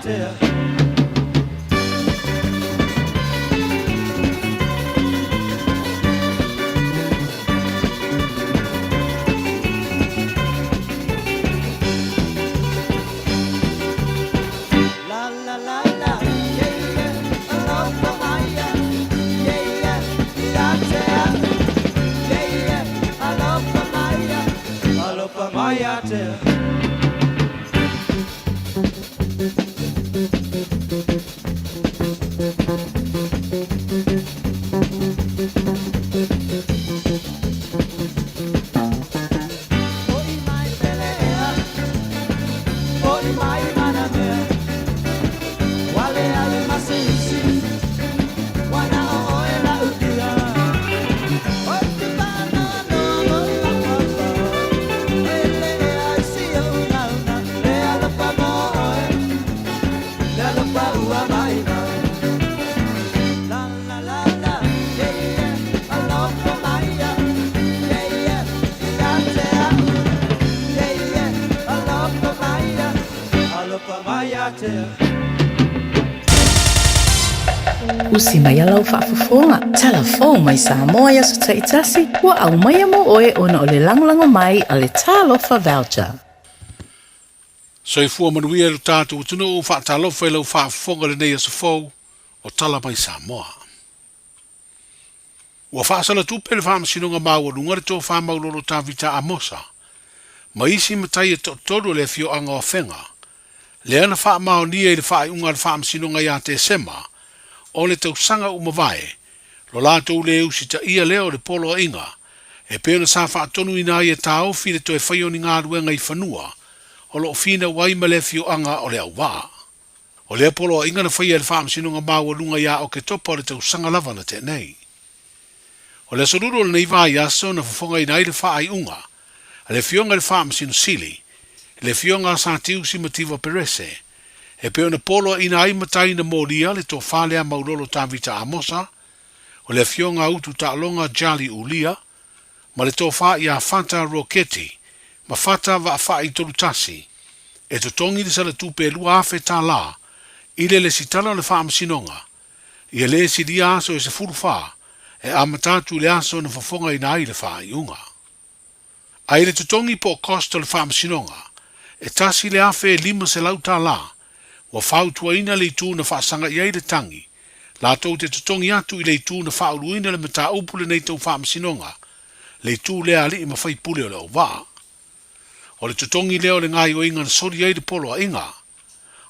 te. La la la la, yeah yeah, alofa maya, yeah yeah, la te. Yeah yeah, alofa maya te. Usi mai alau whaafafonga. Telefon mai Samoa ia so taitasi. Ua au mai mo oe ona o le langolango mai a le talofa voucher. Soifua manuia lu tātou utunu o whaatalofa i lau whaafafonga le nei asafou o tala mai Samoa. Ua whaasala tupe le whaamasinonga maua lunga le tō whaamaulolo tā vita amosa. Ma isi matai e tōtoru le fio anga o whenga. Le ana whaamao nia i le whaaiunga le whaamasinonga ia te sema. O le tausanga umavae, lo lātou le usita ia leo le polo a inga, e peona sa whaatonu ina ia tā ofi le toi whaio ni ngā ruenga i whanua, o lo fina wai ma le fio anga o le au wā. O le polo a inga na whaia le whaamsinonga maua lunga ia o ke topa o le tausanga lava na te nei. O le soruro le nei vai aso na whafonga ina i le whaai unga, a le fionga le whaamsino sili, le fionga sa tiusi mativa perese, e peona polo ina ai matai na molia le tō whalea maulolo tā vita amosa, o le fionga utu tā longa jali ulia, ma le tō wha ia fata roketi, ma fata wa wha i tolutasi, e to tongi le sala tupe lua afe tā la, ile le sitala le wha amasinonga, ia le si di aso e se furu wha, e amatatu le aso na whafonga ina ai le wha i unga. Ai le to tongi po kosto le wha amasinonga, e tasi le afe lima se lau tā la, wa fautua ina le tū na whaasanga iai le tangi, la tau te tutongi atu i le tū na whauluina le mata upule nei tau whaamasinonga, le tū lea li ima whai pule o leo wā. O le tutongi leo le ngai o inga na sori iai le polo a inga,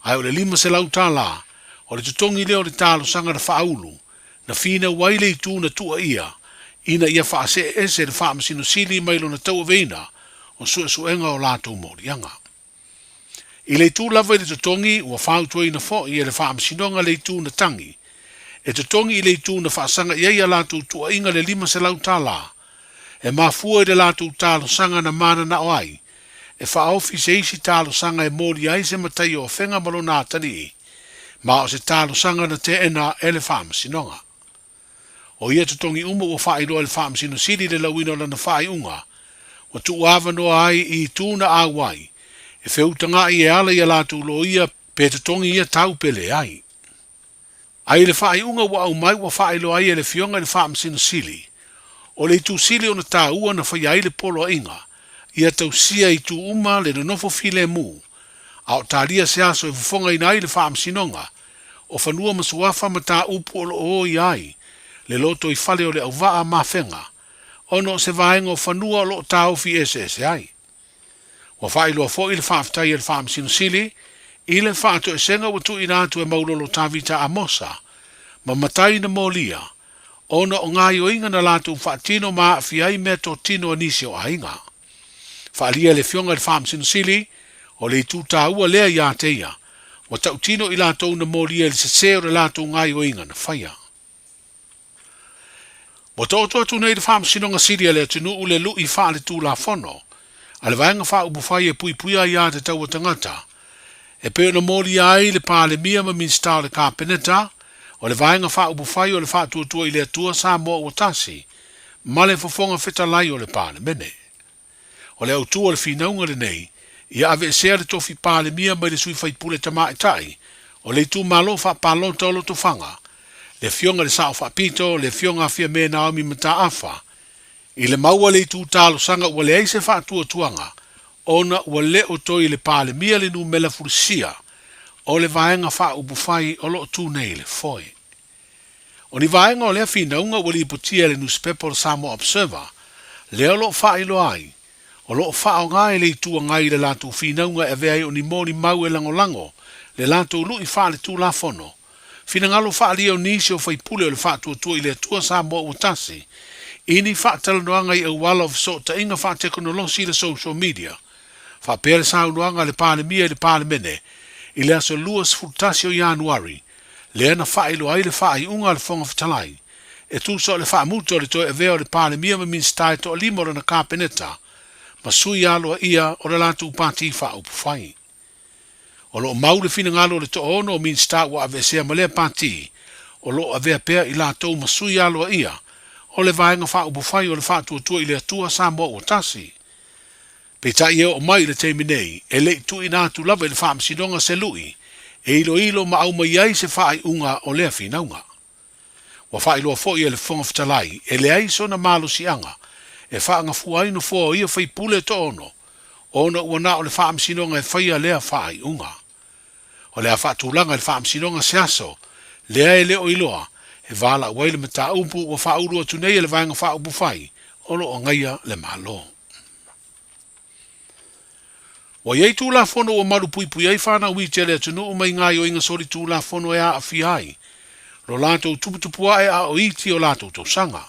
ai o le lima se lau tā la, o le tutongi leo le tālo sanga na whaulu, na whina wai le tū na tua ia, ina ia whaase ese le whaamasino sili mailo na tau aveina, o suenga o lātou morianga. I le tū lava i le tutongi ua whautua ina fo i le whaamasinonga le tū na tangi. E tutongi i le tū na whaasanga iei a lātou tua inga le lima se lau tā la. E mafua i le lātou tālo sanga na mana na oai. E whaofi se isi tālo sanga e mōri ai se matai o whenga malo nā tani. Ma o se tālo sanga na te ena e le whaamasinonga. O ia tutongi uma ua whaailoa le whaamasino siri le lauina lana whaai unga. Wa tu awanoa ai i tū na awai. E whiutanga i e ala i a lātou lo ia pe te tongi ia tau pele ai. Ai le whaai unga wa au mai wa whaai lo ai e le fionga le whaamsina sili. O le tu sili o na tā ua na whai ai le polo inga, ia tau sia i tu uma le na nofo file mu. Au tāria se aso e whafonga ina ai le whaamsinonga, o whanua masuafa ma tā upu o lo o i ai, le loto i whale o le au waa ma whenga, ono se vaenga o whanua o lo tā ofi ese ai. Wa whaeloa fo i le whaaftai e le whaamsino sili, i le whaato e senga watu i nātu e maulolo tā vita amosa, ma matai na molia, ona o ngai o inga na lātu whaatino maa fiai mea tō tino anisi o ainga. Whaalia le fionga le whaamsino sili, o le tū tā ua lea i āteia, wa tau tino i lātou na molia le seseo le lātou ngai o inga na whaia. Wa tō atu nei le whaamsino nga sili le tunu ule lu i wha le tū la whono, ale vaenga wha ubufai e pui pui ai te tau tangata. E peo na mori ai le pāle mia ma minsta le kāpeneta, o le vaenga wha ubufai o le wha tuatua i le atua sa moa o tasi, ma le fofonga feta lai o le pāle mene. O le autua le finaunga le nei, ia ave sea le tofi pāle mia mai le sui fai pule tama e tai, O le tu malo fa palo tolo tu fanga. Le fionga le sao fa pito, le fionga fia me Naomi mata afa. I le maua le tu talo sanga ua le eise fa tua tuanga. Ona ua le o toi le pale mia le nu mela furisia. O le vaenga fa ubufai o lo tu nei le foi. O ni vaenga o le fina unga ua li putia le newspaper Samoa Observer. Le o lo fa ilo ai. O lo fa o ngai le tu ngai le latu fina unga e vea o ni moni mau e lango lango. Le latu lu i fa le tu la fono. Fina ngalo fa li o nisi o fai pule o le fa tua i le tua Samoa utasi. Ini fa talanoanga i wala of so ta inga fa teknolosi le social media. Fa pere sa unuanga le pale mia le pale mene. I le aso luas futasi o Januari. Le ana fa ilo ai le fa i unga le fonga fitalai. E tu so le fa muto le toi e veo le pale mia ma min stai to limora na kapeneta. Ma sui alo ia o le latu upati fa upufai. O lo mau le fina ngalo le to ono o min stai wa avesea ma le pati. O lo avea pea i lato ma sui alo ia. O le vaenga fa upufai o le fa tua i le atua Samoa o tasi. Pe ta ia o mai le teimi nei, e le tu ina tu lava i le fa msidonga se lui, e ilo ma au mai ai se fa ai unga o lea finaunga. Wa fa ilo fo i le fonga fitalai, e le ai so na malo si anga, e fa anga fuai no fo ia fai pule to ono ua o le fa msidonga e fai a lea fa ai unga. O lea fa tulanga le fa msidonga se aso, lea e leo iloa, e vala wai le mata umpu wa fa urua tunei le vaenga fa upu fai, olo o ngaia le malo. Wa yei tu la fono o maru pui pui ai whana ui tele atunu o mai ngai o inga sori tu la fono e a awhi ai. Ro lato tuputupua e a o iti o lato tau sanga.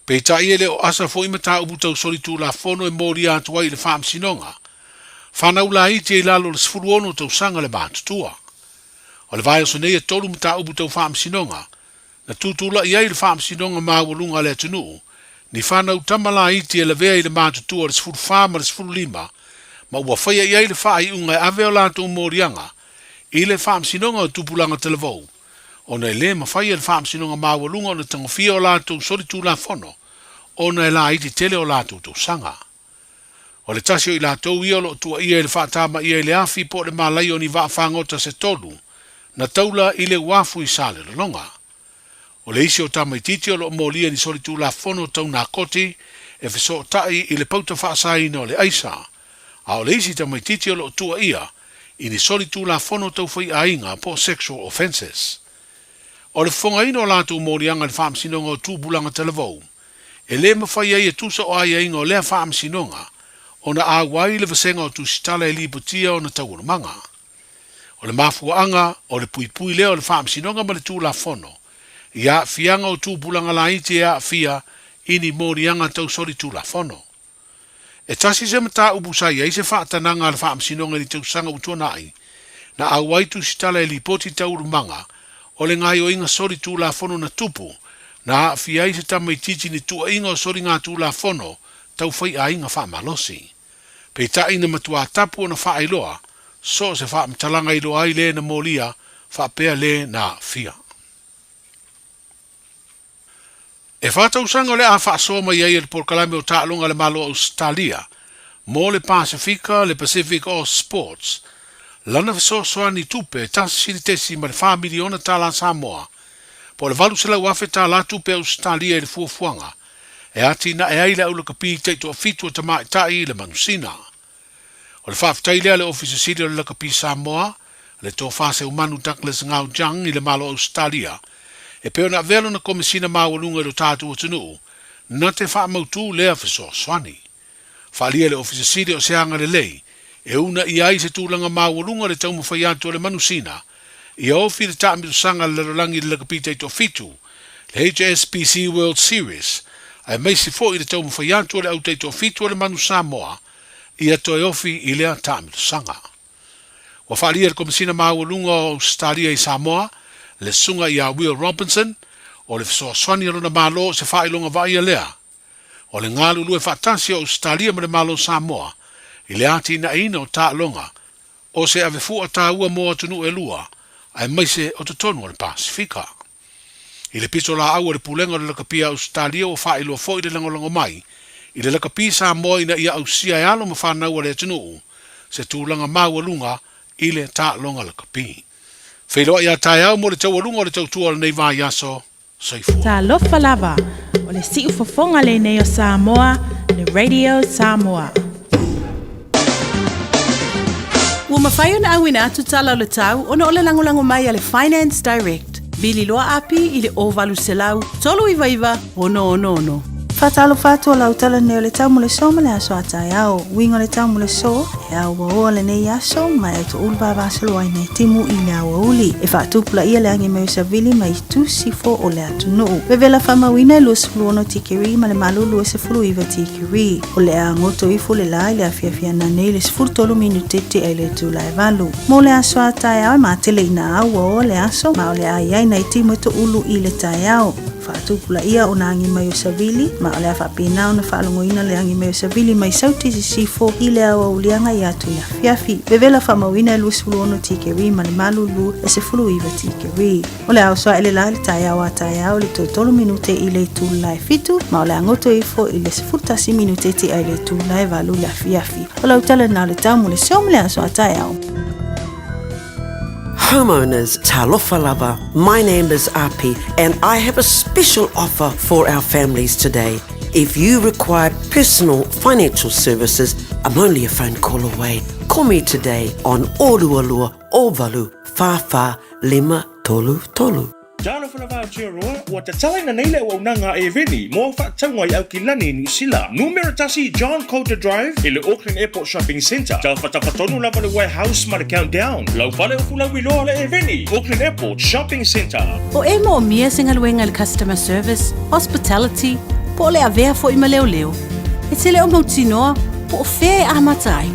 Pei ta iele o asa fo imata ubu tau sori tu la fono e mori atu ai le whaam sinonga. Whana ula iti e lalo le sfuru ono tau sanga le mātutua. O le vai o sonei e tolu mata ubu tau whaam sinonga. Na tutula i ai le whaam sinonga mawalunga le atunu. Ni whana utamala iti e le vea i le mātutua le sfuru whaama le sfuru lima. Ma ua whaia iai le wha i unga e ave o lato morianga, i le wha msinonga o tupulanga televou. O nei le ma whaia le wha msinonga mawalunga o na tangawhia o lato sori tu la fono, o nei la iti tele o lato tu sanga. O le tasio i lato ia lo tua ia le wha tama ia le afi po le malai o ni wa whangota se tolu, na taula i le wafu i sale le longa. O le isi o tama i titi o lo molia ni sori tu la fono tau na koti, e fiso tai i le pauta wha saina o le aisa. A o leisi ta mai titi o lo tua ia, i ni soli tu la fono tau fai ainga po sexual offenses. O le fonga ino la tu morianga le whaam sinonga o tu bulanga televou. E le ma fai ai e tusa o ai ainga o lea whaam sinonga, o na a wai le vasenga o tu sitala e liputia o na tauru manga. O le mafua anga, o le pui pui leo le whaam sinonga ma le tu la fono. Ia fianga o tu bulanga la iti a fia, i ni morianga tau soli tu la fono. E tasi se mata ubusai ai se whaatananga le whaamsinonga ni tau sanga utuana ai, na awaitu sitala e lipoti tauru manga, o le ngai o inga sori tu la fono na tupu, na fi ai se tamai titi ni tua inga o sori ngā tu la fono, tau fai a inga whaamalosi. Pei ta ina matua tapu o na whaailoa, so se whaamtalanga ilo ai le na molia, whaapea le na fia. E whātau sanga le a whaasoma iai e le porkalame o tālonga le malo Australia, mo le Pasifika, le Pacific All Sports, lana fisosoani tupe tasiri tesi ma le whamiliona tāla Samoa, po le valu sela wafe tāla tupe Australia e le fuafuanga, e ati na e aile au le kapi teito a fitu o tamai tai le manusina. O le whaaftailia le ofisa siri o le kapi Samoa, le tō whase umanu Douglas Ngau Jang i le malo Australia, e peo na velo na komisina mawalunga do tātu o tunu, na te wha mautu lea fiso swani. Whalia le ofisa siri o seanga le lei, e una i ai se tūlanga mawalunga le tau mawhaiatu o le manusina, i ofi le tāmitu sanga le rolangi le kapita i to fitu, le HSBC World Series, ai meisi fo i le tau mawhaiatu o le auta i to fitu o le manu Samoa, i ato e ofi i lea tāmitu sanga. Wa whalia le komisina mawalunga o Australia i Samoa, le sunga ia Will Robinson, o le fisoa swani rona malo se whailonga vai a lea. O le ngalu lue whatasi o Australia ma le malo Samoa, i le ati na ina o tā longa, o se ave fua tā ua moa tunu e lua, ai maise o te tonu o le Pasifika. I le piso la au o le pulenga le lakapia Australia o whailo fo i le langolongo mai, i le lakapi Samoa ina ia ausia e alo ma whanau o le tunu, se tūlanga maua lunga i le tā longa lakapi. Whailoa ia tae au mo le tau alunga o le tau tua le nei vā yaso, saifua. Ta lofa lava o le siu fofonga le nei o Samoa, le Radio Samoa. Ua mawhai na awina atu tala o le tau, ona o le langolango mai a le Finance Direct. Bili loa api i le ovalu selau, tolu iwa iwa, ono. Fatalo fatu la utala ne le tamu le so male aso atai au winga le tamu le so e au o le nei aso mai to ulba vaselo ai nei timu I le au uli e fatu pula ia le angi me savili mai tu sifo o le atu no vevela fama wina lo sfluono tikiri ma le malulu e se fulu iva tikiri o le angoto ifo le lai le afia na nei le sfulu tolu minutete ai le tu lai valu mo le aso atai au ma tele ina au o le aso ma o le ai nei timu to ulu I le tai au fatu pula ia o na angi mai savili ma o le whapina o na whaalongoina le angi meo savili mai sauti sifo I le awa ulianga I atu ia fiafi. Vevela whamawina e luasfulu ono tikeri ma le malulu e se fulu iwa tikeri. O le aosoa ele la le tai awa tai au le tolu minute I le tūlai fitu ma o le angoto ifo I le sefutasi minute ti ai le tūlai valu le fiafi. O la utala na le tamu le seom le asoa tai au. Homeowners, talofa lava. My name is Api and I have a special offer for our families today. If you require personal financial services, I'm only a phone call away. Call me today on Olualua Ovalu Fafa Lima Tolu Tolu. Jalo fana va roa o te tala na nei le o nanga e veni mo fa tangwa I au kilani New Zealand. Numero tasi John Coulter Drive I le Auckland Airport Shopping Centre. Jalo fatapatonu lava le warehouse ma le countdown. Lau fale o fula wiloa le e veni. Auckland Airport Shopping Centre. O e mo mia singaluenga le customer service, hospitality, po le avea fo I maleo. E te le o mautinoa po o fea a matai.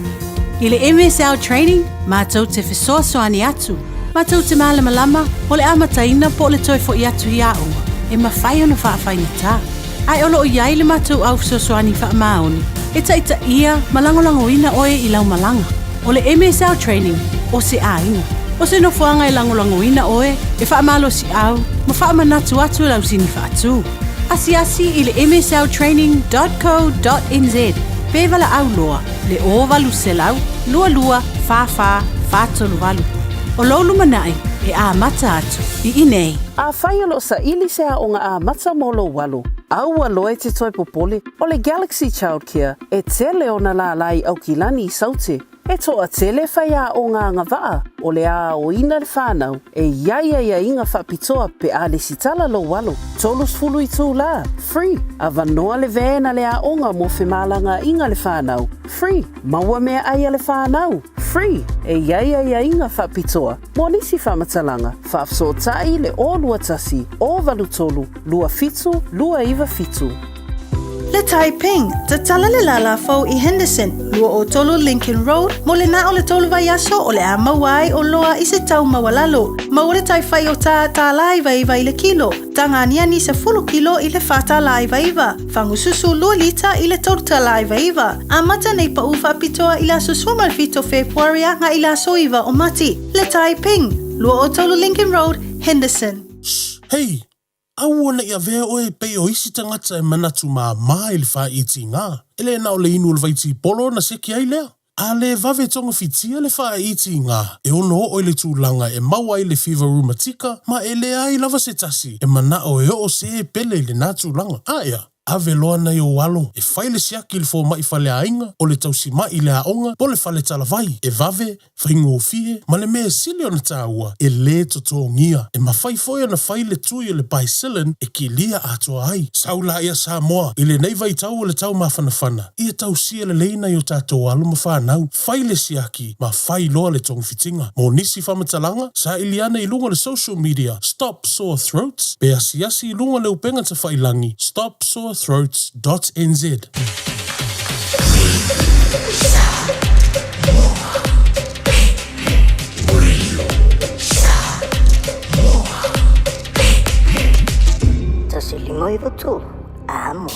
I le MSL training, mātou te fesoa soani atu. Mātou te malama o le amataina po le toi fo I atu I aonga. E mawhai ona whaafai ta. Ai olo o iai le mātou au sosoani wha maoni. E taita ia malangolango ina oe I lau malanga. O le MSL training o se ainga. O se nofuanga I langolango ina oe e wha malo si au. Ma wha manatu atu lau sini wha atu. Asi I le msltraining.co.nz. Pevala au loa, le ovalu selau, lua, fa, tolu valu. O lolu manai, e a mata atu, I inei. A whaialo sa ili se a onga a mata molo walu. Aua loe te toi popole o le Galaxy Childcare e tele ona la lai au kilani I saute. E toa tele whaia o ngā ngawaa o le a o ina le whānau e ia inga whapitoa pe a le sitala lo walo. Tolus fulu I tū la, free. A vanoa le vēna le a onga mo whemalanga inga le whānau, free. Maua mea aia le whānau, free. E ia inga whapitoa. Mo nisi whamatalanga, whafsotai le o lua tasi, o valu tolu, lua fitu, lua iwa fitu. Le Taiping, te tala le lala fau I Henderson, lua o tolu Lincoln Road, mo le na o le tolu vai aso o le a mawai o loa I se tau mawalalo. Mau le tai whai o tā lai vaiva I le kilo. Tanga ni se fulu kilo I le whata lai vaiva. Whangu susu lua lita I le torta lai vaiva. A mata nei pa uwha pitoa I la susuma le fito Februaria nga I la soiva o mati. Le Taiping, lua o tolu Lincoln Road, Henderson. Hey! Au ona ia vea oe pei o isi tangata e manatu maa I le wha iti ngā. Ele na o le inu le vaiti polo na seki ai lea. A le vave tonga fitia le wha iti ngā. E ono o le tūlanga e maua I le fever rheumatica, ma e le ai lava se tasi. E mana o e o se e pele le nā tūlanga. Aia. Ave loa nei o walo, e whaile siaki le fō mai whale ainga, o le tausi mai le aonga, po le whale talavai, e vave, whaingo o fie, ma le mea sili ona tāua, e le totongia, e ma whai foia na whaile tui o le baisilin, e ki lia atoa ai. Saula ia Samoa, i le nei vai tau o le tau mawhanawhana, ia tausia le leina i o tātou alo ma whanau, whaile siaki, ma whai loa le tongfitinga. Mo nisi whamatalanga, sa iliana I lunga le social media, Stop Sore Throats, pe asiasi I lunga le upenga ta whailangi, stopsorethroats.nz. Tasi limoi votu, amo.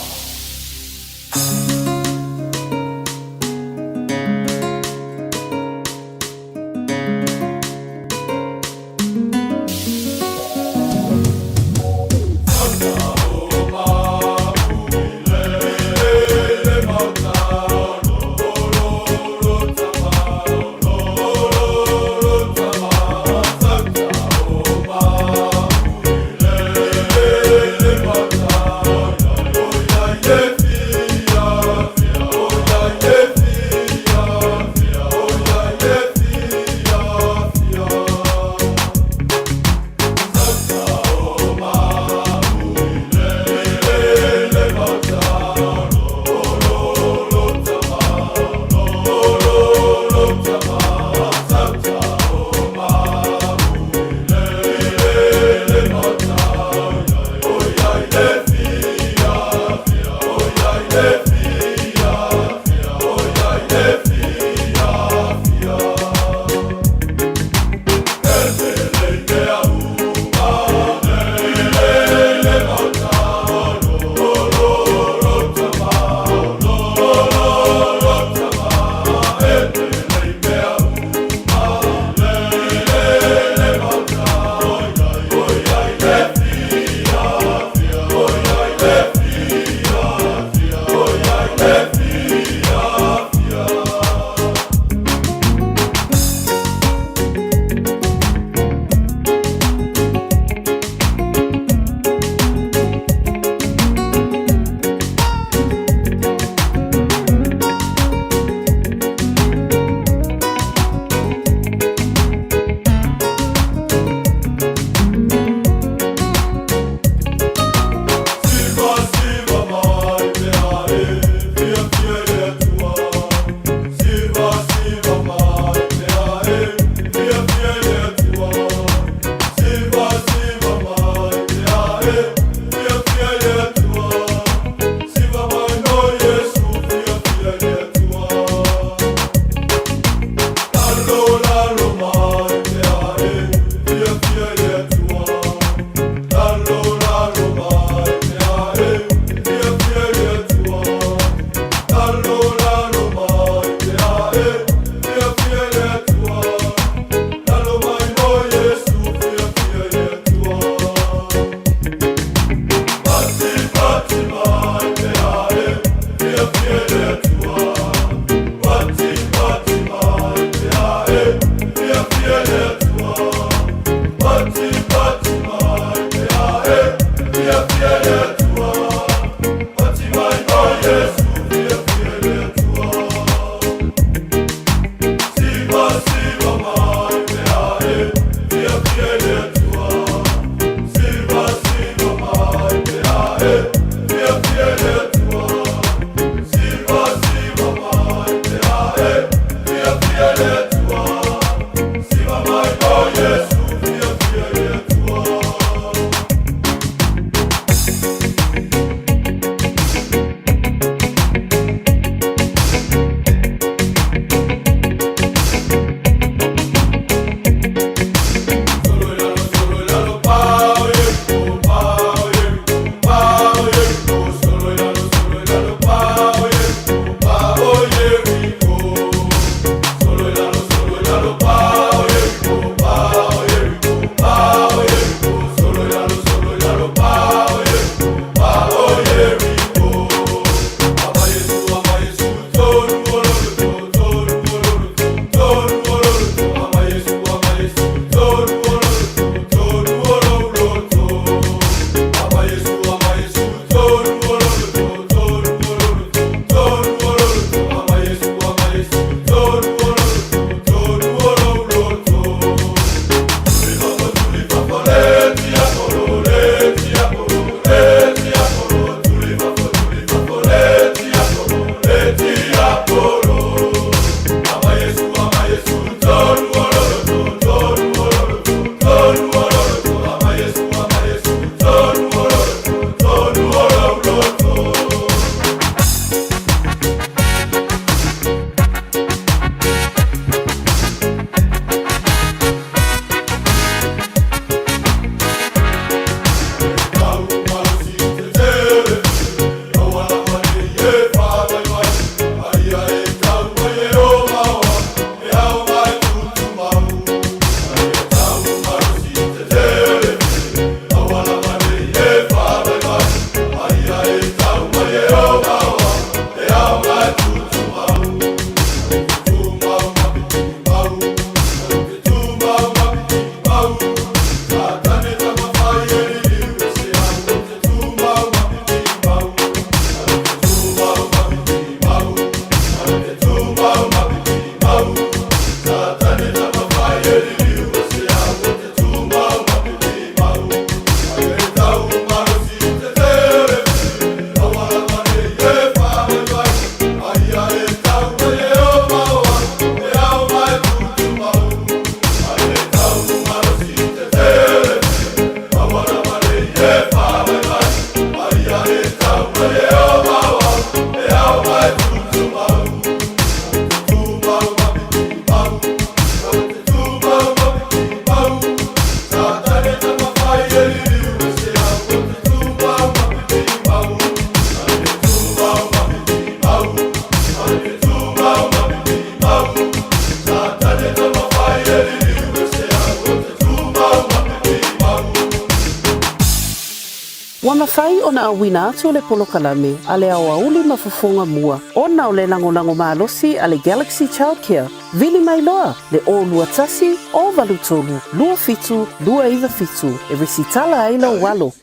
Wa mawhai o na awina atu o le polokalame a le au auli mafufonga mua. O na o le lango maalosi a le Galaxy Childcare. Vili mai loa le o lua tasi o valutolu. Lua fitu, lua iwa fitu. E resitala aila walo.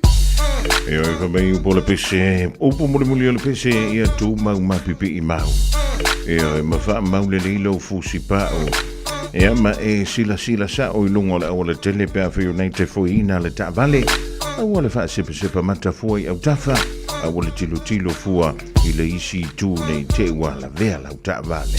E oi ka mai upo le pese, upo muli le pese ia tu mau mapipi I mau. E oi mawha mau le leilo fusi pao. E ama e sila sa o ilungo le o le tele pea for United for ina le ta vale. Au le fa sepa mata fuai au tafa. Au le tilo fua I le isi tu nei te ua la vea lau ta vale.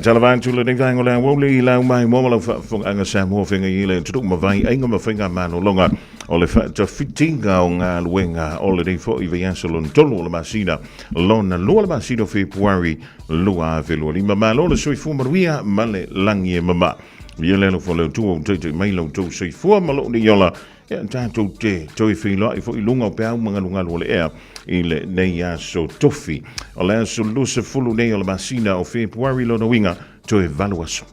Talavan tu le ngai ngola woli la mai mo la fong anga sa mo finga ile tu ma vai ainga ma finga mano longa o le fa to fitinga o nga luenga o le fo I viansolon tolo la masina lona lo la masina February lua velo lima malo le sui fu maria male langie mama viele lo fo le tu o te mai lo tu sui fu malo ni yola e tanto te toi filo I fo I lunga pe au manga lunga lo le ea ile nei a so tofi o le so luce fulu nei o la masina o February lo no winga to evaluaso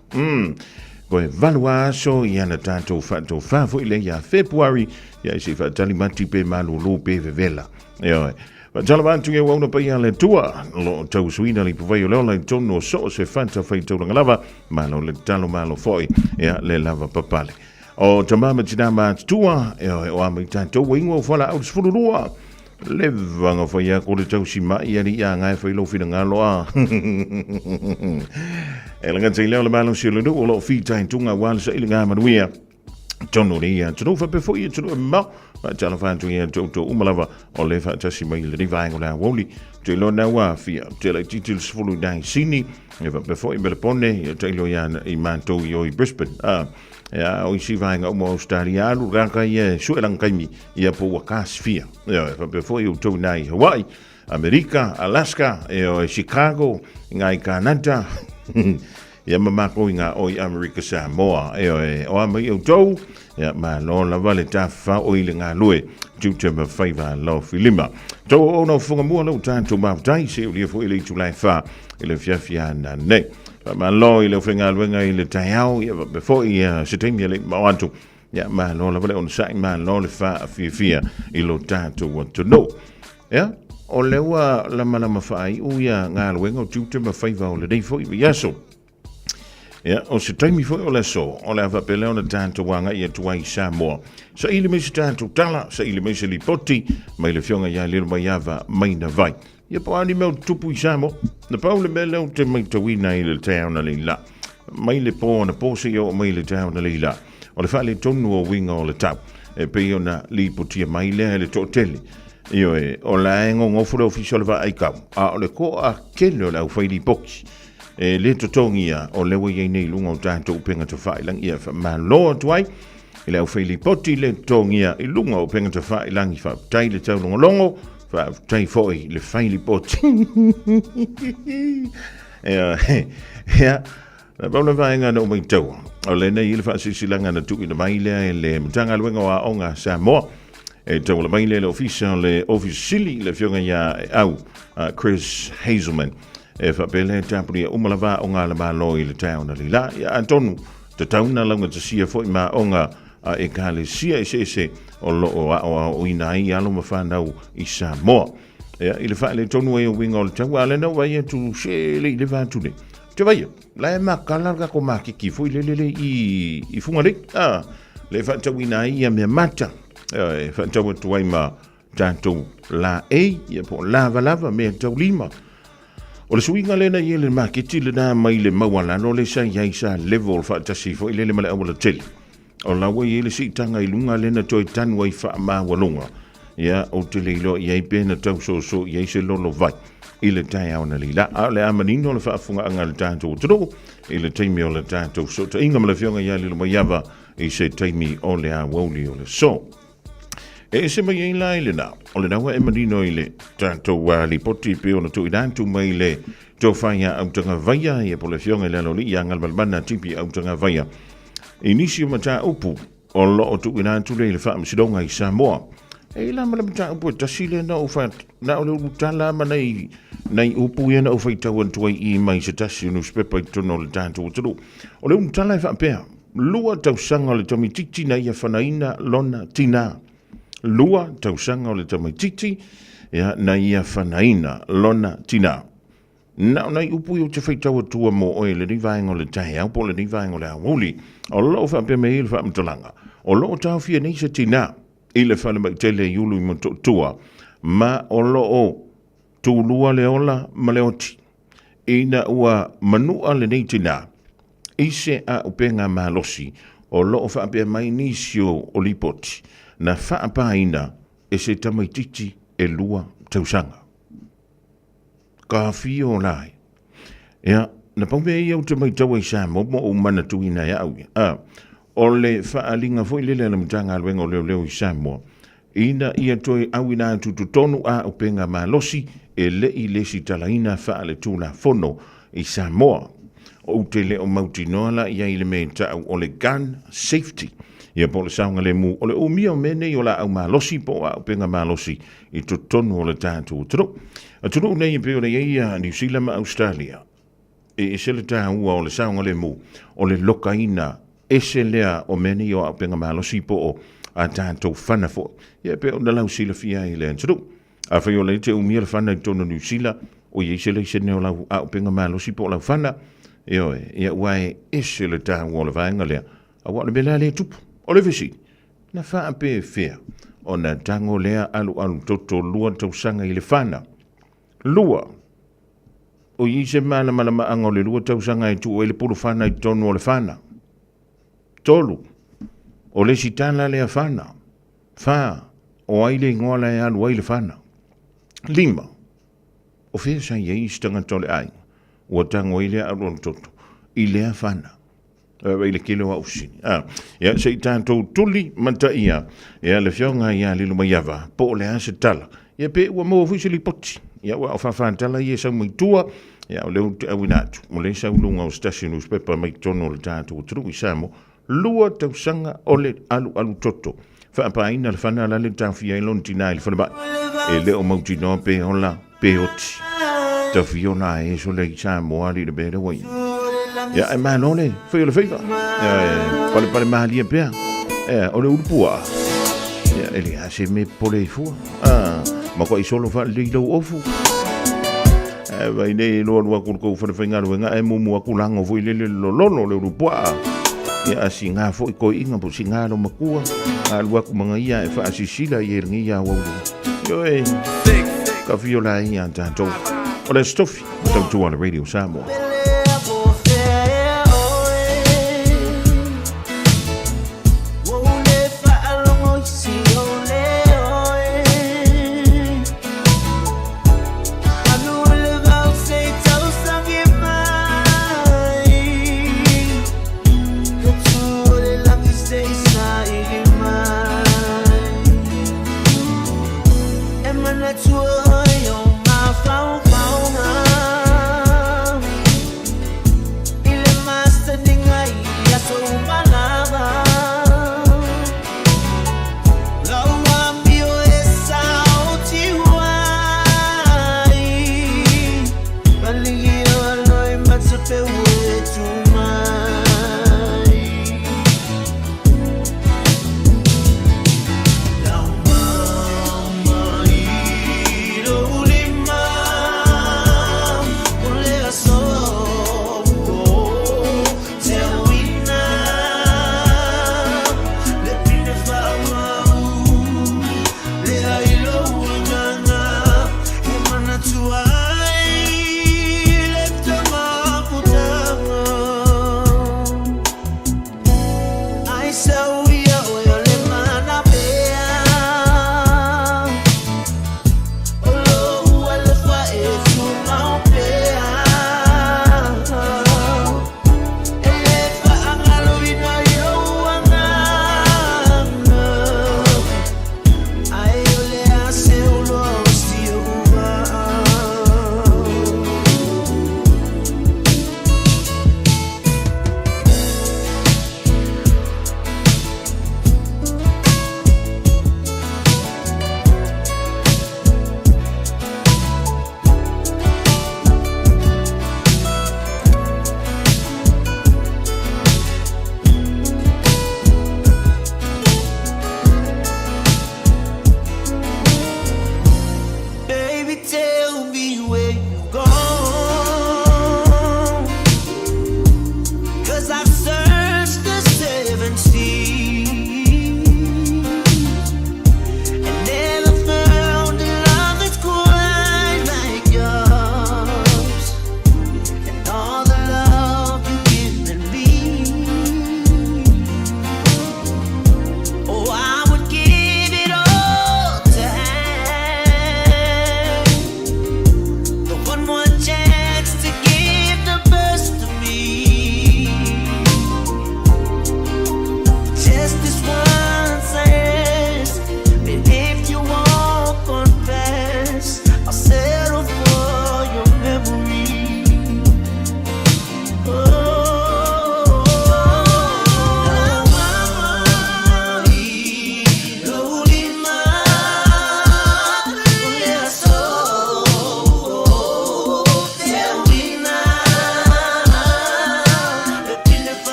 ko evaluaso ia na tanto fa fo ile ya February ia si fa tali mati pe malu lo pe vela ia va talavan tu ye wona pe ia le tua lo tau suina li provai lo la tono so se fanta fa to lava malo le talo malo foi ia le lava papale o tamama tinama tua o ami tanto wingo fola au sfulua levanga fa ya ko le tau sima ia ni ia ngai fa lo fina ngaloa elanga tele le malo silo do lo fi tain tunga wal sa ilinga manuia tono ria tono fa befo ia tono ma tala fa tu ia to umalava o le fa tasi mai le vai ngola woli te lo na wa fia te le titil sfulu dai sini e fa befo I belepone te lo ia I manto io I Brisbane ja o si vai nga mo Australia lu ranka ia su elang kaimi ia po wakas fia ja fa befo I to nai Hawaii Amerika Alaska e Chicago ngai Canada ia mama ko inga o America Samoa o mai o to ia ma lo la vale ta fa o ile nga lue September 5 lo filima to no funga mo lo tanto ma dai se o fo ile July fa ile fia na ne ma lo ile funga luenga ile taiao ia before ia September le mawantu ia ma lo la vale on sai ma lo le fa fia ilo tanto want to know ia o lewa la malama fai o ia nga luenga September 5 o le dei fo ia so ja o se taimi foi o le so o le ava pele ona tanto wanga ia tuai Samoa sa ile me se tanto tala sa ile me se lipoti mai le fionga ia le mai ava mai na vai ia po ani me tupu I Samoa na paule mele o te mai tawina I le tauna le la mai le po na po se o mai le tauna le la o le fale tonu o winga o le tau e pe ona lipoti mai le to tele io o la engo ngofuro official va ai kau a o le ko a kelo la fai lipoki e le totongia o le wei nei lunga o tanto penga to fai lang ia fa malo tuai ile o fai lipoti le totongia I lunga o penga to fai lang I fa tai le tau longo fa tai foi le fai lipoti ja la bona vainga no mai tau o le nei ile fa sisilanga na tu I mai le mtanga luenga wa onga Samoa e tau le mai le officially le fionga ia au Chris Hazelman e fa pele tapuri umalava o ngala ma loi le tauna li la ya antonu te tauna longa te sia foi ma onga e kale sia se o lo o ina I alo ma fanau I Samoa ya ile fa le tonu e winga o te wale no vai tu se le va tu ne te vai la ma kala ka ko ma ki foi le I funga le fa tu ina I me mata e fa tu tu ai ma tanto la ya po lava me tu lima o le suinga lena I le maketi le na mai le mawala no le sa yaisa level fa tasi fo ile le mala o le tele o la we ile si tanga I lunga lena toi tan wai fa ma walunga ya o tele lo ia pena tau so ia se lo vai ile tai ona lila a le amanino le fa funga ngal tanto tro ile taimi o le tanto so to inga mala fionga ia le mayava I se taimi o le a woli o le so e se mai in la ile na o le nawa e manino ile tanto wa li poti pe ona tu idantu mai le to fanya au tanga vaia e po le fionga le lo li ngal balbana tipi au tanga vaia inisio mata upu o lo tu idantu le fa msidonga I Samoa e la mala mata upu tasile na ufa na o le utala manai nei upu ia na ufa tau tu I mai se tasi no spepa tono le tanto tu o le utala fa pe lua tau sanga le tomi titi na ia fanaina lona tina lua tausanga o le tamaititi ia na ia whanaina lona tina. Na nei upu o te whaitau atua mo oe le nivaenga o le tahe au po le nivaenga o le awoli o loo whape me il whaamtalanga o loo tau fia neisa tina i le whale mai tele iulu i mo tua ma o loo tūlua le ola ma le oti ina ua manua le nei tina ise a upenga malosi o loo whape mai nisio o lipoti na whaapaina e se tamaititi e lua tausanga. Ka fio lai. Ia, na paume ia o te maitaua i Samoa mo o mana tuina ia au. O le whaalinga foi lele na mtanga alwenga o leo i Samoa. Ina ia toi au ina tututonu a upenga malosi e le i lesi talaina whaale tūna fono i Samoa. O te leo mautinoala ia i le me tau o le gun safety. Ia po le saunga le mu o le umia o mene o la au malosi po a upenga malosi i tutonu o le tātu o tru. A tunu nei pe o le ia New Zealand ma Australia. E se le tāua o le saunga le mu o le lokaina e se lea o mene o a upenga malosi po o a tātou whana fo. Ia pe o na lau sila fia i le antru. A whai o le te umia le whana i tono New Zealand o i se le se ne o lau a upenga malosi po o lau whana. Ia uae e se le tāua o le vaenga lea. A wale bela le tupu. O le visi, na wha pe fea, o na tango lea alu toto lua tausanga i le whana. Lua, o i se mana anga o le lua tausanga i tu o le pulu whana i tonu o le whana. Tolu, o le sitana lea whana. Wha, o aile ngoala e alu ai le whana. Lima, o fea sa i stanga tole ai, o tango i lea alu toto, i lea whana. Ile kilo wa usini. Ya se tanto tuli manta ia. Ya le fionga ia lilu maiava. Po le ase tala. Ya pe ua mo ofisili poti. Ya ua ofafa tala ia sa maitua. Ya le awinatu. Mo le sa ulunga o station newspaper mai tono le tanto utru i samo. Lua tausanga o le alu toto. Fa pa ina le fana la le tafia ilon tina il fana. E le o mautino pe hola pe oti. Tafiona e so le samo ali de bere wai. Ja, en man ole, för le figa. Ja, pale mahalia pia. Ole ulpua. Ja, ele ase me pole fu. Ma ko isolo fa le lo ofu. Vai nei lo wa ku fa finga lo nga e mumu ku lango fu le lo le ulpua. Ya singa fo ko inga po singa lo makua. Alwa ku manga ia e fa asisila ye ngia wa. Yo ka viola ia tanto. Ole stofi. Tanto on the radio Samoa.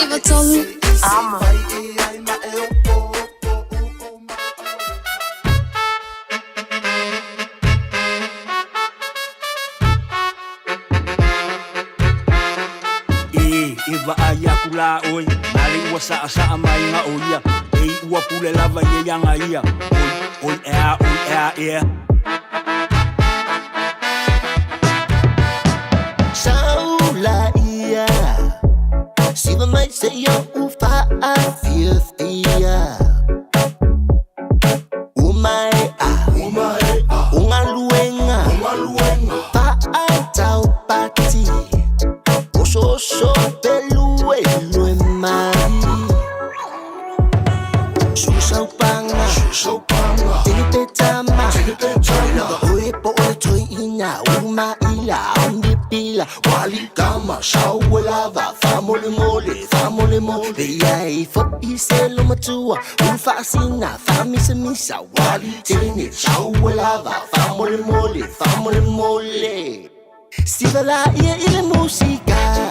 i tolu ama Iva aya kula oi mali wasa asa mai nga oia ua pule lava ye yanga ia oi ea Saula ia Siva mai se yo ufa a fiestia Umai Ungaluenga Pa a tau pati Oso pelue lue mai Susaupanga Tini petama Oe po ole toi ina Uma ila Andi pila Wali kama Shawe lava Famole mole Yai fo iselo matua Ufa asina Famisa misa Wali tini Shawe lava Famole mole Sivala ia ile musika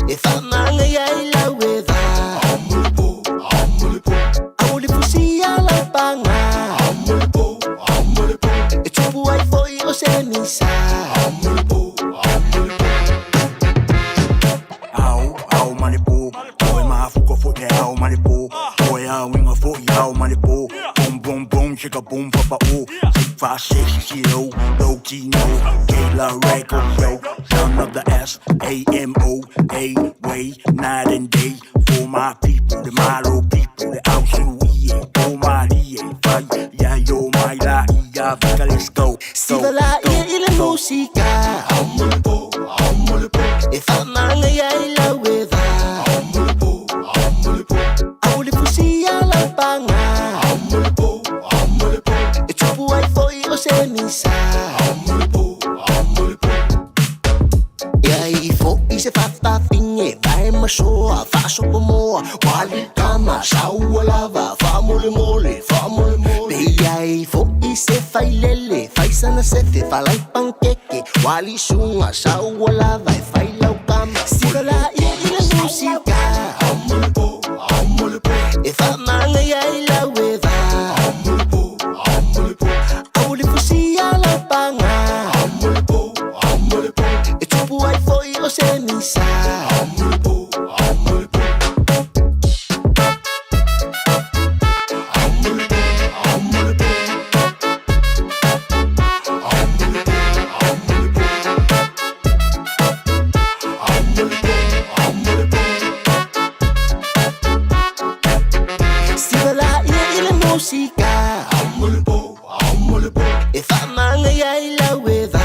If I'm manga ya ila weva Awuli pusi ya la panga Etupu ai foi o se misa Au manipo Oe mafuko fo te au manipo Oe au inga fo i au manipo Boom chicka boom papa oh 5, 6 kilo low key no Kayla record yo Son of the S-A-M-O-A way night and day For my people, the Malo people The Ausuie, oh my fight Yeah yo my la iya Vika let's go Sivala ia ile musika If I'm manga ya ila weva Awuli pusi ya la panga Etupu ai foi o se misa Ia fo i se fafa finge Vai ma soa, fa sopa moa Wali kama, saua lava Fa mole Ia fo i se fai lele Fai sana sefe, fa lai pankeke Wali sunga, saua lava Fai lau kama Sigala ia ile musika E fa manga ia ila weva Awuli fusi ya la panga Etupu ai foi o se misa Sivala ia ile musika E fa manga ya ila weva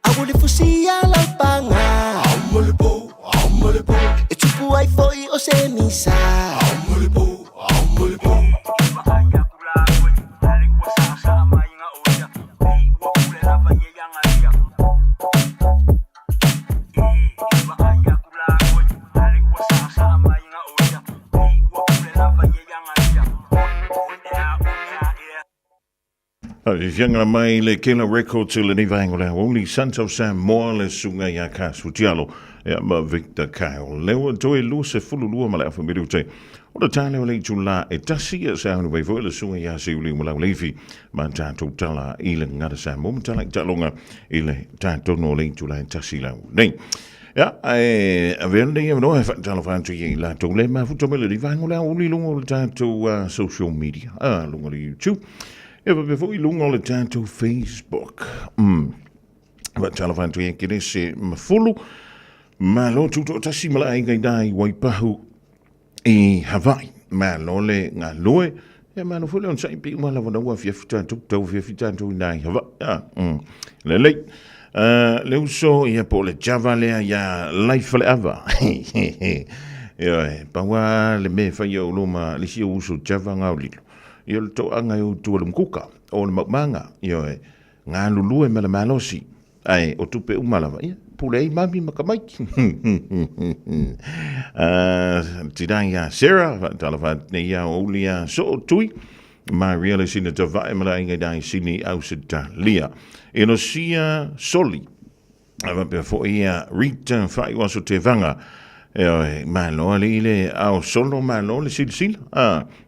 Awuli fusi ya la panga Etupu ai foi o se misa Fianga mai le Kela Records le ni vaingola only Sons of Sam Moa le sunga ya ka sutialo ya ma Victor Kyle le joy lu se fulu lu ma la fa miru te o le tale le jula e tasi ya sa no vo le sunga ya se uli ma lefi ma ta to tala ile ngara sa mo tala jalonga ile ta to no le jula tasi la nei ja avende je no fa tala fa tu la to le ma fu to me le vaingola uli lu ta to social media lu ngari YouTube Ewa before I lunga le tātou Facebook. Wa talafan tu kere se mafulu. Ma lo tuto tasi mala ingai dai waipahu I Hawaii. Ma lo le ngā loe. E ma no fule on sa ipi umala wana ua fiafita tau fiafita tau nai Hawaii. Le lei. Le uso ia po le Java lea ia life le ava. Pawa le me whai au loma lisi o uso Java ngau lilo. Ia le tau anga o tua le mkuka, o le makmanga, ia ngā lulue me le malosi, ai, o tupe umalawa, ia, pule ei mami makamaiki. Tidai ia Sarah, talawa ne ia oli ia so tui, Maria le sina tawai mala inga dai sini au se ta lia. E no sia soli, ava pe fo ia Rita fai waso te vanga malo le au solo malo le silsila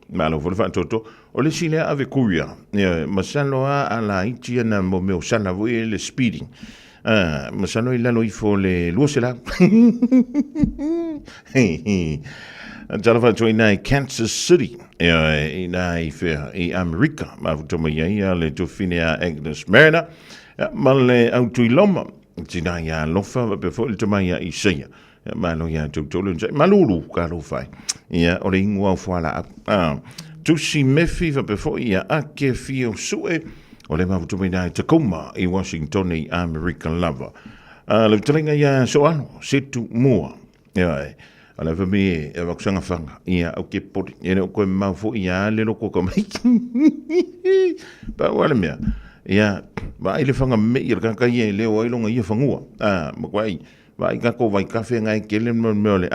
malo fo fa toto o le sile ave kuia masalo ala itia na mo me usana voi le speeding masalo ila lo ifo le luosela Jalafa joina Kansas City ina ife I America ma futo ia le tofinia Agnes Marina ma le autoiloma tina ia lofa pe fo le tomaya Isaia ma lo ia totolo malulu ka lo fai ia o le ingua fuala tusi mefi va pe fo ia ake fio sue o le ma futo mai Tacoma I Washington I American lover le tlinga ia soano situ mua ia ala fa me e vaksanga fanga ia o ke pot ene ko ma fo ia le loko ko mai ba wala me ia ba ile fanga me ia ka ia le o ilonga ia fangua ma kwai ba ka ko vai kafe ngai kele me ole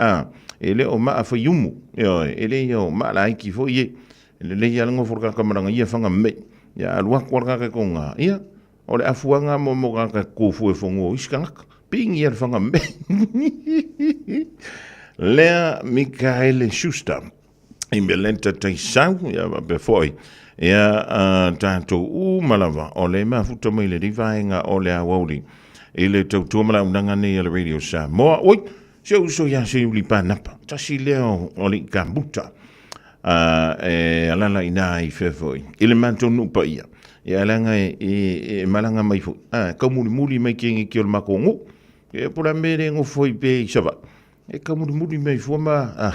ele o ma fa yumu ia ele yo ma la ki fo ie le ia ngo for ka maranga ia fanga me ia alwa ko ka ko nga ia ole afuanga mo ka ko fu e fongo iskanga ping ia fanga me Lea Michael Schuster in Belenta Taisau ia befoi ia tanto malava o le mafuta mai le divainga o le awoli ile tautua mala unanga nei le radio sa moa oi so ya se uli panapa tasi leo o le kambuta alala ina I fefoi ile manto nupa ia langa malanga mai fo kamuli mai kingi ki o makongo e pura mere ngo foi pe sava e ka muri mai foma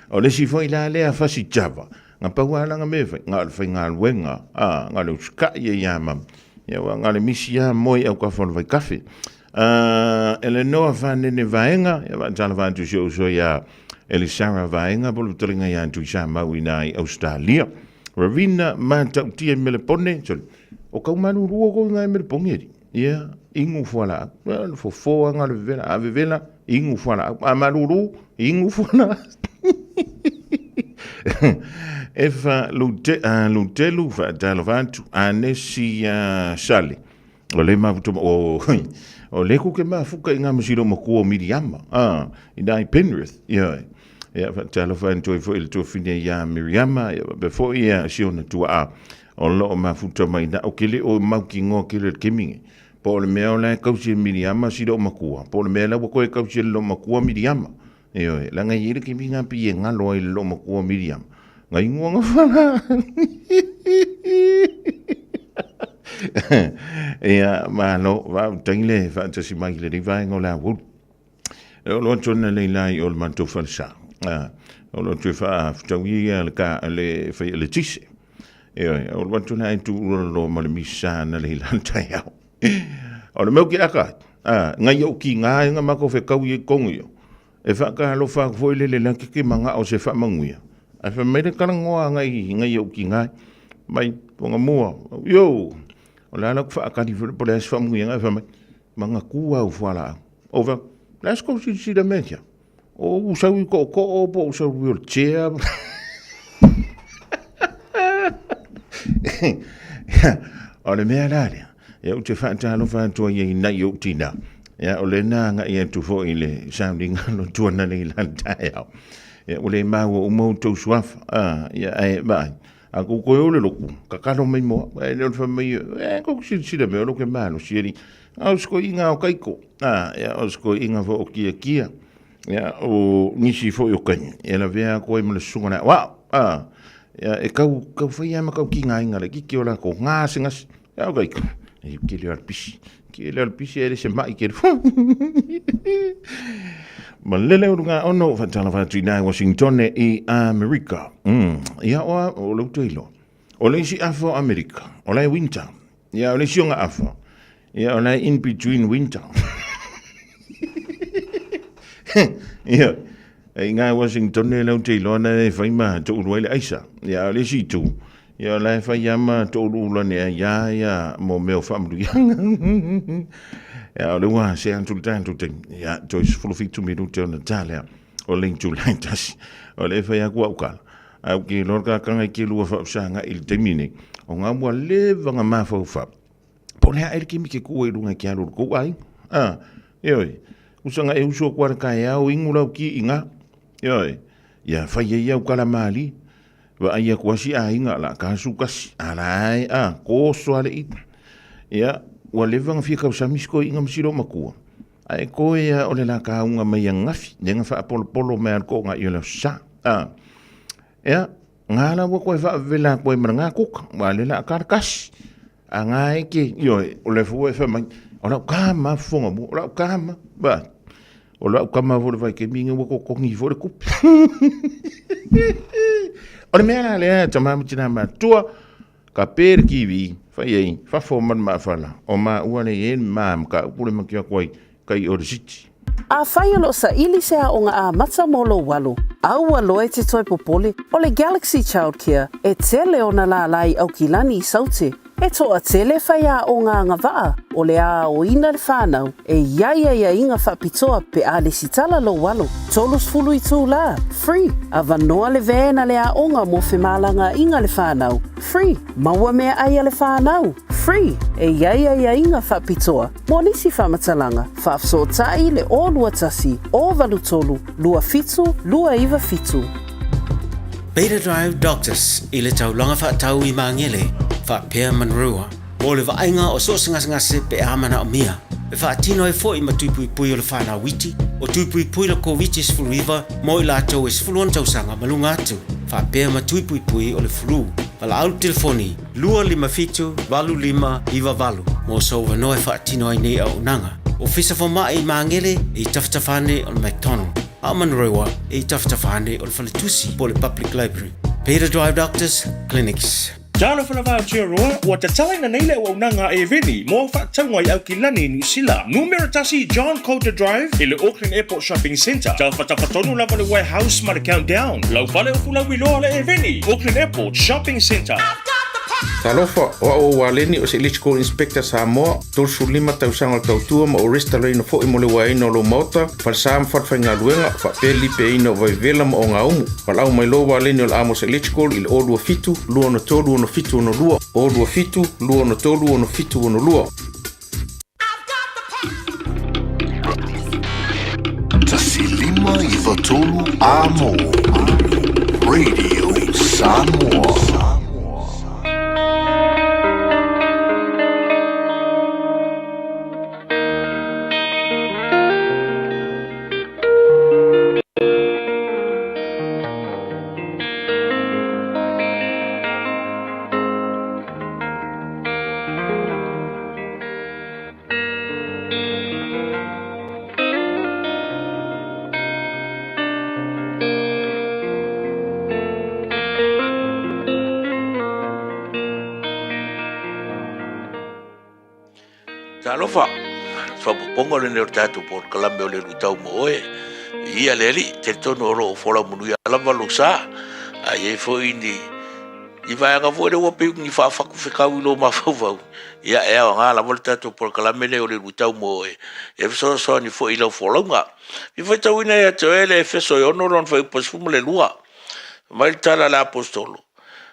o le si foi la le fasi java nga pawa nga me nga fa nga wenga nga le ska ye yama ya nga le misia moi au ka fon vai kafe ele no van ne vaenga ya va jala van tu so ya Elisara vaenga bolu tringa ya tu chama wina Australia Ravina manta tie melepone o ka manu ruo ko nga melepone ia ingu fuala fo fo nga le vela ave vela ingu fuala amaluru ingu fuala efa lutelu va dalvantu anesi sale o le mavuto o le ku ke mafuka inga masiro makuo Miriama ina Penrith ia va dalvantu fo il to fine ya Miriama before ia siona tua o lo mafuta mai na o kele o maukingo kele kemingi po le mea o la kausi Miriama siro makua po le mea la ko kausi lo makua Miriama e la nga yire ki minga pi nga lo lo makua Miriama nga ingonga fala e ma no va tangle fa tsi mai le vai ngola wo lo tona le lai o manto falsa o lo tu fa tawi le ka le fa le tisi e o lo tona tu lo ma le misa na le lanta ya o le meu ki aka ngai o ki nga mako fe kau I kongu yo e fa ka lo fa foi le la ki manga o se fa manguia a fa me ka ngoa ngai o ki nga mai ponga mua yo o la la fa ka di po le fa manguia nga fa manga ku au fala over let's go si da media o usau ko o po usau wheelchair o le mea la ya te fanta lo fanto ye na yo tina ya ole na nga ye tu fo ile sounding lo tu na le lanta ya ole ma wo mo to swaf ya ai ba a ko ko le lo ka ka no mai mo e le fa mai ko si de me lo ke ma lo si ri a sko inga o kaiko ya o sko inga fo kia ya o nisi fo yo kan ya la vea ko mo le sungona wa ya e ka fa ya ma ka ki nga le ki o la ko nga singa ya o kaiko che le alpisi ele se mai che ma lele urunga ono fatala fatina Washington I America ia o lo tuilo o le si afo America o le winter ia o le si nga afo ia o le in between winter ia nga Washington lo tuilo na fa ma to le aisa ia o le si tu ya la fa yama to lu ne ya mo me fa mdu ya le wa se an tanto ten ya Joyce full fit to me do tell Natalia o link to lantas o le fa ya kwa ukala au ki lorka kanga ki lu fa sanga il termine o nga mo le va nga ma fa Pole a ki mi ke ku e runga ki alu ku ai. Yoi. Usanga e uso kwa ka ya o ingula ki inga. Yoi. Ya fa ye ya kala mali. Wa ai ku si a inga la ka su ka alai ko so ale i. Ya wa levang fi ka sa misko inga msiro makua. Ai ko ya ole la ka unga mai ngafi. Nenga fa polo me ko nga yo sa. Ya ngala wo ko fa vela ko mranga kuk wa le la karkas. Angai ki yo ole fu fa mai. Ola kama fonga mo ola kama ba. Ola kama vo vai ke minga wo ko ngi vo ku. Ole me ala le tama mtina ma tua ka per kiwi fa ye fa fo man ma fala o ma ua yen mam ka pule ma kia koi kai o siti. A whaiolo sa ili se a onga a mata molo walu. Aua loe te toi popole o le Galaxy Childcare e tele o na la lai au ki lani i saute. E toa tele whai a o ngā ngawaa o le a o ina le whānau e ia inga whapitoa pe a le sitala lo walu. Tolus fulu i tū la, free. A vanoa le vēna le a onga mo whemalanga inga le whānau, free. Maua mea aia le whānau, free. E ia inga whapitoa. Mo nisi whamatalanga, whaafso tai le o lua tasi, o valu tolu, lua fitu, lua iwa fitu. Beta Drive Doctors i le taulanga whaatau i mangele, whaapea manrua. Mo le vaenga o so ngase pe amana o mia. E whaatino e fo i matupui pui o le whanau witi, o tupui pui la COVID is flu river, mo i lātou e sifuluan tausanga malunga atu. Whaapea matupui pui o le flu. Wala au telefoni, 255 25 iwa. Mo so wanoe whaatino ai nei au nanga. O fisa foma i mangele i taftafane o le McDonald. Amanrewa e taftafane o le Falitusi po le Public Library. Beta Drive Doctors Clinics. Jalo fana va roa wa te tala na neile o nanga e veni mo fa tangwa i au ki lani New Zealand. Numero tasi John Coulter Drive i le Auckland Airport Shopping Centre. Jalo fa tapatonu lava le warehouse ma le countdown. Lau fale o fula wiloa le e veni. Auckland Airport Shopping Centre. Talofa o waleni o se electrical inspector Samoa tol sulima tausanga tautua ma o restaurant fo i mole wai no lo mota fal sam fat fanga luenga fa peli pe ino vai vela mo nga umu fal au mai lo waleni o amos electrical il o lua fitu lua no tolu no fitu no lua o lua fitu lua no tolu no fitu no lua Tasilima i vatolu amo Radio Samoa. Talofa, pongo le neo tatu por kalambe o le rutau mo oe. Ia leli, te tono oro o fola munu ia lava lusa. A ye fo indi. I vai anga fo de wapi ni fa faku fekau ilo ma fau. Ia e nga lava le tatu por kalambe le o le rutau mo oe. E so ni fo ilo folonga. I fo tau ina ia toele e feso e ono ron fai pasfumu le lua. Mai tala la apostolo.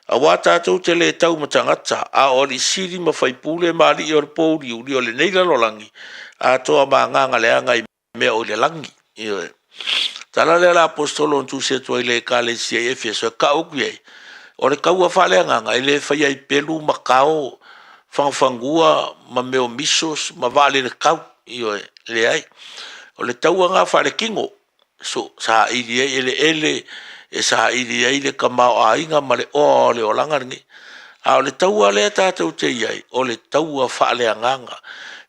A wata tau te le tau matangata a o li siri ma fai pule ma li o le pouri uri o le neila lolangi a toa ma nganga le anga i mea o le langi. Tala le la apostolo on tu se toi le ka le si e fieso ka o kuye o le kaua fale nganga i le fai ai pelu ma kao fangfangua ma meo misos ma vale le kau le ai o le tau anga fale kingo so sa ili ele e sa ili ai le kamao a inga ma le o le olanga ni a o le taua le tātou te iai o le taua whaale anganga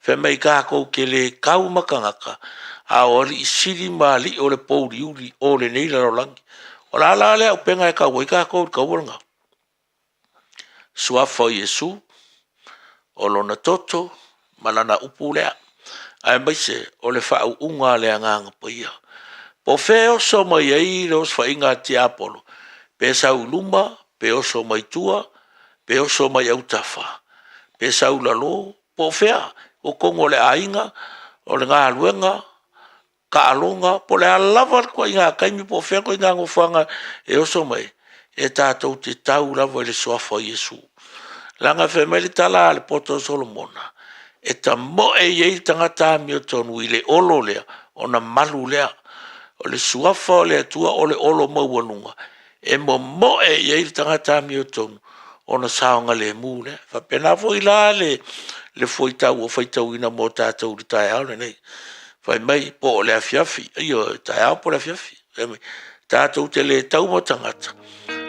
fe mai ka kou ke le kau makangaka a o li siri ma li o le pouri uri o le neila rolangi o la la le au penga e ka wai ka kou kauranga suafa o Yesu o lona toto malana upu lea ai mai se o le whau unga le anganga pa ia. Po feo so mai ai le os whainga ti apolo. Pe sau luma, pe oso mai tua, pe oso mai autafa. Pe sau lalo, po fea, o kongo le ainga, o le ngā luenga, ka alonga, po le alavar kwa inga kaimi po fea kwa inga ngofanga e oso mai. E tātou te tau lava le soafa Yesu. Langa fe mai le tala le poto Solomona. e ta mo e ye tangata mi o tonu i le olo lea, o na malu lea, o le suafa o le atua o le olo mauanunga, e mo e ye tangata mi o tonu, o na saonga le mu lea, fa pena fo i la le foitau o faitau ina mo tātou li tae au nei, fai mai po o le afiafi, iyo tae au po le afiafi, tātou te le tau mo tangata,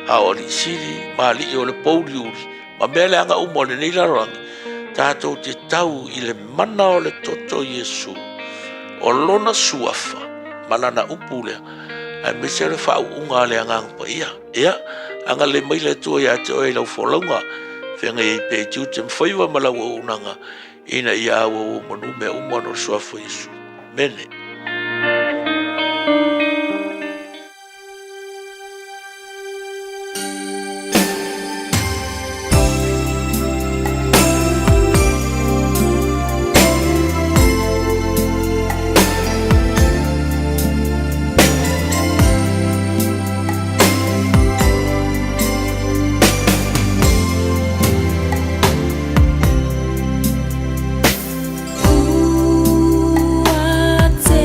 a o li siri, ma li o le pouri uri, ma mele anga umo le nei larangi, tātou te tau i le mana o le toto Yesu, o lona suafa, malana upulea, ai me se le whau unga le anga pa ia, anga le mai le tua ia te oe lau wholaunga, whenga i pe tiu te mwhaiwa malawa unanga, ina ia awa o manu me umano suafa Yesu. Mene. Te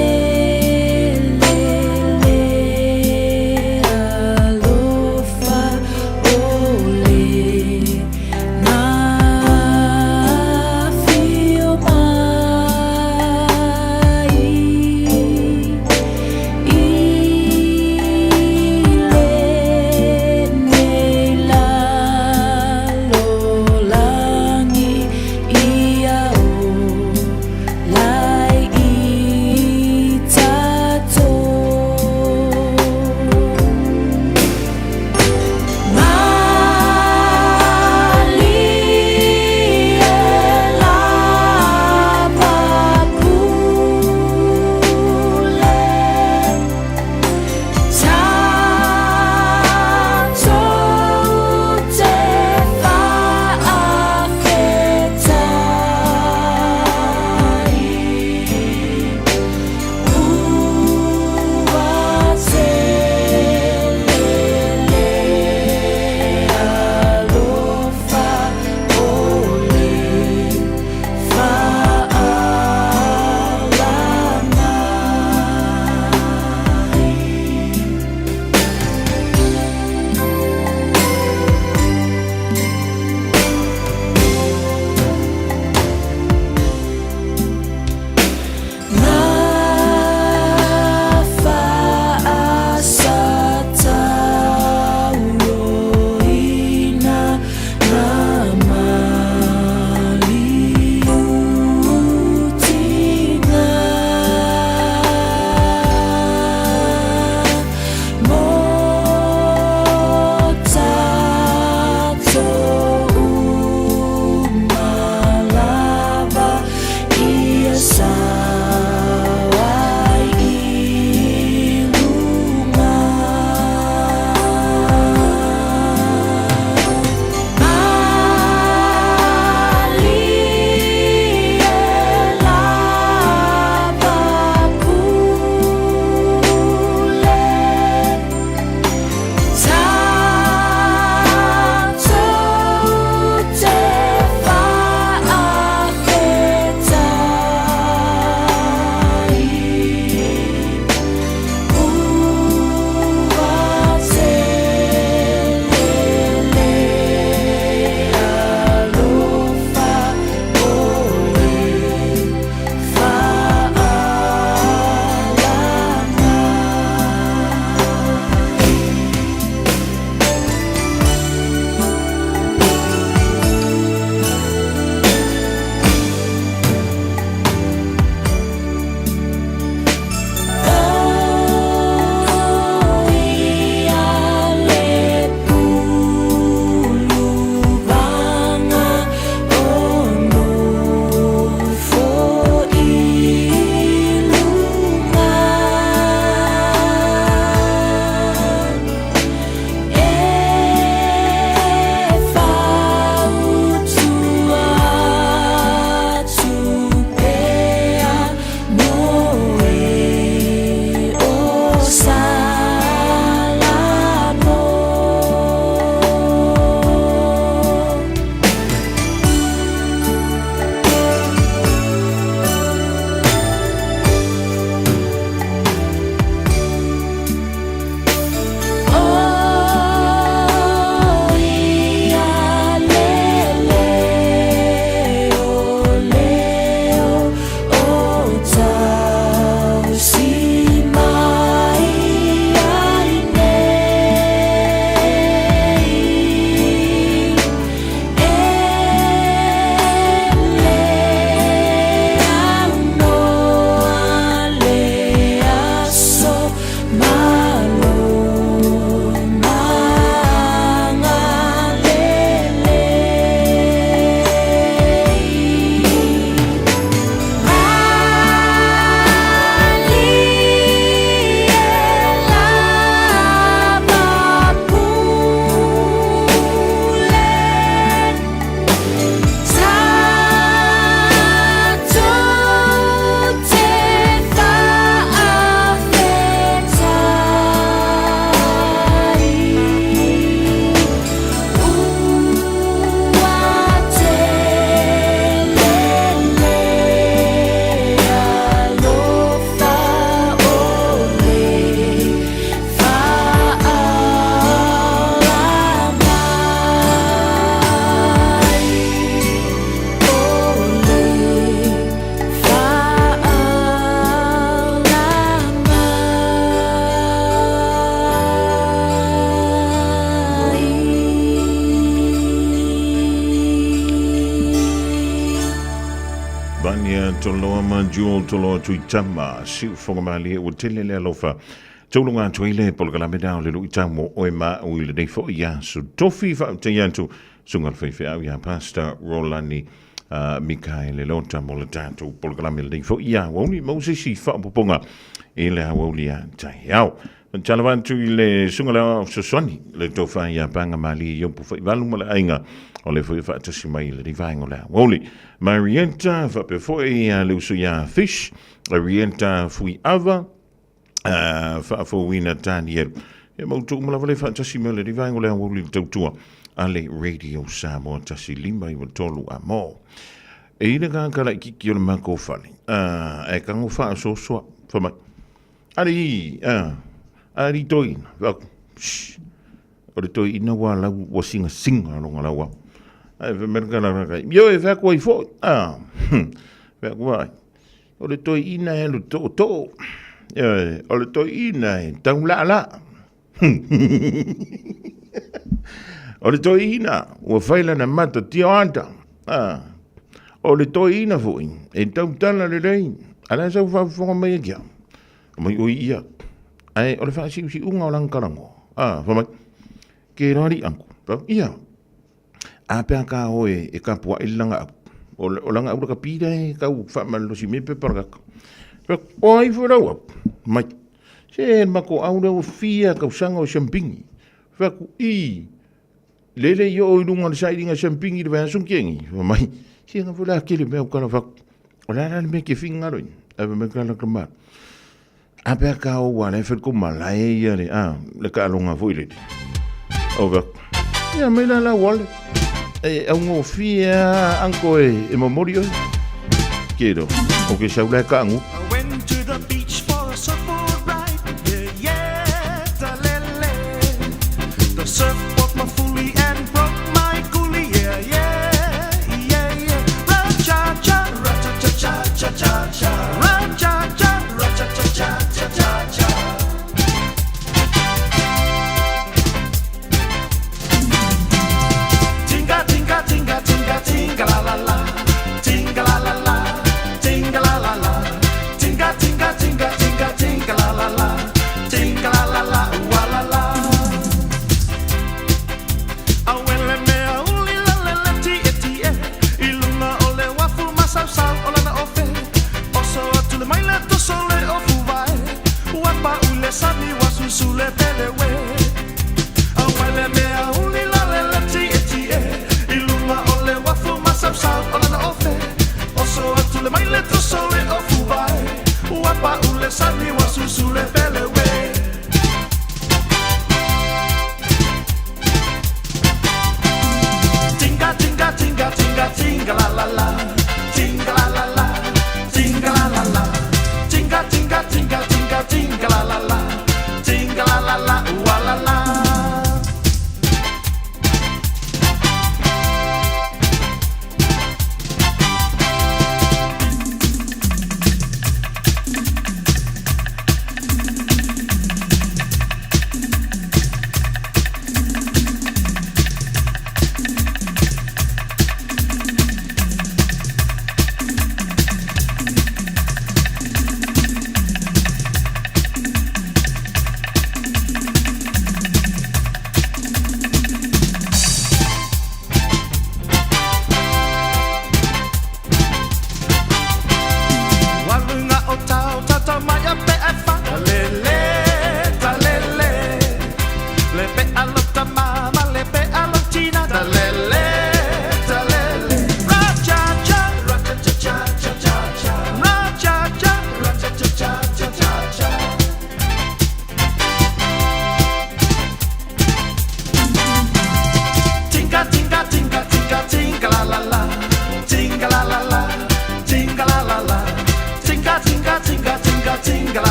tolo ma jewel tolo tui tama siu whangamali o tele le alofa. Tolunga tuile polkalame dao le lui tamo o e ma o ile nei fo ia su tofi fa te yantu sungal fefe au ia Pastor Rolani Mikaele Lota mo le tatu polkalame le nei fo ia woni Moses fa poponga ele hawolia tai au. Chalavantu le sungala sosoni le tofa ia panga mali yo pu fa valu mala ainga o le foi fa tasi mai le divine ola woli Marienta fa pe foi le usuya fish Marienta fui ava fa fo wina Daniel e mo tu mala vale fa tasi mai le divine ola woli tautua ale radio Samoa tasi lima i tolu amo e ina kala ki o mako fali e kango fa so fa mai ari toi va o le toi ina wa la wa singa longa la wa ai ve merga la ga yo e va ko i fo va ko o le toi ina e lo to o le toi ina e tau la o le toi ina o faila na mata tio anta o le toi ina fo e tau tala le rei ala sa fa fo mai kia mai o ia ai o le fa si unga o lang karango fa mai ke rari anku ia a pe ka oe e ka pua ilanga o langa u ka pida e ka u fa mal lo si me pe parga o ai fo rawa mai se ma ko au o fia ka usanga o champingi fa ku i lele yo o lunga sa idinga champingi de van sunkengi mai se nga vola ke le me o kana fa o la me ke finga ro ave me kana kama ape ka o wale fe ko malai ya le ka longa foile over ya me la wale e un fia anko e memorio quiero o que se habla ka ngu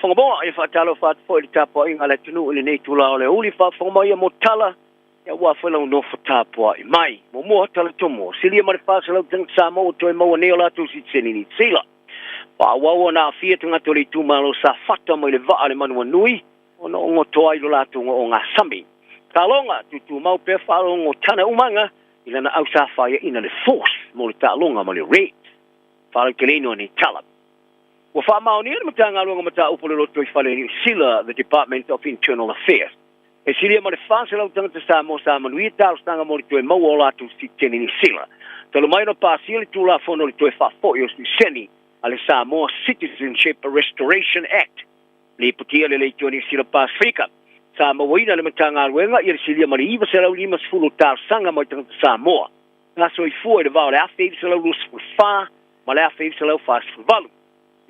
whangamoa e whaatalo whaatpo i tāpua inga le tunu ili nei tula o le uli whaatwhangamoa ia mo tala ia ua whalau no whatāpua i mai. Mo mua tala tomo, silia mare whaasalau tanga Samoa o toi maua neo lātou si tseni ni sila. Whawawa na awhia tanga tori tūmalo sa whata mo i le vaa le manua nui o na ongo toa i lo lātou o ngā sami. Ka longa, tutu mau pe whaalo o tana umanga i lana au sa whaia ina le force mo le tā longa mo le rate. Whaalo ke leino ni talab. Wa whaamao ni ere mata ngā runga mata upole loto i whale ni sila the Department of Internal Affairs. E silia ma le whaasalau tangata Samoa sa manuia tāro stanga mo le toe mau o lātou si tene ni sila. Talo mai no pāsia le tūla whono le toe whafoi o si seni a le Samoa Citizenship Restoration Act. Le putia le leitio ni sila Pasifika. Samoa ina le mata ngā ruenga i le silia ma le iwa se lau lima sfulu tāro sanga mo i tangata Samoa. Ngā so i fua i le vau le awheivi se lau lusu wha ma le awheivi se lau whaasifu valu.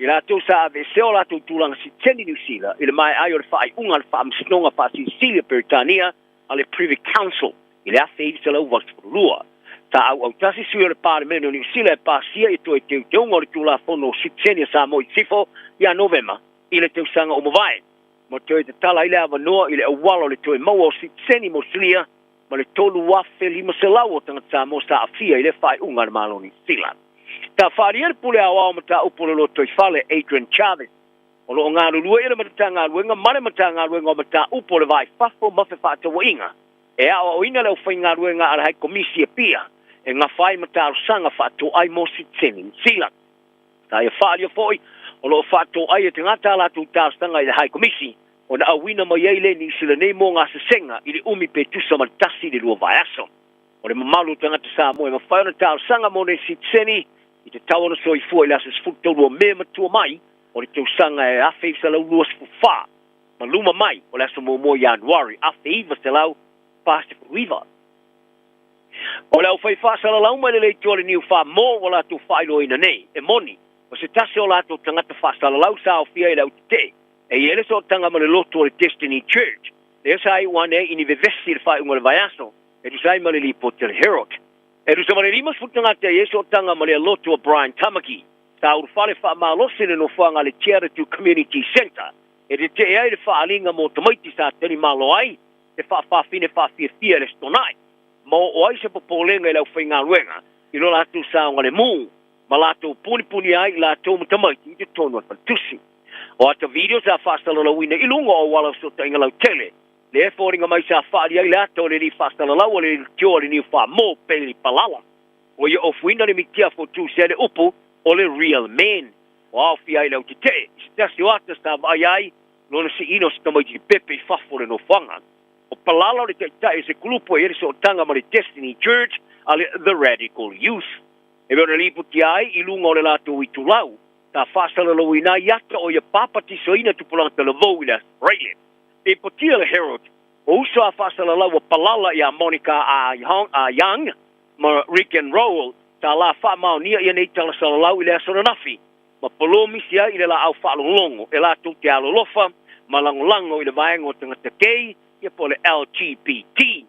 I la tau sa ave seo la tau tūlanga si teni New Zealand, i le mai ai o le whaai unga le wha amsinonga wha si Sicilia Peritania, a le Privy Council, i le awheivi se lau vasfurulua. Ta au tasi sui o le Parliament o New Zealand e pasia i toi teu teunga o le tūla whono si teni a Samoa i sifo, i a Novema, i le teu sanga o mawai. Mo toi te tala i le awanoa i le awalo le toi maua o si teni mo silia, ma le tolu wafe lima se lau o tanga Samoa sa afia i le whaai unga le malo New Zealand. Ta whaariere pule awa o mata upole lo toi whale Adrian Chavez. O lo ngā rurua ere mata ngā ruenga, mare mata ngā ruenga o mata upole vai whafo mawhi whaatawa inga. E awa o ina leo whai ngā ruenga ara hai komisi e pia. E ngā whai mata arusanga whaato ai mo si teni sila. Ta e whaari o foi, o lo whaato ai e te ngata la tu tāstanga i le hai komisi. O na awina mo yeile ni sila nei mo ngā sasenga i le umi pe tusa matasi li lua vai aso. O le mamalu tangata Samoa e mawhai ona tāstanga mo ne si teni i te tawana soi fua i lasa sfutau me matua mai, o le tau sanga e awhi sa lau lua sfufa. Ma luma mai, o lasa mo Januari, awhi iwa sa lau, pāste fuiva. O lau whai whaasala lau mai le tō le niu wha mō o lātou whailo ina nei, e moni, o se tase o lātou tangata whaasala lau sa o whia i lau te, e i ele so tanga ma le loto o le Destiny Church, le sa i wane ini vevesi le whai unga le vaiaso, e tu sai ma le lipo te le Herald. E rusa mare lima sfutanga te yeso tanga mare loto o Brian Tamaki. Ta urfale wha maalose le no whanga le Charity Community Centre. E te te ai le whaalinga mo tamaiti sa teri malo ai, te whaafine whaafia le stonai. Mo o ai se popolenga i lau whainga ruenga, i lo lātou sa o le mū, ma lātou puni ai i lātou mo tamaiti i te tono at pantusi. O ata video sa whaastala lauina i lunga o wala so ta inga lau tele, le e fōringa mai sa whaari ai lata o le ni whaastala lau o le tio le ni wha mō peli palala. O ia ofuina le mitia fo tu se le upu o le real man. O awhi ai lau te te, i se tasi o ata sa vai ai, lona si ino sa tamai ti pepe i whafo le no whanga. O palala o le te tae se kulupo e so tanga ma le Destiny Church a le The Radical Youth. E mea lipu ti ai i lunga o le lato i tu lau, ta whaastala lau ina iata o ia papati so ina tupulanga le vau i le Australia. E potia le Herald, o uso a whaasala lau a palala i a Monica a Young, ma Rick and Roll, ta la wha mao nia i nei tala sala lau i le asona nafi, ma palomi sia i le la au whaalolongo, e la tu te alolofa, ma langolango i le vaengo tangata kei, i po le LGBT.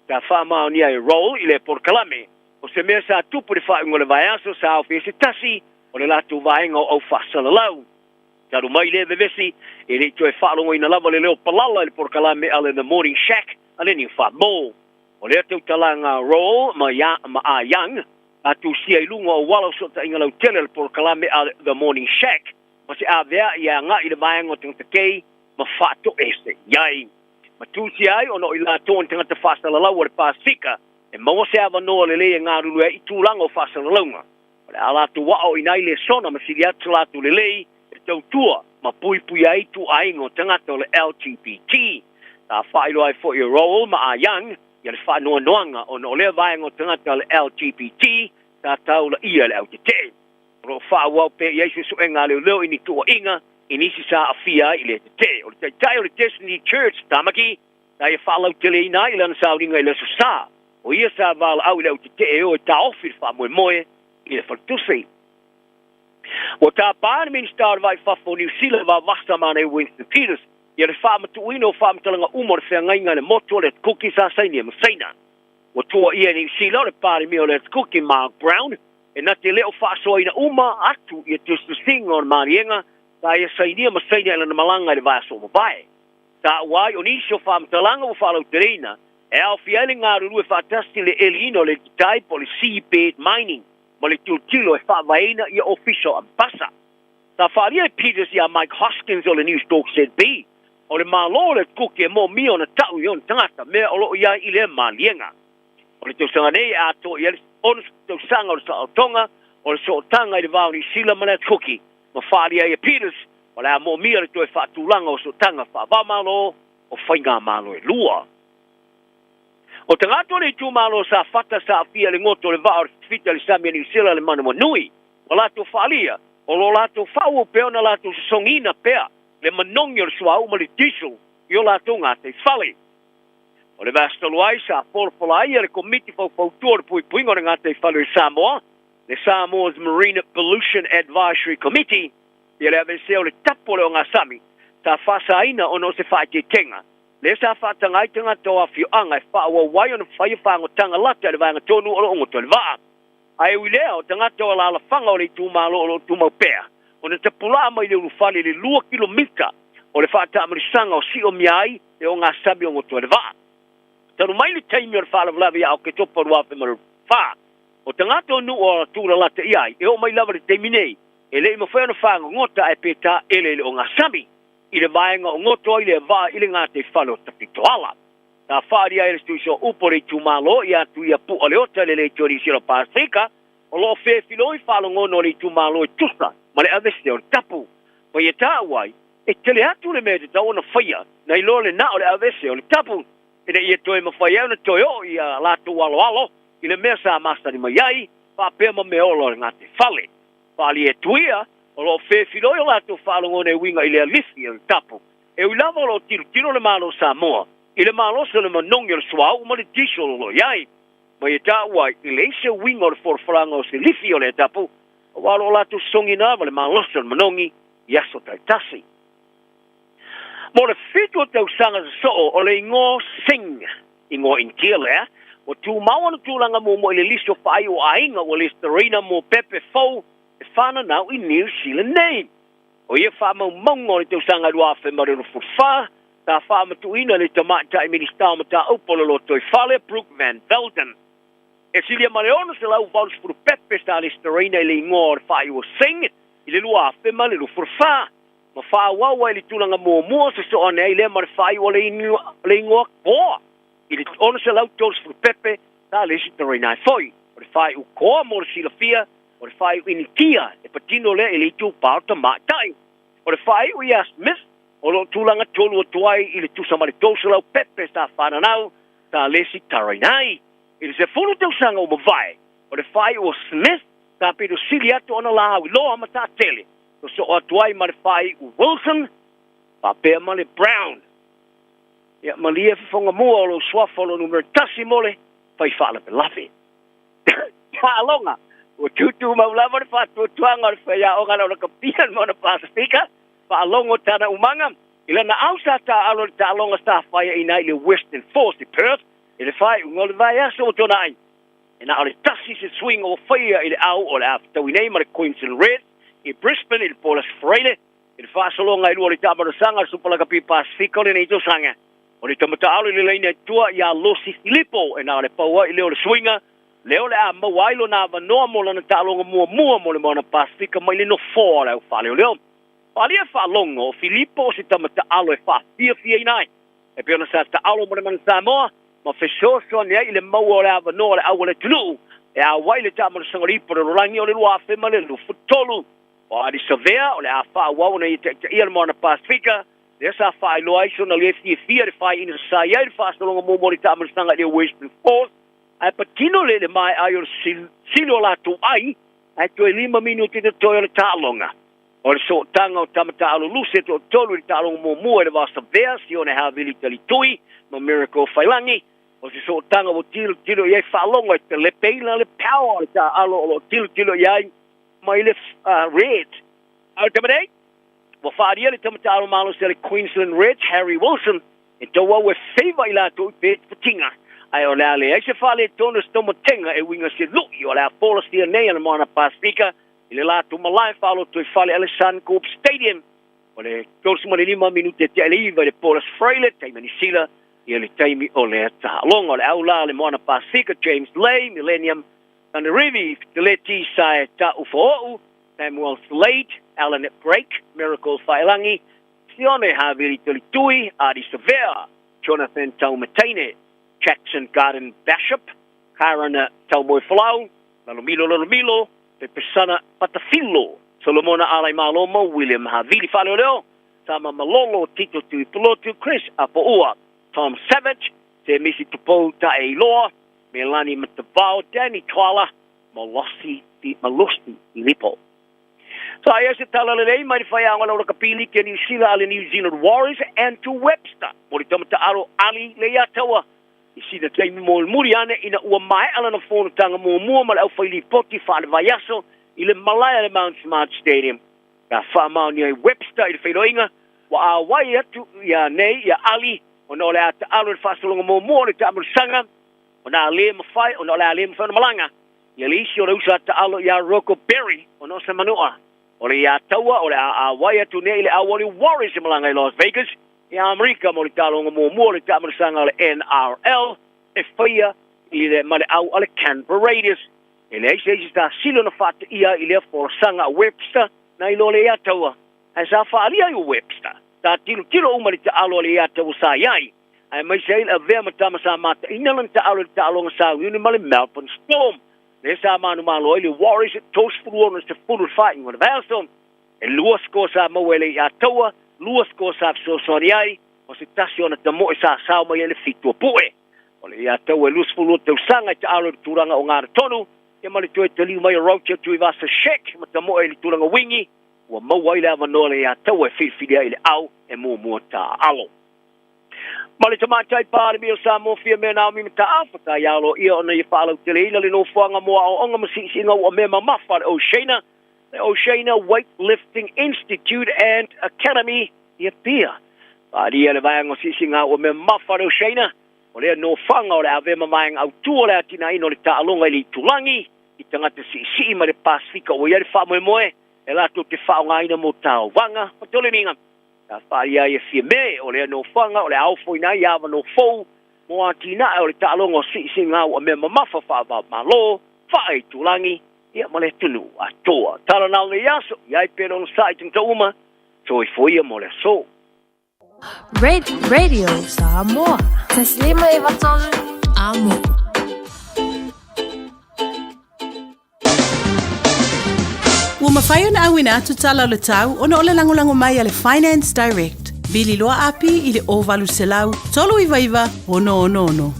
Ta wha mao nia i Roll i le porkalame, o se mea sa tupu le whaingo le vaeaso sa au fese tasi, o le la tu vaengo au whaasala lau. Taru mai le vevesi, e le tue whaalongo ina lava le leo palala le porkalame ale The Morning Shack, ale ni wha mō. O le atau talanga Roll ma a Young, a tu sia i lunga o wala sota inga lau tele le porkalame ale The Morning Shack, ma se a vea i a ngā i le vaengo tangata kei, ma whaato ese, iai. Ma tu sia ai, ono i la tōn tangata whaasala lau o le Pasifika, e maua se awa noa le le ngā rulua i tūlanga o whaasala launga. O le alatu wao i nai le sona, ma siri atu latu le lei, tau tua, ma pui ai tu aingo tangata o le LGBT. Ta whairo ai fo i Roll ma a Young, ia le whanua noanga o no le vaengo tangata o le LGBT, ta tau la ia le au te te. Ro whaawau pe i eisu su enga leo ini tua inga, inisi sa a fia i le te te. O le tai o le Destiny Church, tamaki, ta ia whaalau tele ina i lana sauringa i le su sa. O ia sa vala au i le au te te e o e ta ofir wha moe i le whaltusi. O tā pāri minister vai whafo New Zealand wa wasta mane Winston Peters, ia le whaamatu uino whaamutalanga umore whea ngainga le moto le kuki sa saini e masaina. O tua ia New Zealand le pāri mio le kuki Mark Brown, e na te leo whaasoa ina uma atu ia tustu singa o marienga, ta ia sainia ma sainia ila na malanga le vaso mo bai ta wai o nisio fam talanga o falo terina e au fiele ngaru e fatasti le elino le tai po le seabed mining ma le tilo e fa vaina ia official ambassa ta faria Peters ia Mike Hoskins o le News Talk said B o le malo le kuke mo mi ona tau yon tangata me o lo ia ile malienga o le tosanga nei a to ia on tosanga o sa tonga o le so tanga i le vau ni sila mana kuki ma faria ia Peters o le mo mi le to e fa tulanga o so tanga fa va malo o fainga malo e lua o tangato le tu malo sa fata sa fia le ngoto le vau fita le samia ni sila le manu nui o la to falia o lo lato fau pe ona lato songina pea le manongi o le suau ma le diesel i o lato ngā te fale. O le vastaloai sa polpolai le komiti fau tua pui puingo ngā te fale Samoa, le Samoa's Marine Pollution Advisory Committee, i le aveseo le tapo le o ngā sami, sa whasaina o no se whae te tenga. Le sa whatangai tanga toa fioanga e whaua wai o na whaia whangotanga lata le vanga tonu o lo ongoto le waa. Ai wilea o tangata o la fanga o le tūmalo o le tūmaupea. O na te pula mai le urufali le 2 kilomita o le whaata amarisanga o si o miai e o ngā sabi o ngotua le waa. Tanu mai le taimi o le whaala vlavi au ke topa rua whi maru wha. O tangata o nu o tūra lata iai e o mai lava le taimi nei e le ima whaona whanga ngota e peta ele le o ngā sabi. I le vaenga o ngotua i le waa i le ngā te whalo tapitoala. Ta whaaria e le stuisio upore tūmalo i atu ia pu o le ota le le tori siro Pasifika o lo fe filoi whalo ngono le tūmalo e tusa ma le aveste o le tapu. Ma ia tā wai e tele atu le mea te tau na whaia na i lo le na o le aveste o le tapu. E le ia toe ma whaia na toe o i a lato walo alo i le mea sa mastari mai ai whapea ma mea olo ngā te whale. Whali e tuia o lo fe filoi o lato whalo ngono e winga i le alifi o le tapu. E ui lava o lo tiro le malo Samoa. I le malosa le manongi o le suau ma le diesel lo iai. Ma i tā wai, i le ise winga o le forfaranga o se lifi o le tapu, o walo o latu songi nā ma le malosa le manongi i aso tai tasi. Mo le fitu o tau sanga sa soo o le ingo sing, ingo inkia lea, o tu maua na tūlanga mo i le listo whai o ainga o Listerina mo pepe fau e whana nau i New Zealand nei. O ia wha mau maungo le tau sanga rua whi marino furfaa, ta wha matuina le tamata i ministau mata upolo lo toi whale Brooke Van Velden. E silia mareono se lau vaus furu pepe sta Listerina i le ingor whai o sing, i le lua whima le lufurwha. Ma wha wawa i le tulanga mua se so ane i le mare whai o le ingor koa. I le ono se lau tos furu pepe ta Listerina i foi. O le whai u koa mo le sila fia, o le whai u initia e patino le i le tu pao tamatai. O le whai u ia Smith, o lo tulanga tolu o tuai i le tusamari tosalau pepe sta whananau ta lesi tarainai. I le se fulu tau sanga o mawai. O le whai o Smith ta pedo sili atu ona la hawi loa ma ta tele. O so o tuai ma le whai o Wilson pa pea ma le Brown. Ia ma lia fifonga mua o lo swafolo numero tasi mole fai whala pe lafi. Ta alonga o tutu maulama le whatu tuanga o le whaia o ngana o na kapian mo na Pasifika. Alongo tana umanga ila na ausa ta alo ta alonga sta fire ina ile Western Force Perth ile fai ngol vai aso tonai ina ale tasi se swing o fire ile au o after we name Queensland Red in Brisbane ile Paulus Freire ile fa solonga ile ta ba sanga supala ka pipa Pacifico ile ito sanga o le tamata alo ile ina tua ya Lucy Filippo ina ale pawa ile o swinga leo le a mawailo na va no mo na ta alonga mo le mona Pacifica mai no fo le fa leo Palia fa longo Filippo si tamata alo e fa fia inai. E pe ona sa ta alo mo man Samoa, ma fe so ne ile mau o le ava no le au le tulu. E a waile ta mo sangori por rangi o le lua fe male lu futolu. O a di severe o le a fa wa ona i mo na Pasifika. Le sa fa lo ai so na le fia de fa in sa ia de fa so longo mo ta mo sanga le Western Force. A patino le mai ai o silo la tu ai. Ai to 5 minuti de to le ta longa. O le so tanga o tamata alo luse to tolu i talongo mo mua le vasa vea si o ne havili tali tui ma Miracle Whailangi o se so tanga o tilo iai whalongo e te le peila le power ta alo o tilo iai ma i le red au tamadei wa whaaria le tamata alo malo se le Queensland Red Harry Wilson e toa ue feiva i la to i pet patinga ai o le ale ai se whale tonu stomo tenga e winga se lui o le a pola stia nei ana moana Pasifika Ile la tu malai falo tu fale Alexander Coop Stadium o le 25 minute te aliva le Paulus Freire te manisila ia le taimi o le tālonga o le aula le Moana Pasifika James Lay Millennium Tanarivi te le tīsae ta ufo'u Samuel Slade Alan Break Miracle Whailangi Sione Havili Tulitui Adi Severa Jonathan Taumatane Jackson Garden Bishop Karana Taumoi Falau Lalomilo Te Pesana Patafilo Solomona Alai Maloma William Havili Faloleo Tama Malolo Tito Tui Pilotu Chris Apoua Tom Savage Te Misi Tupo Ta Eiloa Melani Matavao Danny Twala Malosti Lipo So I asked Talalei, my Fayanga Kapili, can you see the New Zealand Warriors and to Webster? Moritamata Aro Ali Leatawa. You see the same more Muriana in a Umai Alan of Phone Tanga Mumma Alfali 45 Vayaso, in the Malaya Mount Smart Stadium. The farmer near Webster, the Fedoinga, while why to Ya Nay, Ya Ali, on all that Alan Fasalong more the Tamil Sanga, on our limb fight, on all our limb from Malanga. Yalisio Rosata Alo Ya Rocco Berry, on Osamanua. O le ataua o le a waia tu nei le awali Warriors i malanga i Las Vegas i Amerika mo le talonga mo le tamarasanga o le NRL e whaia i le male au ale Canberra Raiders e le eise ta silo na whata ia i le forasanga a Webster na i lo le ataua a sa whaalia i Webster ta tilo umari ta alo le ataua sa iai ai mai se a vea matama sa mata inalan ta alo le talonga sa uni male Melbourne Storm Nessa manu malo ile Warriors toast full to full fighting with Valston. And Luas Cosa Moele Yatoa, Luas Cosa so Soriai, o se tasio na tamo isa sao mai ele fitu poe. Ole Yatoa Luas full to sanga ta alo turanga o ngara tonu, e mali to te liu mai rocha tu vasa shek, ma tamo ele turanga wingi, o mo wai la manole Yatoa filia ile au e mo ta alo. Mali tamatai pare mi o sa mo fia me na mi ta afata ya lo ia ona i falo tele ina le no fuanga mo o onga masisi nga o me mama fa Oceana the Oceana Weightlifting Institute and Academy ia pia pa dia le vai ngo sisi nga o me mama fa Oceana o le no fanga o le ave mama nga au tu o le atina ino le ta alonga i tulangi i tanga te sisi ma le Pasifika o ia le fa mo e la to te fa nga ina mo ta wanga o tole ninga ta faia ia fie me o le no fanga o le au foi na ia no fou mo atina o le talongo si nga o me mamafa fa malo fa ai tulangi ia male tunu a toa tala na le yaso ia pe on site in Tauma so foi mo le so Radio Samoa Taslima Ivatolu Amo Ua mawhai na awina atu tala o le tau, ona o le langolango mai a le Finance Direct. Bili loa api i le ovalu selau, tolu iwa, ono.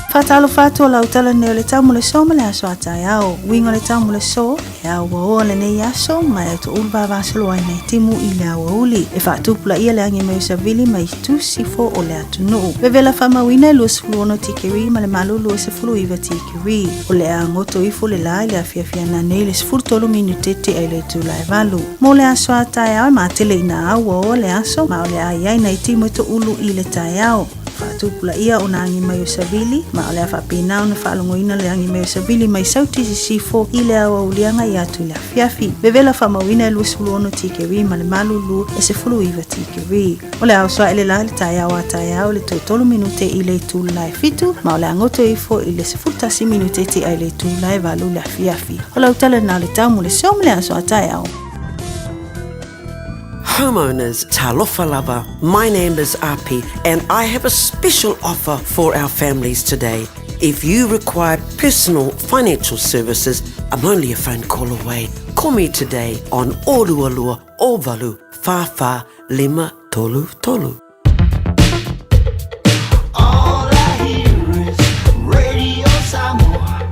Fatalo fatu o lautala ne o le tau mule so ma le aso atai ao. Wingo le tau mule so, e au wa o le nei aso, ma e to ulva vasalo ai nei timu i le awa uli. E fatupula ia le angi meo sa vili ma i tu sifo o le atu nuu. Vevela famawina lua sifulu ono tikiri ma le malu lua sifulu iwa tikiri. O le a ngoto ifo le lai le afia na nei le sifulu tolu minutete ai le tu lai valu. Mo le aso atai ao ma tele ina au o le aso, ma o le ai nei timu to ulu i le tai ao. Fatupula ia o na angi mai o savili, ma o le awhapina o na whaalongoina le angi mai o savili mai sauti sifo i le awa ulianga i atu le afiafi. Vevela whamawina e luasulu ono tikeri ma le malulu e se fulu iwa tikeri. O le au soa ele la le tai au le tolu minute i le tu lai fitu, ma o le angoto ifo i le se fultasi minute ti ai le tu lai valu le afiafi. O la utala na le tau mo le soa mle aso a tai au. Homeowners, talofa lava. My name is Api and I have a special offer for our families today. If you require personal financial services, I'm only a phone call away. Call me today on Orualua Ovalu Fafa Lima Tolu Tolu. All I hear is Radio Samoa,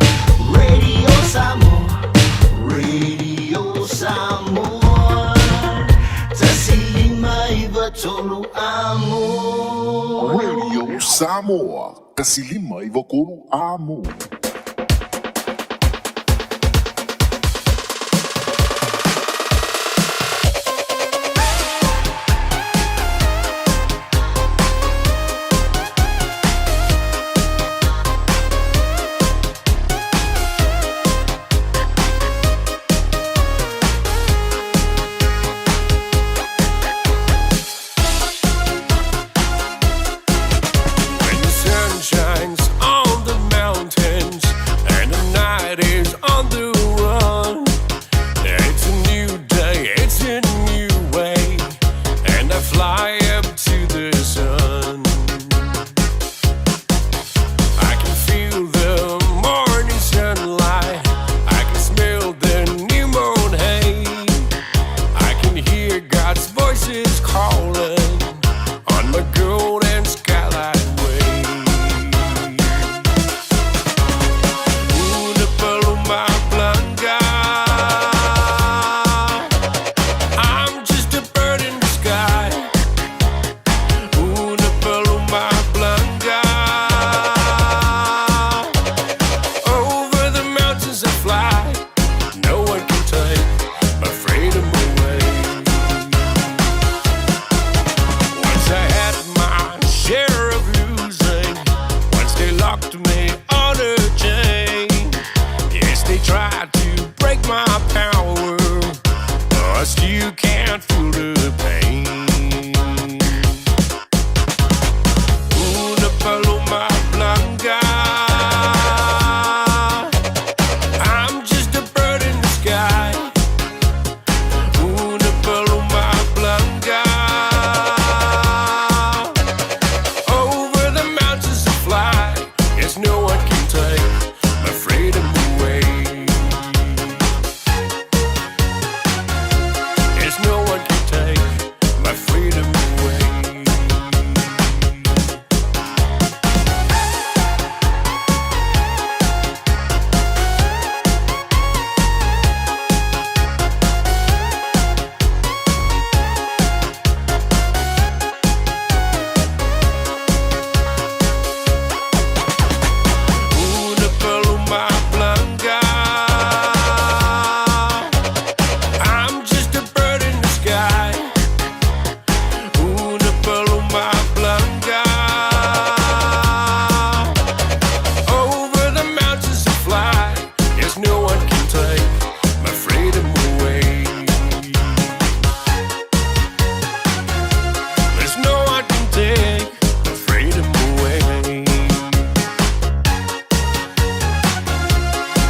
Radio Samoa, Radio Samoa. Tolu amo Radio Samoa Kasilima Ivokuru amo my power, I still can't feel the pain. Una paloma blanca, I'm just a bird in the sky. Una paloma blanca, over the mountains to fly. Yes, no one can take my freedom away. Yes, no one can take my freedom away. Una paloma blanca, I'm just a bird in the sky. Una paloma blanca, over the mountains to fly. Yes, no one can take my freedom away. There's no one can take my freedom away.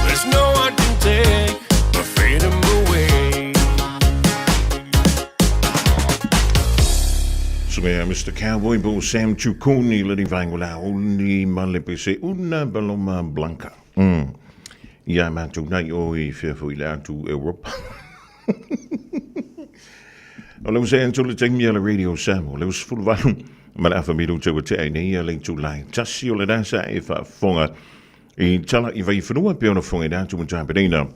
There's no one can take my freedom away. Som er Mr. Cowboy på Sam Chukuni, eller de vangola, only malipese, una paloma blanca. Ja, maar toen ik ooit voor je to Europa. Laten we zeggen, toen ik me aan de radio samen, laten we voelen waarom. Maar even meer doen te betekenen, hier alleen toe lijn. Tassie, jullie daar zijn even vangen. En tjalla, ik weet van hoe heb je nog vangen daar, toen we daar beneden.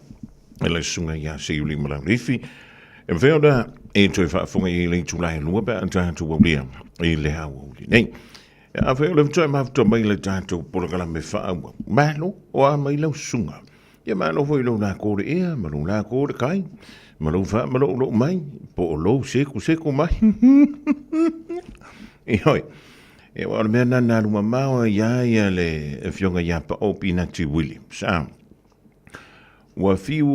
En laten zongen, ja, zie jullie maar aan riffie. En verder, en toen even vangen, hier alleen toe lijn lopen, en daar toe op leer. En leer nee. Ja, veel hebben we maar te mailen daar toe, pollen met vrouwen. Maar nog, waar mailen zongen. Ja, maar nog wil je nog naar code eer, maar nog naar code kai. Maar nog mij, polo, zeker mij. Hoi. Ja, maar ben dan naar mijn mouw, ja, le, jongen, ja, op in het Williams. Wafiu,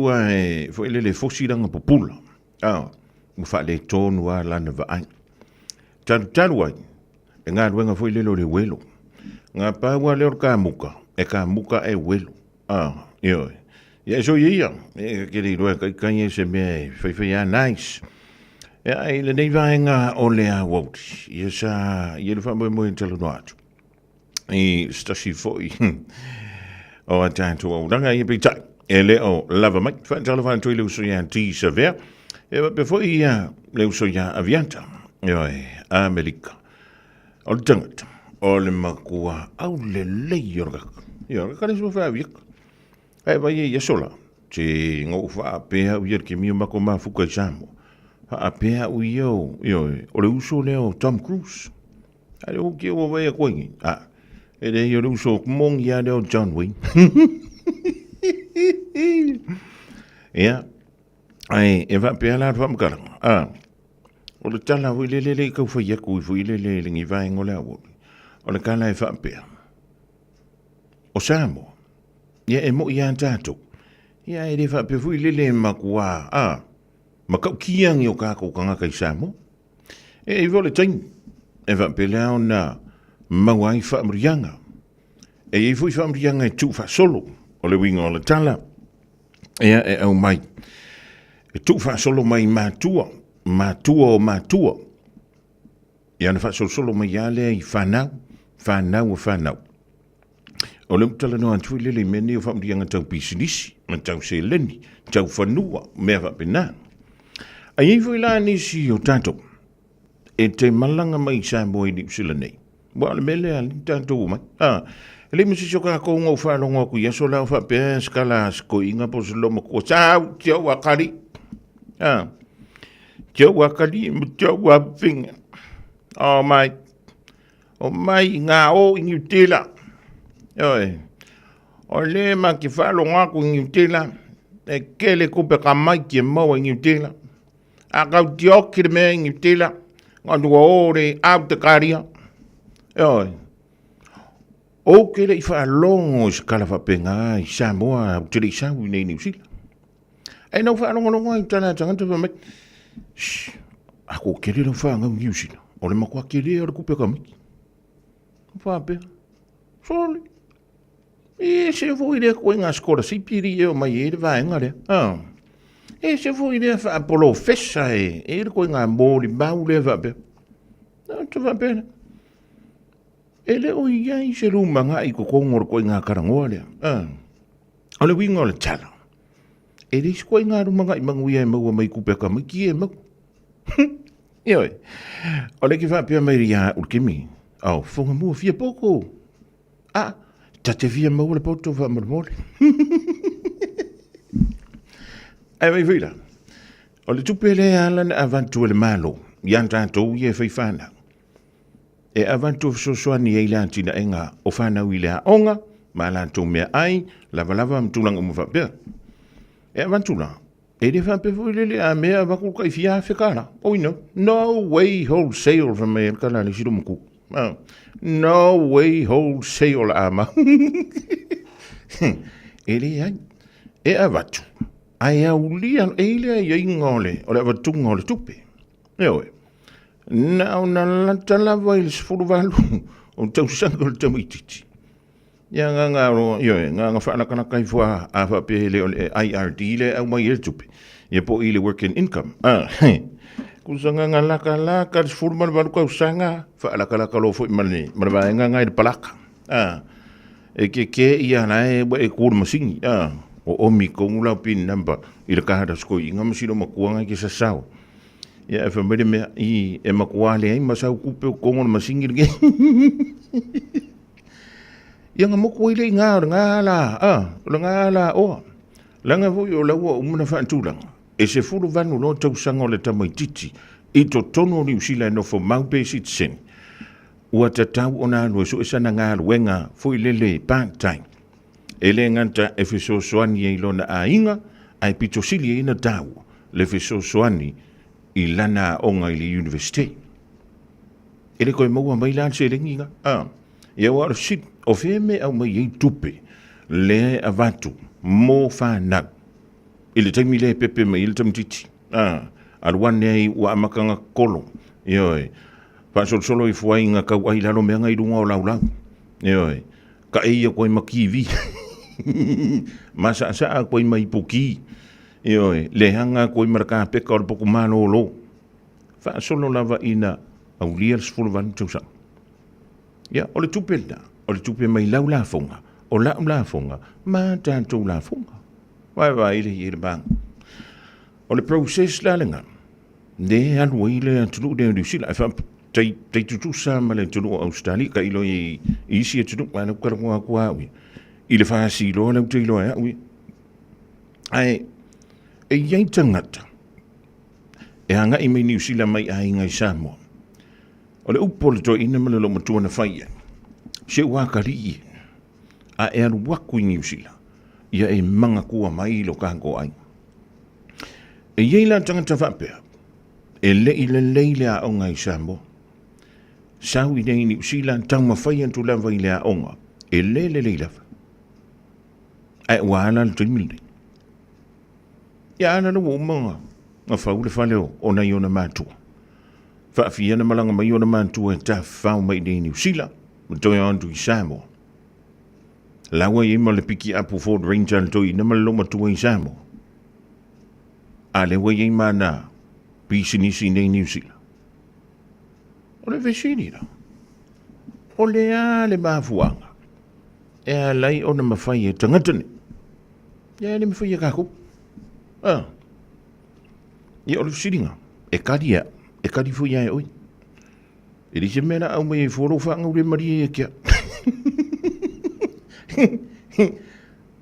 voor le fossi dan op pool. We vallen toon waar landen we aan. Taluai. En gaan we voor le de welo. Nga pa wa le kamuka. Kamuka e welo. Yo. Ja, zo hier. Ik kan je ze mee. Ja, nice. Ja, hele nee waar olea wout. Je sa, je van me mooi te doen. Stasje voor je. Oh, tijd toe. Dan ga je bij tijd. Leo, lava mak. Van telefoon toe lu so ja ti sever. Ja, before je lu so ja avianta. Ja, Amerika. Al dank. Al makua. Au le yorga. Ja, kan is wel vijf. Hey, wat je sola? Che ngofa pe uyer ke mi ma koma fuka jamo. Ha pe u yo. Ole uso leo Tom Cruise. Ale o ke o vai ko ngi. Ele yo uso mong ya leo John Wayne. Ja. Ai, eva pe la vam kar. Ole tala wi le ko fo ye ko fu le ngi vai ngola wo. Ole kala fa pe. O samo. Ja, en mo ja tato. Ja, e fa pe fui lele makua. Ma kau kiang yo ka ko kanga kai samo. E vole ting. E fa pe lao na mawai fa mrianga. E fui fa mrianga tu fa solo. O le winga o le tala. Ja, e au mai. E tu fa solo mai matua. Matua. Ja, na fa solo mai ya le i fanau. Fanau. O le mtala no antui lele meni o whamrianga tau pisinisi, ma tau se leni, tau whanua, mea whapena. A iei la nisi o tato, e te malanga mai sa moe ni usila nei. Wa le mele a li tato mai. Le misi soka ko ngau whalonga ku yaso lau whapea skala sko inga po se loma kua. Tau, tia wakari. Tia wakari, tia wapinga. O mai, ngā o ingi tila. Oi. O le ma ki whalo ngā ku ngiutela, e kele kupe ka mai ki e maua ngiutela. A kau ti oki me ngiutela, ngā tua ore au te karia. Oi. O kele I whalongo I skala whapenga I Samoa, au tere I sau nei New Zealand. Ai nau whaanonga i tana tangata wha mai. Ako kere rau whaanga ngi usina. O le makua kere o le kupe ka miki. Whaapea. Soli. E se fo i rea koe ngā skora sipiri e o mai e le vaenga rea. E se fo i rea wha apolo fesa e le koe ngā mōri mau le whaapea. Ta whaapea. E le o iai se rumanga i ko kongor koe ngā karangoa rea. O le winga o le tala. E reis koe ngā rumanga i manguia e maua mai kupe ka miki e mau. Ioi. O le ki whaapea mai ria ulkimi. Au, whonga mua fia poko. Ta te fia mau le poto wha marmore. Ai mai whira. O le tupe le ala na avantu le malo. Ian tātou i e whaifana. E avantu sosoani e lantina e ngā o whanau i lea onga. Ma lantou mea ai. Lava mtulanga mu whapea. E avantu la. E le whape fuilele a mea wakuka i fia whikara. Oino. No way wholesale from me. Kala le siru muku. No way wholesale ama. E le ai. E avatu. Ai au lia e le ai ngole. O le avatu ngole tupe. E oe. Nau na lanta lava il sfuruvalu. O tau sangol tamititi. Ia ngā ro, ioe, ngā whaanakana kai fua a whape le o le IRD le au mai e tupe. Ia po i le working income. Kusanga ngā laka le sfuruvalu valu kau sanga. Whaalaka lo fo i mane. Marwa ngā ngai le palaka. E ke ia na e kūra masingi. O omi kongulau pin number. I le kahara skoi. Ngā masino makuanga ki sa sao. Ia e whamere mea i e makuale ai masau kupe o kongola masingi le Ia ngā moku i le ngā la oa. Langa voi o laua umana whaantūranga. E se furu vanu no tausanga o le tamaititi. I to tono ni usila no fo maupe citizen. Ua tatau o nā lua so e sana ngā luenga fo i lele part-time. E le nganta e fiso soani e ilona a inga, ai pito sili e ina tau. Le fiso soani i lana onga i le universite. E le koe maua mai lan se renginga. Ia wara sit o feme au mai ei tupe. Le avatu. Mo whanau. I le taimi le pepe mai i le tamtiti. Aruane ai ua amakanga kolo. Ioi. Solo i fuai ngā kau ai lalo mea ngai runga o lau. Ioi. Ka eia koe makiwi. Masa saa koe mai puki. Ioi. Le hanga koe maraka peka o le poku mano o lo. Solo lava ina au lia sfulu vanu tausang. Ia, o le tupe na. O le tupe mai lau la fonga. O lau la fonga. Ma tātou la fonga. Vai le i le bang. O le process la lenga. Ne anu i le atunu ne New-Zealand. Tai tutu sa ma le tunu o Australia. Ka ilo i isi e tunu. Mana karangoa kua aui. I le whaasi ilo lau te ilo aui. Ai, e iai tangata. E hanga i mei New Zealand mai ai ngai Samoa. O le upo le toi ina malalo matua na whaia. Se wakari i. A e alu waku i New Zealand. Ia e manga kua mai lo kango ai. E iei la tangata whapea. E le i le leile a onga i Samoa. Sau i nei New Zealand tau mawhaia tu lava i le a onga. E le leilawa. Ai waala le tuimile. Ia ana lo umanga. Nga whaule whaleo o na iona mātua. Whaafia na malanga mai iona mātua e ta whau mai nei New Zealand. Matoe antu i Samoa. Laua i ima le piki apu Ford Ranger toi na malalo matua i Samoa. A le wai i mana pisinisi nei New Zealand. O le vesini ra. O le a le mafuanga. E a lai o na mawhai e tangatane. Ia le mawhai e kako. Ia o le siringa. E kari a. E kari fu ia e oi. E li se mena au mai e foro whaanga ure maria e kia.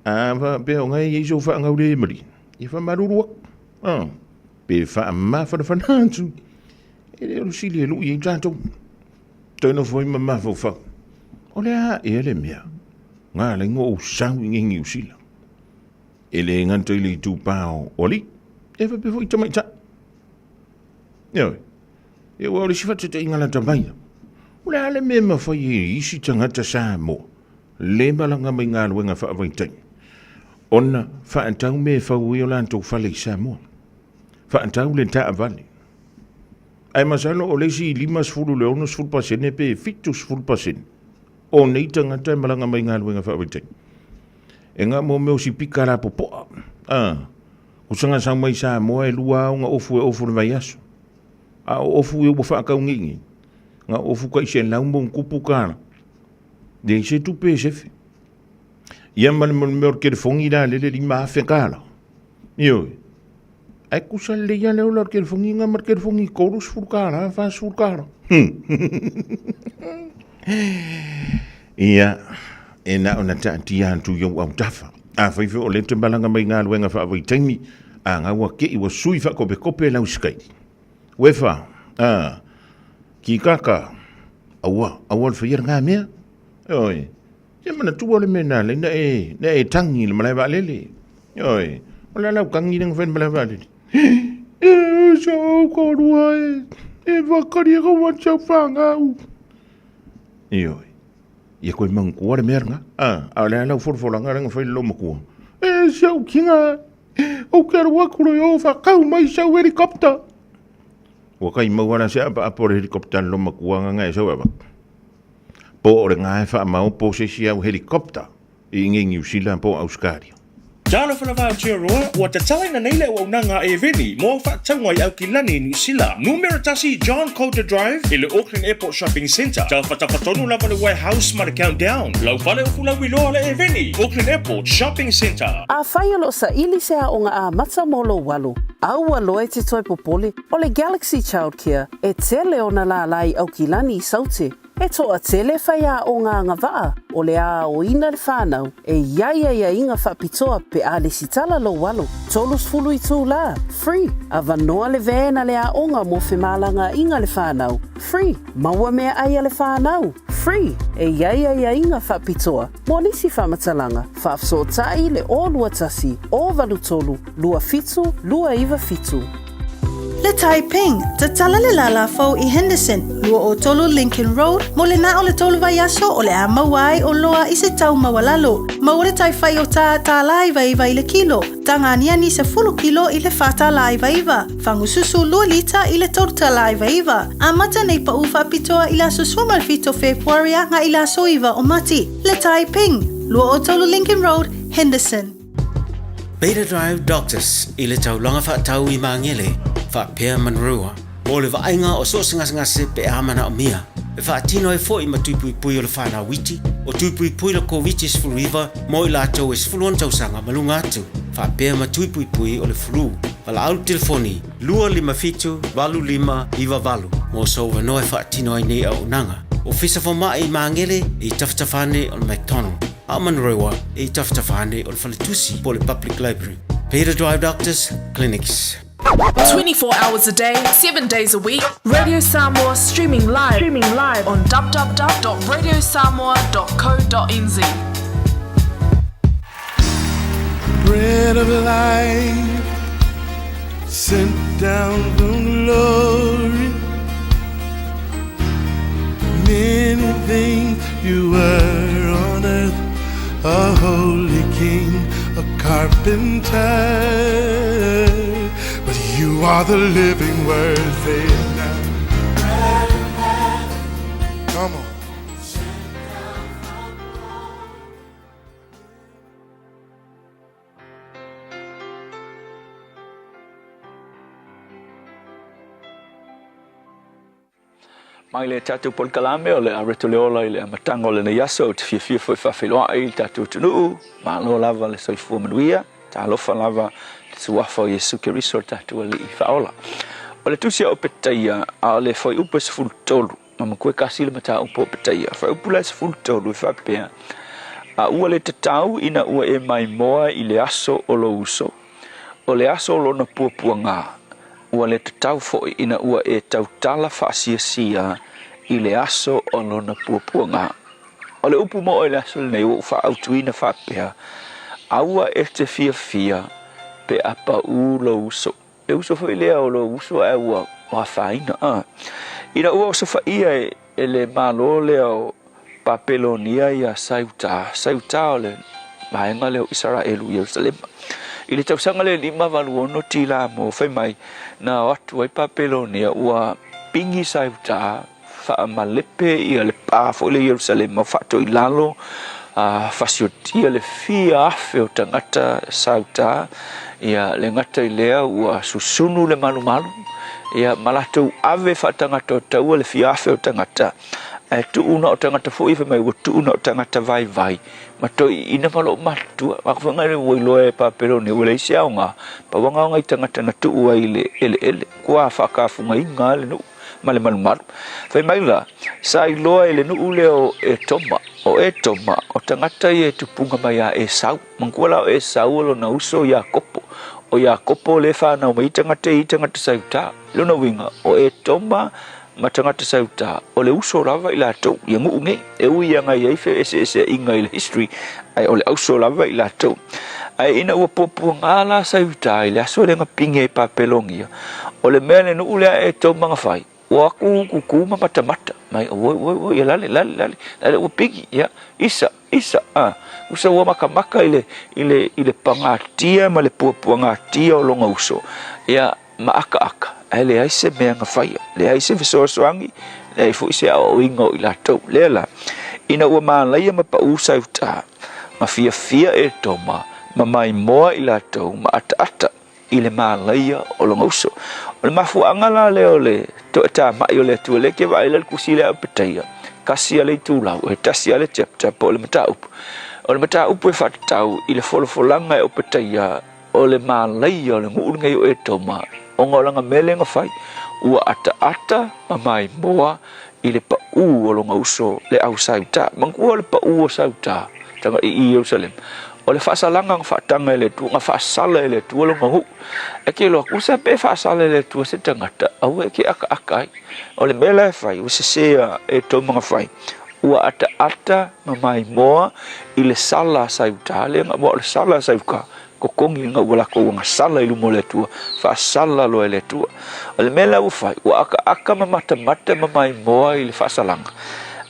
Wa pe o ngai e iso whaanga ure e maria. I wha marurua. Pe wha ma whanantu. E le o sili e lui e tātou. Tēnā fwoi ma mawhau whau. O le a e le mea. Ngā le ngō sau i ngengi usila. E le ngantoi le tūpāo oli. E wha pe fwoi tamai ta. Ioi. E wa ole sifate te ingala tamai. O le a le mea mawhai e isi tangata Samoa. Le malanga mai ngā luenga whaavai tai. Ona whaantau me whau i o lantou whale i Samoa. Whaantau le taa vale. Ai masalo o leisi i 5.2% pe 7%. O nei tangata e malanga mai ngā luenga whaawitei. E ngā mō meo si pika rā popoa. Kusanga sang mai Samoa e lua o ngā ofu le vai aso. A o ofu e ua whaakau ngingi. Ngā ofu kai se lau mō kupu kāna. Dei se tupe sefe. Ia mani meo kere fongi rā lele li maa whekala. Ioi. Ai kusa le ia leo lar kere fongi ngā mar kere fongi korus furkara, whaas furkara. Ia, e na ona ta antu iau au tafa. A whaife o lente malanga mai ngā luenga whaawai taimi, a ngā ua ke iwa sui whakope kope lau skai. Wefa, ki kaka, aua le whaia ngā mea. Oi, ia mana tua le mena le na e tangi le malai wa lele. Oi, o la lau kangi nang whain malai wa lele. E sao korua e wakari ka wansau whangau. Ioi. Ia koe mangkua le meranga. A le lau forfolanga ranga whai lo makua. E sau kinga. O kera wakuro o whakau mai sau helikopta. Wakai mauana se apa apore helikopta lo makua nganga e sau ewak. Po ore ngai wha mau po se si au helikopta. I inge New Zealand po Australia. Talo whanawha o tia roa, ua te tala na neile o unanga e veni, mō whaatangwa i au ki lani New Zealand. Numera tasi John Coulter Drive, i le Auckland Airport Shopping Centre. Tau whatapatonu lava le Warehouse ma le Countdown. Lau whale o fulau i loa le e veni, Auckland Airport Shopping Centre. A whaialo sa ili sea o ngā a mata molo walu. Aua loe te toi popole o le Galaxy Childcare e tele o na la lai au ki lani i saute. E toa tele whaia o ngā ngawaa o le a o ina le whānau e iaia inga whapitoa pe a le sitala lo walo. Tolus fulu i tū la, free. A vanoa le vēna le a onga mo whemalanga inga le whānau, free. Maua mea aia le whānau, free. E iaia inga whapitoa. Mo nisi whamatalanga, whaafso tai le o lua tasi, o valu tolu, lua fitu, lua iwa fitu. Le Taiping, te tala le lala fau i Henderson, lua o tolu Lincoln Road, mo le na o le tolu vai aso o le a mawai o loa i se tau mawalalo. Maua le tai fai o tā lai vaiva i le kilo, tangania ni se 10 kilo i le whata lai vaiva, whangususu 2 lita i le torta lai vaiva. A mata nei pa uwha pitoa i la susuma le fito Februaria nga i la soiva o mati. Le Taiping, lua o tolu Lincoln Road, Henderson. Beta Drive Doctors i le taulanga whaatau i mangele, whaapea manrua. O le vaenga o so ngase pe amana o mia. E whaatino e fo i matupui pui o le whana witi, o tupui pui la COVID sfuluiva, mo i la tau e sfuluan tausanga malunga atu. Whaapea matupui pui o le flu. Wala au telefoni, 255 25 iwa. Mo so wanoe whaatino i nei au nanga. O fisa whama i mangele i taftafane o le McDonald. A manrewa i taftafane o le whaletusi po le Public Library. Beta Drive Doctors Clinics. 24 hours a day, 7 days a week. Radio Samoa streaming live on www.radiosamoa.co.nz. Bread of life sent down from glory. Many things you were on earth, a holy king, a carpenter. You are the living word, say it now. Come on. Mai le tatu pol kalame o le areto le ola i le amatango le nei aso te fia foi whawhiloa i tatu tunu ma lo lava le soifua manuia ta alofa lava te suafa o Yesu Keriso tatu ali i whaola. O le tusia o petaia a le foi upa se fultolu ma makue kasi le mata upa o petaia foi upa le se fultolu i whapea a ua le tatau ina ua e mai moa i le aso o lo uso o le aso o lo na puapua ngā ua le tatau foi ina ua e tautala whaasiasia i le aso o lona puapuanga. O le upu mo o le aso le nei ua whaautuina whapea, aua e te fia pe apa u lo uso. Le uso foi lea o lo uso e ua whaina. Ina ua o sofa ia e le malo lea o papelonia ia sauta o le vaenga le Israelu Jerusalem ile tausanga le 5 tila mo fai mai na watu ai Babilonia ua pingi sauta fa malepe ia le pa fo le Jerusalem ma fato ilalo fasiotia le fia afe o tangata sauta ia le ngata ilea ua susunu le malu ia malatou ave fa tangata tau le fia afe o tangata tu una o tangata fo ifa mai tu una o tangata vai mato ina malo matu aku ngai wo loe Babilonia wala isiaunga pa wanga ngai tangata na tu wa ile ele kwa fa ka fu ngai ngal no male mal fai mai la sai loa ele nu uleo e toma o tangata e tupunga mai a e sau mangkuala e sau lo na uso ya kopo o ya kopo le fa na mai tangata sauta lo na winga o e toma ma tangata sauta o le uso lava ila to ia ngunge e ui anga ia ife ese inga ile history ai o le uso lava ila to ai ina ua popu ngala sauta ile aso le ngapinge Babilonia o le mele nu ule e toma ngafai waku kuku mata mai wo ya lale o pigi ya isa usa wa maka ile pangatia ma le puangatia o longa uso ya maaka ele ai se me nga fai le ai se so swangi le fu se o ingo ila to lela ina wa ma la ma pa usa uta ma fia e toma ma mai moa ila to ma ata ile ma la o longa uso o ma fu angala le ole to ta ma yo le tu le ke va ile kusile apetaya kasi ale tu la o tasi ale chapter po le mata upu e fatau ile folanga e apetaya o le ma la yo le ngu ngai o toma o ngolanga melenga fai ua ata ma mai moa ile pa o longa uso le au sauta mangku le pa o sauta tanga i Jerusalem o le fasalanga fatanga le tu nga fasala le tu lo ngu e ke lo ku sa pe fasala le tu se tangata au e ke aka o le mela fai o se e to mga fai ua ata ma mai moa ile sala sauta le nga mo le sala sauka ko kongi nga wala ko nga sala ilu mo le tu fa sala lo le tu o le mela u fai ua aka mata ma mai moa ile fasalanga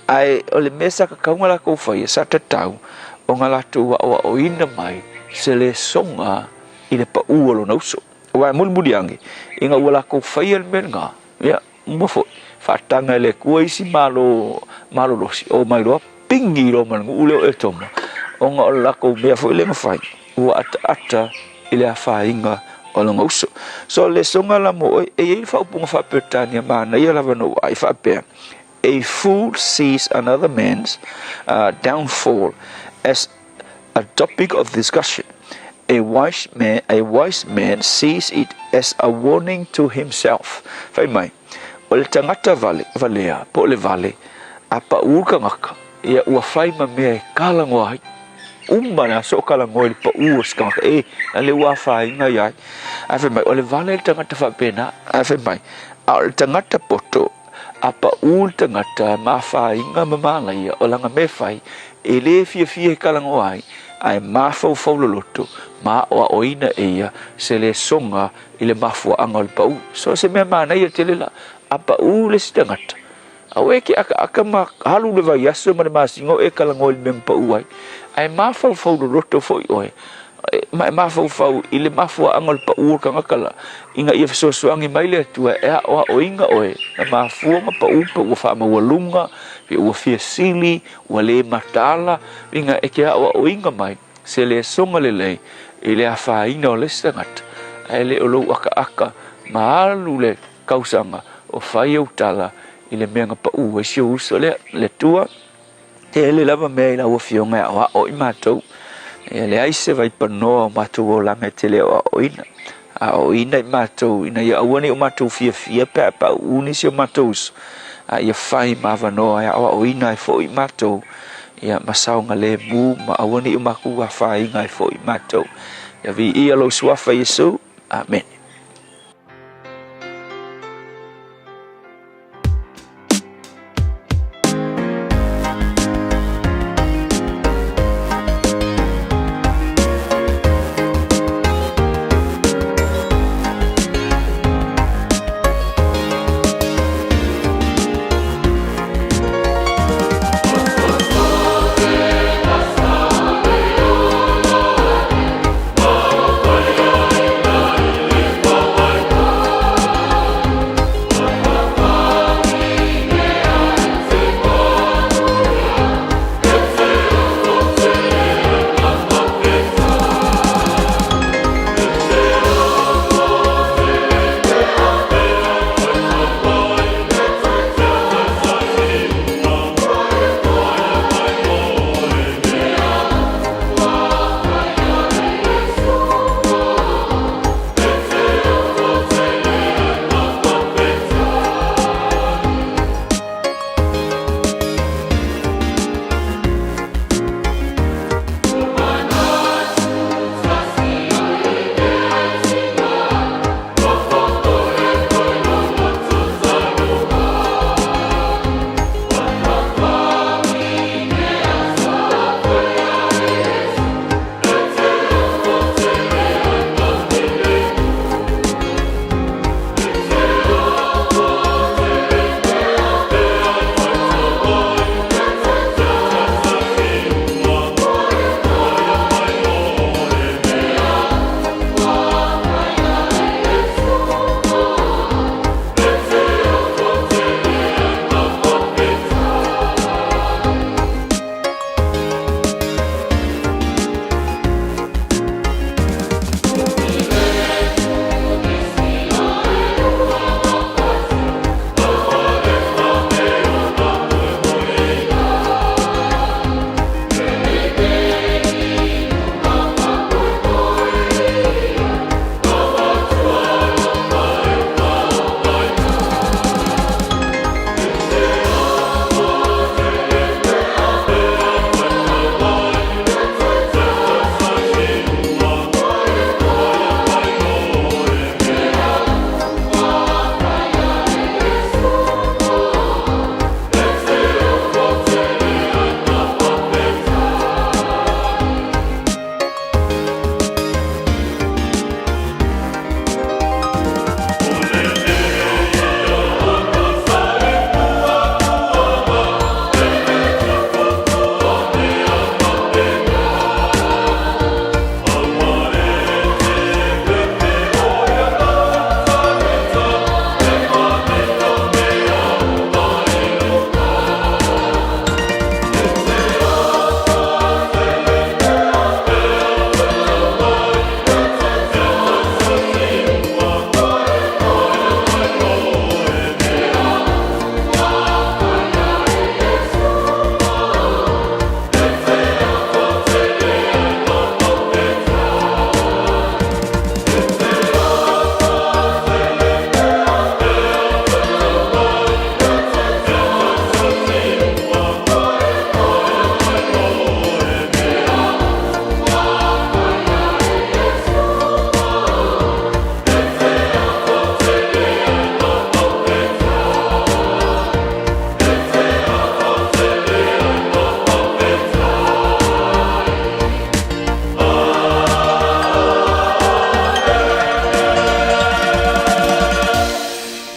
ai o le mesa ka kaunga ko fai sa tatau o ngala tu o ina mai se le songa ile pa uolo na uso wa mulbudiangi inga wala ko fai menga ya mo fo fatanga le ko isi malo losi o mai lo pingi lo man ulo e toma o ngala ko me fo le fai wa ata ile fa inga o lo uso so le songa la mo e fa punga fa petania mana ia la no ai fa pe a fool sees another man's downfall as a topic of discussion. A wise man sees it as a warning to himself. Fai mai, o le tangata valea, po le vale, apa uka ngaka, ia ua fai ma mea e kalango ai. Umana so kalango i pa uos ka ngaka, le ua fai nga iai. A fai mai, o le vale le tangata whapena, a fai mai, a le tangata poto, apa tangata ma fai nga mamala ia, o langa me fai, e le fia kalango ai mafau loto ma o oina ia se le songa ile mafua angol pau so se me mana ia telela apa le stangata awe ki aka ma halu le vai aso ma masingo e kalango le mem pau ai mafau loto foi oi ma mafau ile mafua angol pau ka ngakala inga ia so suangi mai le tua e o inga oe ma mafua ma pau fa ma walunga pe ua fia sili ua le matala inga e kia o inga mai se le songa le ile a whaina o le stangata e le o lou aka maalu le kausanga o whai au tala ile meanga pa ua si o uso le tua te ele lava mea ila ua fionga o i mātou e le aise vai panoa o mātou o langa te leo o ina o ina i mātou ina ia auane o mātou fia pa uni si o mātou uso ia fai mavanoa ia o ina e fo i matou ia masaunga le mu ma awani i maku a fai ngai fo i matou ia vi ia lo suafa Yesu amen. Oh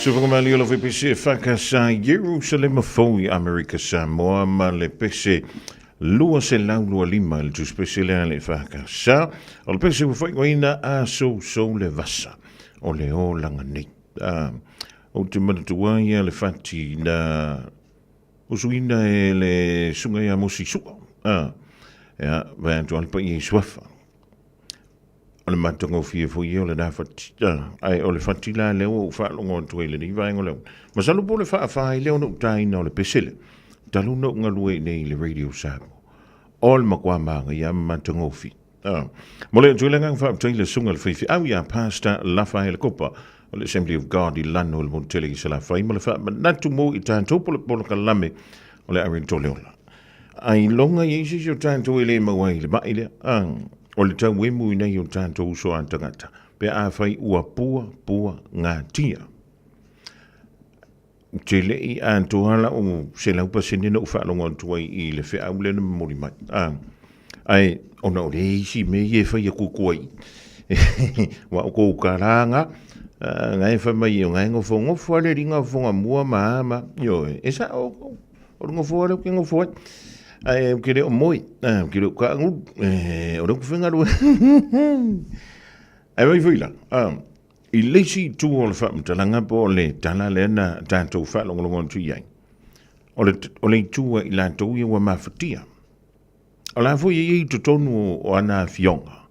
Sufangamali o le pese whakasa Jerusalem Foi America Samoa ma le pese lua se lau lua lima le tu spesile le whakasa o le pese whaikoina a so le vasa o le o langa nei. O te manatua ia le whati na usuina e le sunga ia mosi sua. Ia, vai antu alpa i swafa. O le matango fia fui o le na whati. Ai, o le whati la leo o whaalongo atu e le ni vaengo leo. Ma salu po le whaafai leo no taina o le pesele. Talu no ngalue nei le radio Samoa. O le makua manga ia matango fia. Mo le atu lengang whaaptai le sunga le whiwhi. Au ia pasta lafa he le kopa. O le Assembly of God I lano le montele I se la whai. Mo le wha manatu mo I tātou po le polo kalame o le arin tole ola. Ai longa I isi o tātou ele mawai le mai le. O le tau wemu I nei o tātou so a tangata. Pe a whai ua pua ngā tia. Te le I a tohala o se laupa senena o whaalonga tuai I le whea au lena mori mai. Ai, ona o le isi me ye whai a kukuai. Wa o kou karanga. Ngai fa mai o ngai ngofo ngofo le ringa fonga mua maama yo esa o ngofo le ngofo ai kire o moi kire ka ngu o ro fenga ro ai vai vila I lesi tu o le fa mtalanga po le tala le na tanto fa lo ngolongo tu yang o le tu I la tu wa mafatia o la fo ye tu tonu o ana fionga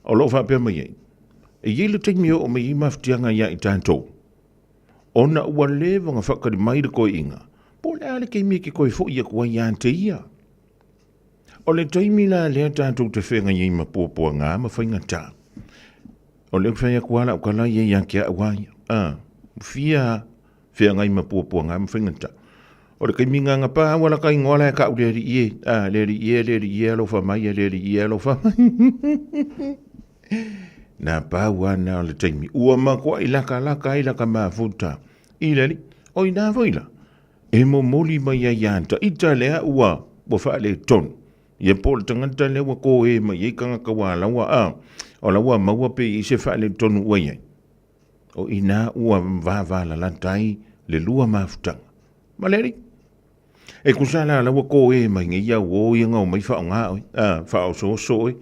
o lo fa pe mai E yele te mio o me I maftianga ia I tātou. Ona ua lewa ngā whakari mai le koe inga. Po le ale kei mia ke koe fo ia kua ia te ia. O le taimi la lea tātou te whenga ia ma pōpua ngā ma whainga tā. O le whaia kua la ukala ia ia kia awai. Fia whenga ia ma pōpua ngā ma whainga tā. O le kei minga ngā pā wala kai ngola e ka u leri ie. Leri ie alofa mai leri ie alofa mai. Na paua na le taimi ua makua I laka mafuta I leli o I nā voila e mo moli mai a ianta I ta lea ua bo wha le ton I po le tangata lea ua ko e mai e kanga kawa laua o laua maua pe I se wha le ton ua iai o I nā ua vāvala lantai le lua mafutanga ma leri e kusala laua ko e mai nge iau o I ngau mai wha o ngā oi wha o so oi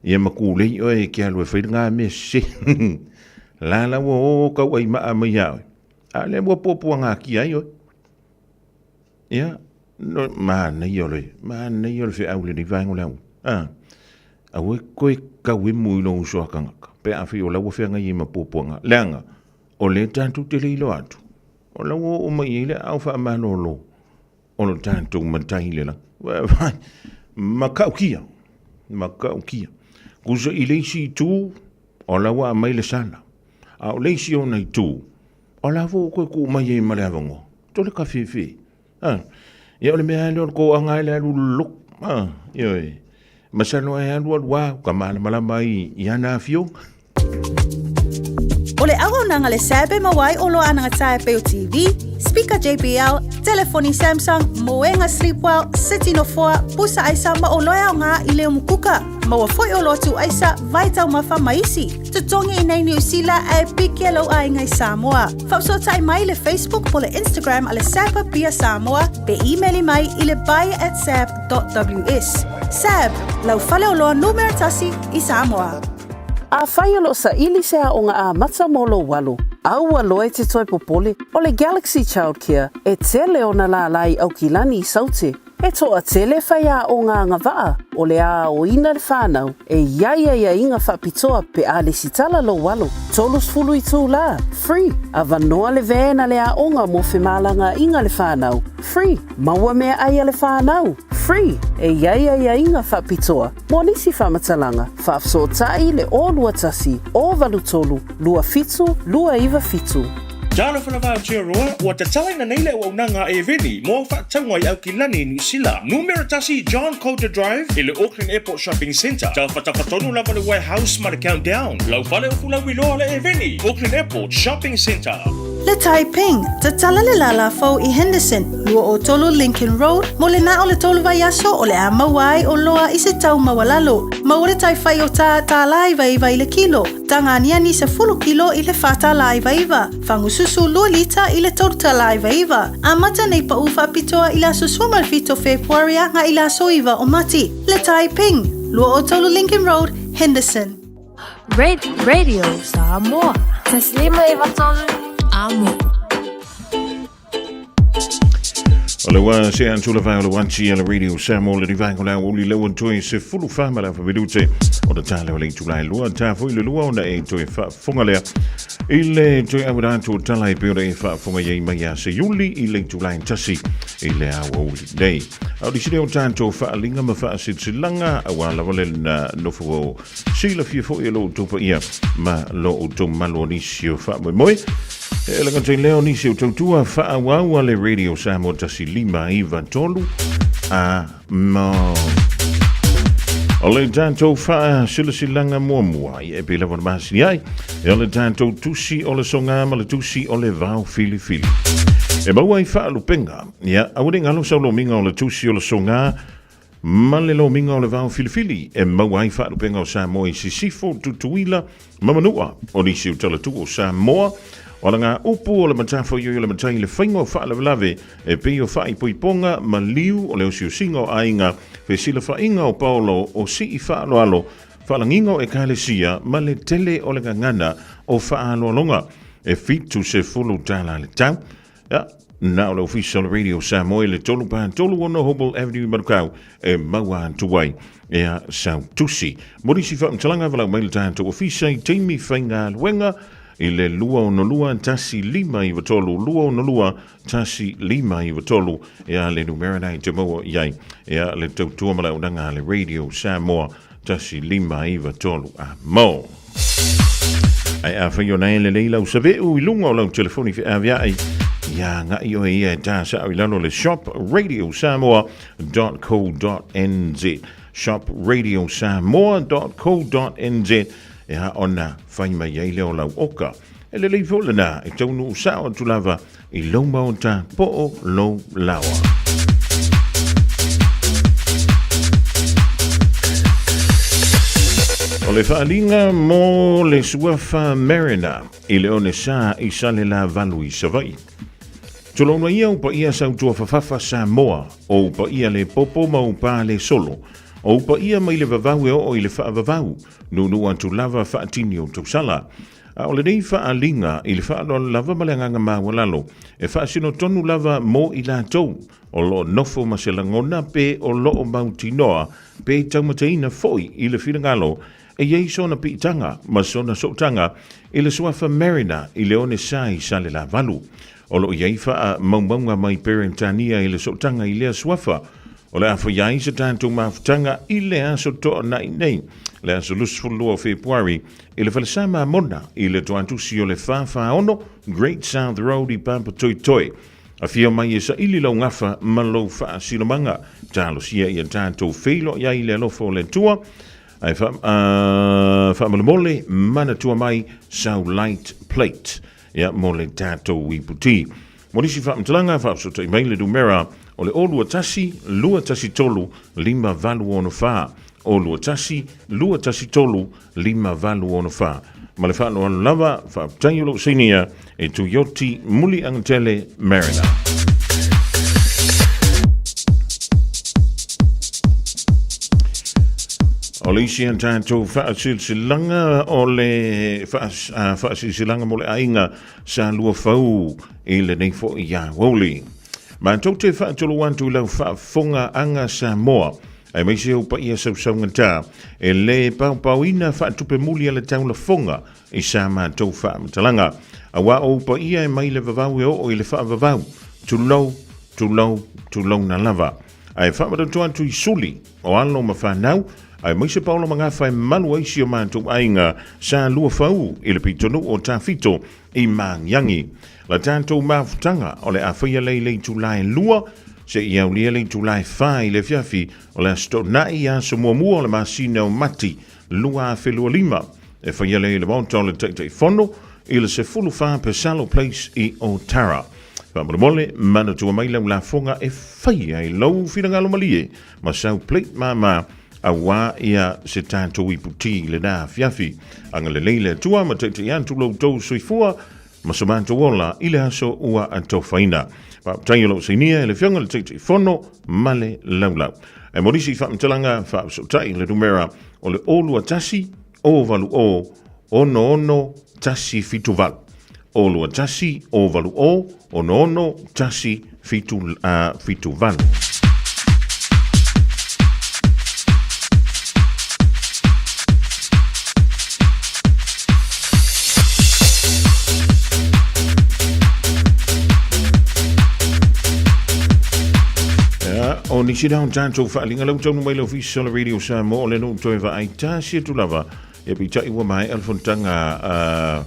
Ia makulei oe kia lue whaidanga me se. Lala wo kau ai maa mai au. A le mua pōpua ngā ki ai oe. Ia, no, maa nei ole whi au le ni vaengo lau. A we koe kau e mui lo usoa kangaka. Pe a whi o lau whenga I ma pōpua ngā. Leanga, o le tātou te leilo atu. O lau o mai ele au wha amano lo. O lo tātou mantai le lang. Makau kia. Kusa I leisi tu, o lawa a mai le sala. A o leisi o nei tu, o lawa koe ku mai e male avango. Tole ka whiwhi. Ia ole mea lor ko anga ele alu luk. Ioi. Masano e alu alua, ka mala mai I ana fio. O le aho nanga le sebe mawai o lo ananga tae peo TV, speaker JBL, telefoni Samsung, moenga Sleepwell, City no 4, pusa aisa ma o loea o ngā I leo mukuka. Maua foi o lotu aisa, vai tau mawha maisi. Tutongi I nei New Zealand e piki alo a ingai Samoa. Fapso tai mai le Facebook po le Instagram a le Sapa Pia Samoa, pe emaili mai I le buy@sab.ws. Sab, lau fale o loa numero tasi I Samoa. A whai alo sa ili sea o ngā a mata molo walu. Aua loe te toi popole o le Galaxy Childcare e tele o na la lai au ki lani I saute. E toa tele whaia o ngā ngawaa o le a o ina le whanau e iaia inga whapitoa pe a le sitala lo walo. Tolus fulu I tū la, free. A vanoa le vena le a onga mo whemalanga inga le whanau, free. Maua mea aia le whanau, free. E iaia inga whapitoa. Mo nisi whamatalanga, whaafsotai le o lua tasi, o valu tolu, lua fitu, lua iwa fitu. Jana whanawha tia roa, ua te talaina neile o unanga e veni, mo whaatangwai au ki lani New Zealand. Numero tasi John Coulter Drive, i le Auckland Airport Shopping Centre. Tau whatawhatonu lava le Warehouse ma le Countdown. Lau whale o fulau I loa le e veni, Auckland Airport Shopping Centre. Le Taiping, ta tala le lala fau I Henderson, lua o tolo Lincoln Road, mo le na o le tolo vai aso o le a mawai o loa I se tau mawalalo. Maure tai fai o ta lai vai le kilo. Tanga ni se fulu kilo I le fata lai vaiva. Fangu susu lua lita I le torta lai vaiva. Amata nei pa ufa pitoa I la susua malfito Februaria nga I la soiva o mati. Le Taiping, lua o tolo Lincoln Road, Henderson. Radio Samoa. Taslima iwatolu amo. Ole wa se an tula vai ole wanchi ala radio Samoa le divai ko la oli lewan toi se fulu fama la vidute o da tale ole tula lua ta foi le lua ona e toi fa fonga le ile toi avra tu tala I pure e fa fonga ye mai ya se yuli ile tula tasi ile a oli day au di sile o tanto fa linga ma fa se silanga awa la vole na no fo sila fi fo elo to pa ia ma lo o to maloni sio fa moi e la canzone Leoni si utua fa wa le radio Samoa tasi lima iva tolu a mo ole tanto fa silanga mua e pela von masi ai e ole tanto tusi ole songa ma le tusi ole vau fili e ba wai fa lupenga ya awing alo sa lo minga ole tusi ole songa ma le lo minga ole vau fili e ma wai fa lupenga o Samoa si sifo tutuila mamanua o ni si utala tu o Samoa o nga upu o le matafo yo le matai le faingo fa le lave e pe o fa I poiponga ma liu o le o singo ainga fe sila fa inga o Paulo o si I fa alo fa langingo e kalesia ma le tele o le ngana o fa alo longa e fitu se fulu tala le tau ya na o official radio Samoa le tolu pan tolu ono Hobble Avenue Marukau e mawa tuwai e a Sao Tusi morisi fa mtalanga vala mai le tanto official teimi fainga wenga ile lua o no lua tasi lima I watolu lua o no lua tasi lima I watolu e le numera I te moa iai e le tautua mala unanga le radio Samoa tasi lima I watolu a mo ai a whaio nei le leila usave u ilunga o lau telefoni fi avia ai ya nga I o e ta sa au ilano le shop radio Samoa.co.nz shopradio Samoa.co.nz e ha ona fai mai ai leo lau oka e le leifo lana e taunu sao tu lava I lomba o ta po o lo lawa o le whaalinga mo le suafa Marina I le one sa I sale la valu I savai tolona ia upa ia sau tua fafafa Samoa o upa ia le popo ma upa le solo o upa ia mai le vavau e o I le whaavavau nunu antu lava whaatini o tausala. O le nei whaalinga I le whaalo lava malanganga mawalalo e whaasino tonu lava mo I la tau o lo nofo maselangona pe o lo o mautinoa pe taumataina foi I le whirangalo e iei sona pitanga ma sona sotanga I le suafa Marina I le one sai sale la valu. O lo iei wha maunga mai perentania I le sotanga I lea suafa o le awha iai sa tātou mawhtanga I le aso toa nei le aso lusfulu o Februari I le whalesama mona I le toantusi o le whawha ono Great South Road I Pampa Toi Toi a fia mai e sa ili lau ngafa malo wha silomanga talo sia I a tātou whilo iai le alofo le tua ai wha malamole mana tua mai sau light plate ia mo le tātou I puti morisi wha mtalanga wha sota I maile du mera o le olua tasi, lua tasi tolu, lima valu ono wha. Olua tasi, lua tasi tolu, lima valu ono wha. Ma le wha no lava, wha tangolo sinia, e tu yoti muli angtele Marina. O le isi an tātou whaasilsilanga o le whaasilsilanga mo le ainga sa lua whau I le neifo I a woli. Ma tau te whaatolo wantu lau whaafonga anga Samoa ai mai se upa ia sausaungata e le pauina whaatupe muli ala taula fonga I sa ma tau whaatalanga a wa o upa ia e mai le vavau e o I le whaavavau tulau na lava ai whaamatu antu I suli o alo ma whanau ai mai se paulo mga whai manu aisi o mātou ainga sa lua whau I le pitonu o tawhito I Mangiangi. La tātou mawhtanga o le awhia lei tulai lua se I au lia lei tulai whai le fiafi o le asto nai a se mua o le masina o mati lua a whelua lima e whia lei le monta o le teitei whono i le se fulu wha pe Salo Place i Otara. Mole mana tua mai lau la fonga e whai ai lau whirangalo malie ma sau plate mama a wā ia se tātou i puti le nā fiafi anga le leile tua ma te iantu lau tau soifua ma somanto wola i le aso ua a tau whaina. Tai lau seinia le fionga le te fono male lau lau. E morisi whaamtalanga whaapsotai le numera o le olua tasi o valu o ono tasi fitu valu. Olua tasi o valu o ono tasi fitu valu. O nisi daun tātou whaalinga lau taunu mai lau fisi la radio sa mo le no toi wa ai tāsia tu lava e pita iwa mai alfontanga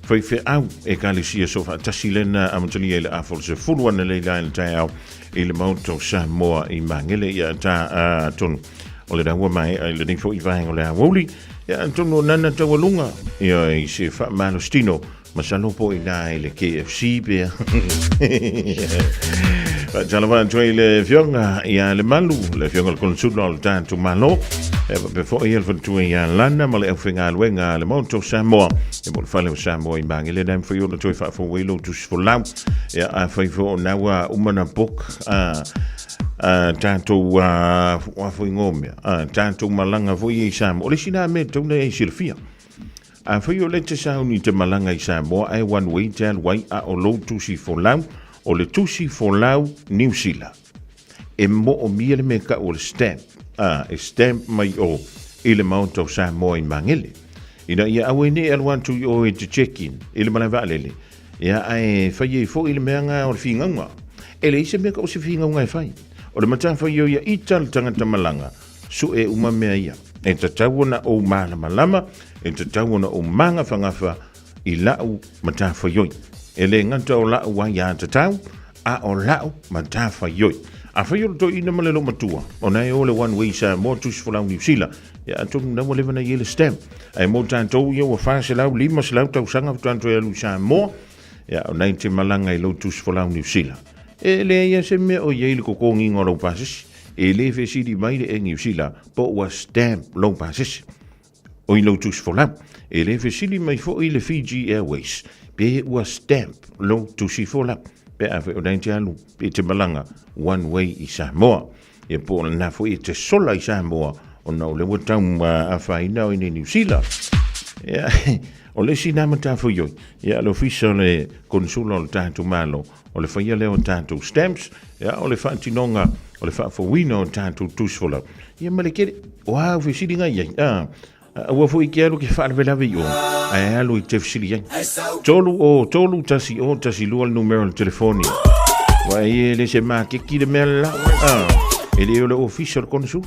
whai au e kālisia so whaatasi lena amatali e le afol se fuluana le laile tai au i le mauto sa moa i mangele ia tā tonu o le daua mai le nifo i vahenga le awoli ia tonu nana tawalunga ia i se wha malostino masalopo i nā i le KFC bea Jalawa joy le fionga ia le malu le fionga le konsulo al tanto malo e before il ventu ia lana ma le finga luenga le monto Samoa e mo fale Samoa i bangi le dam for you to fa for welo to for lam ia a for nawa umana book tanto wa fo ngome tanto malanga fo i Samoa o le sina me to le silfia a for you let sa uni te malanga i Samoa ai one way tel wai a o lo to si for lam o le tusi folau New Zealand. E mo o mia me ka o le stamp. E stamp mai o i le Mount of Samoa i mangele. Ina ia awe ne alwan tu o e te check-in. I le mana valele. Ia ai whai e fo i le meanga o le whinganga. E le ise me ka o se whinganga e whai. O le mata whai o ia i tal tangata malanga. Su e uma mea ia. E ta tauana o malama lama. E ta tauana o manga whangafa i lau mata whai oi. E le ngata o lau wa ia te tau, a o lau ma tā whaioi. A whaioi to ina male lo matua, o nei ole one way sa mo tusi folau New Zealand, ia atum na wale wana yele stamp. E mo tātou ia wa whase lau, lima se lau tau sanga tātou e lu sa mo, ia o nei te malanga i lo tusi folau New Zealand. E le ia se mea o yele koko ngingo lau pasisi, e le whesiri mai le e New Zealand, po wa stamp lau pasisi. O i lo tusi folau, e le whesiri mai fo i le Fiji Airways, pe ua stamp lo tusi fola pe ave o dainti alu pe te malanga one way i Samoa e po na fo i te sola i Samoa o na le wata a faina o ni New Zealand ya o le sina mata fo yo ya lo fiso le consulo o tanto malo o le faia le o tanto stamps ya o le fantinonga o le fa fo wino tanto tusi fola ya malekere wow fi sidinga ya Ua fo i ke alu ke whaarevela vi o. Ai alu i te fisiri yang. Tolu tasi o tasi lua le numero le telefoni. Wa e le se maa ke ki le mea la. E le o le official consul.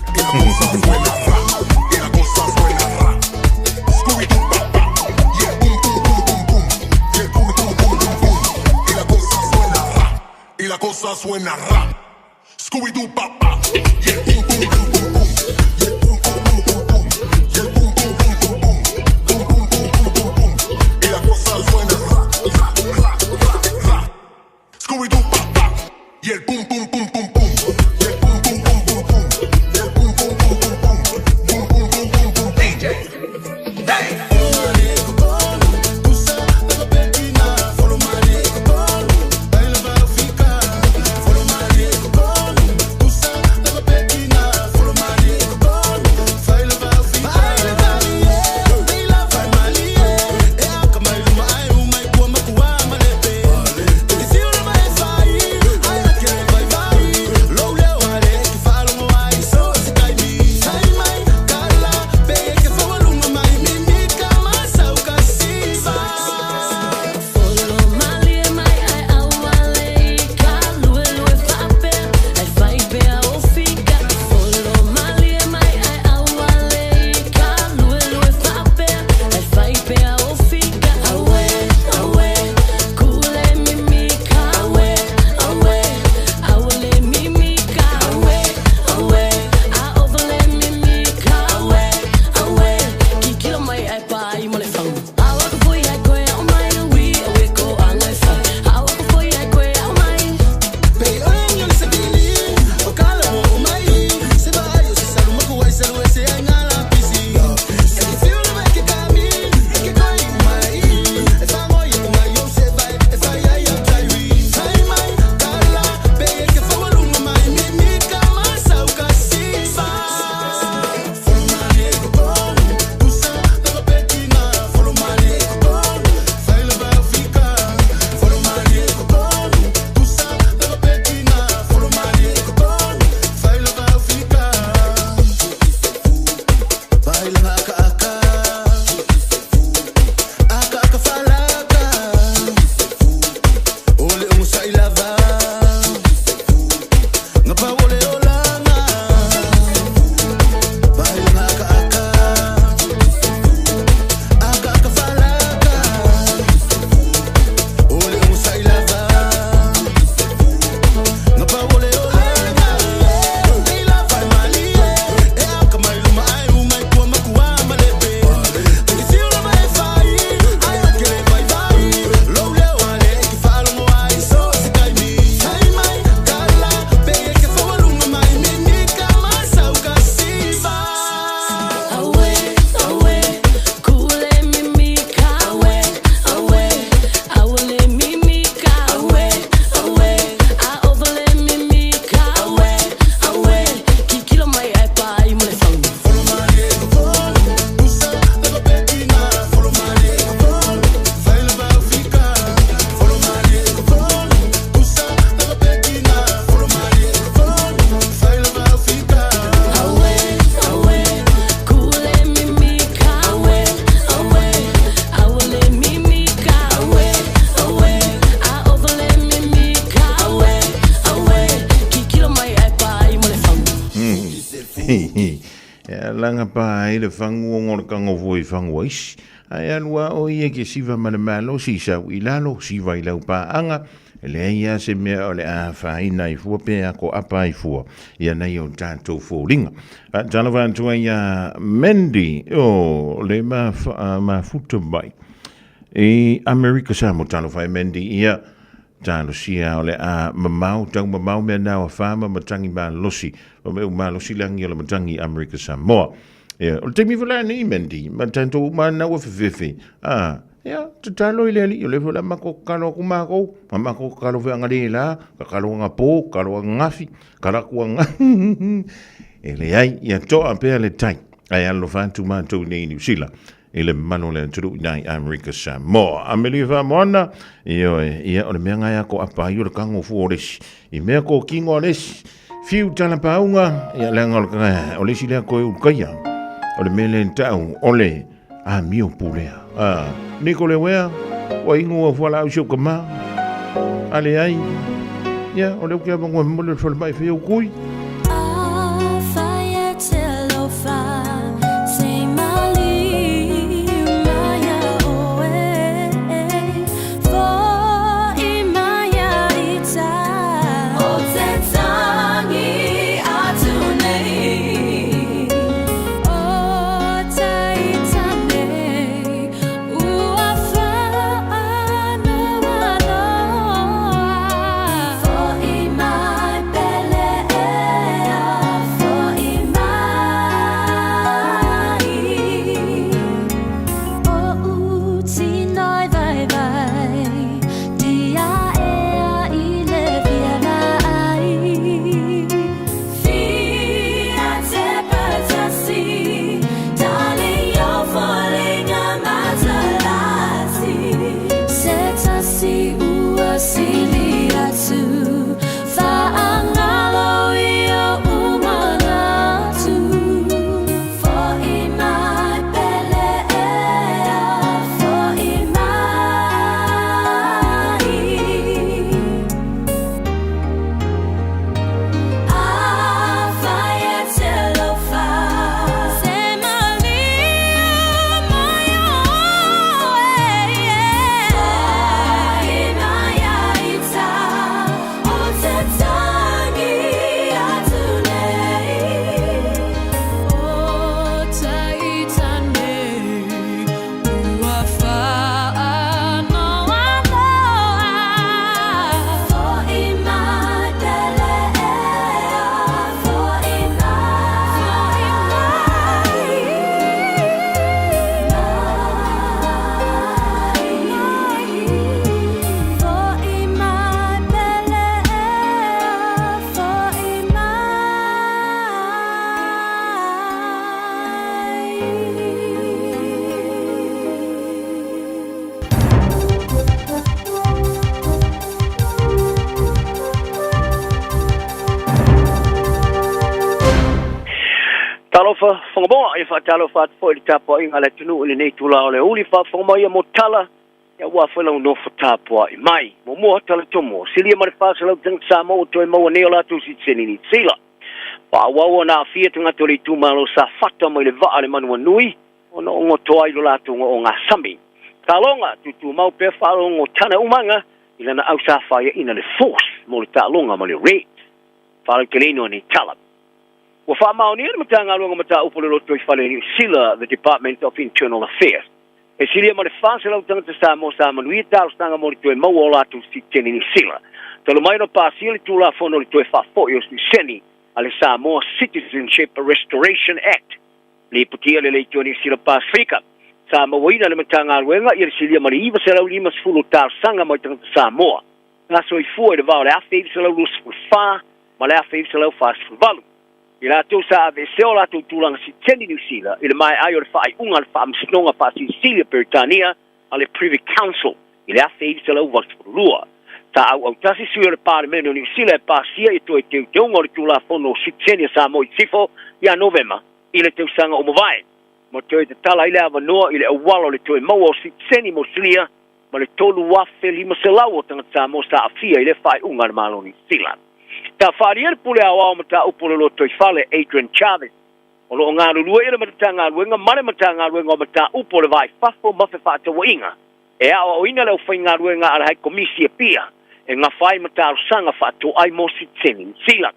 Y la cosa suena rap. Scooby-Doo papá. Y el pum pum pum pum pum. Scooby-Doo papá y el pum pum pum pum pum y el pum pum pum pum pum y el pum pum pum pum pum pum pum pum pum pum DJ Follow my langa pa ele fangu ngor kango voi fangu is ai alua o ie ke siva malo si sa ilalo siva ilau pa anga ele ia se me ole a fa ina I fu pe ko apa I fu ia nei o tanto fu linga jana van tu ia Mendi o le ma futu bai e America sa mo tano fa Mendi ia tano sia ole a mamau tau mamau me na fama matangi ba losi o me ma losi langi ole matangi America sa mo e o te mi vola ni Mendi ma tanto ma na wa fefe ya tutalo ile le vola mako kalo kuma ko mako kalo ve ngadela kalo ngapo kalo ngafi kala ku nga ele ai ya to ape le tai ai allo fantu ma to ni New Zealand ele manole tru nai America sa mo ameliva mona io ia o me nga ya ko apa yo le kango fuores I me ko kingo les fiu tana paunga ia le ngol ka o le sile ko u kaya o le mele tau ole a mio pulea Nicole wea o ingo o fala o kama ale ai ya o le ke mo mo le sol mai fe o kui Talofa fongaboa e fa talofa fo I tapo inga le tunu le nei tula o le uli fa fonga ia motala ya wa fela no fa tapo I mai mo tala tomo silia mare fa sala tang samo to mo ne ola tu si tseni sila pa wa na fia tanga to le tu malo sa fata mo le va ale manu nui ono ngo to ai la tu ngo nga sambi talonga tu mau pe fa ngo tana umanga ila na au sa fa ia ina le force mo le talonga mo le rate fa le kelino ni tala Wa fa maoni le matanga longa mata upole lo toi fale New Zealand the Department of Internal Affairs. E silia ma le fase lo tanga sa mo sa manuia tal stanga mo toi mo ola tu si teni New Zealand. Tolo mai no pasile tu la fono le toi fa fo yo seni ale sa mo Citizenship Restoration Act. Le putia le toi New Zealand Pacifica. Sa mo wina le matanga longa ia silia ma le iva se la lima sfulu tal sanga mo tanga sa mo. Na so I fu e va le afi se la lus fa ma le afi se la fa valu. Ila tu sa ave se ola tu tulang si teni New Zealand ila mai ayo le fai unga le fa msnonga pa Sicilia Britania ale Privy Council ila afi se la was lua ta au tasi sui le Parlamento New Zealand pa sia I to te unga le tula fono si teni sa mo sifo ya November ila te sanga o movai mo te tala ila ava noa ila walo le to mo si teni mo slia ma le tolu wa fe lima se lawo tanga sa mo sa afia ila fai unga le malo New Zealand Ta farier pule awa mata upule lo toi fale Adrian Chavez. O lo ngā rurua ira mata ngā ruenga, mare mata ngā ruenga o mata upo le vai fafo mawhi whaata wa inga. E a o ina leo whai ngā ruenga ara hai komisi e pia, e ngā whai mata arusanga whaato ai mo siteni sila.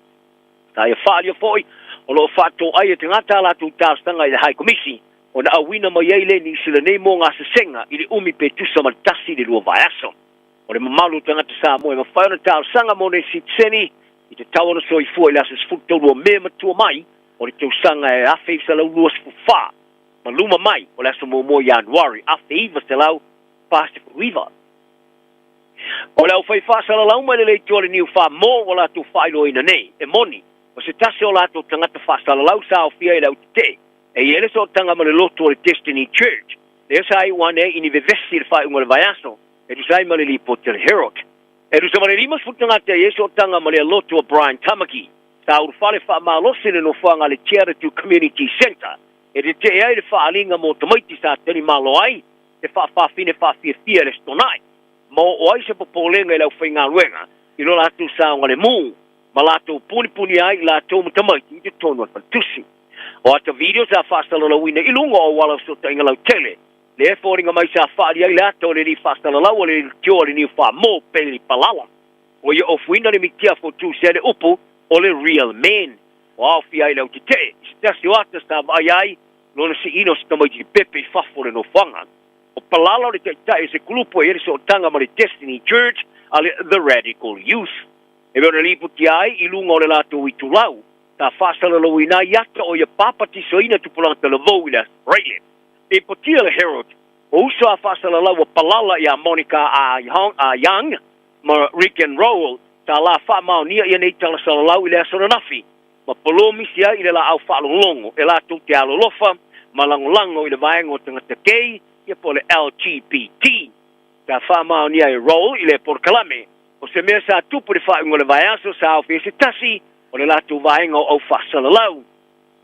Tā ia whaalia foi, o lo whaato ai e te ngata latu tārstanga i le hai komisi, o na awina mai eile ni sila nei mo ngā sesenga i le umi pe tusa matasi le lua vai aso. O le mamalu tangata sa mo e mawhai ona tārstanga mo ne siteni, i te tawana so i fua i lasa sfuto lua me matua mai, o le tausanga e awhi sa lau lua sfufa. Ma luma mai, o lasa mo Januari, awhi iwa sa lau, pasta riva. O lau whai whaasala lau mai le tuale niu wha mo o la tu whailo ina nei, e moni, o se tase o la tu tangata whaasala lau sa o fia i lau te, e ele so tanga ma le loto o le Destiny Church, le sa i wane ini vevesi le whai unga le vaiaso, e tu sai ma le lipo te le Herod. E tu sa ma le lima sfutangata e so tanga ma le loto o Brian Tamaki, sa uru whale wha maalosi le no whanga le Charity Community Center, e te ai le whaalinga mo tamaiti sa teni malo ai, te whaafine whaafia le stonai. Mo o ai se popolenga i lau whainga ruenga, i lo latu sa o ngale mū, ma latu puni ai i latu mutamaiti i te tonu at pantusi. O ata video sa whaastala lauina i lunga o wala so ta inga lau tele, le e fōringa mai sa whaari ai lata o le ni whaastala lau o le tio o le ni wha mo peli palala. O ia ofuina le mikia fo tu se le upu o le real man. O au fi ai lau te te, i stasi o ata sa vai ai, lona si ino sa tamaiti ki pepe i whafore no whanga. O palala o le taitai se kulupu e so tanga ma le Destiny Church ale The Radical Youth. E vera lipu ti ai i lunga o le lato i tulau, ta whaasala lau ina iata o ia papati so ina tupulanga le vau i le Australia. E potia le Herod, o uso a whaasala lau o palala i a Monica a Young, ma Rick and Roll, ta la wha mao nia ia nei tala sala lau i le asonanafi, ma polomi sia i le la au whaalolongo, e lato te alolofa, ma langolango i le vaengo tangata kei, ia po le LGBT. Ta whamao nia i roll i le porkalame, o se mea sa tupu le whaingo le vaiaso sa au fese tasi, o le latu vaenga au whasala lau.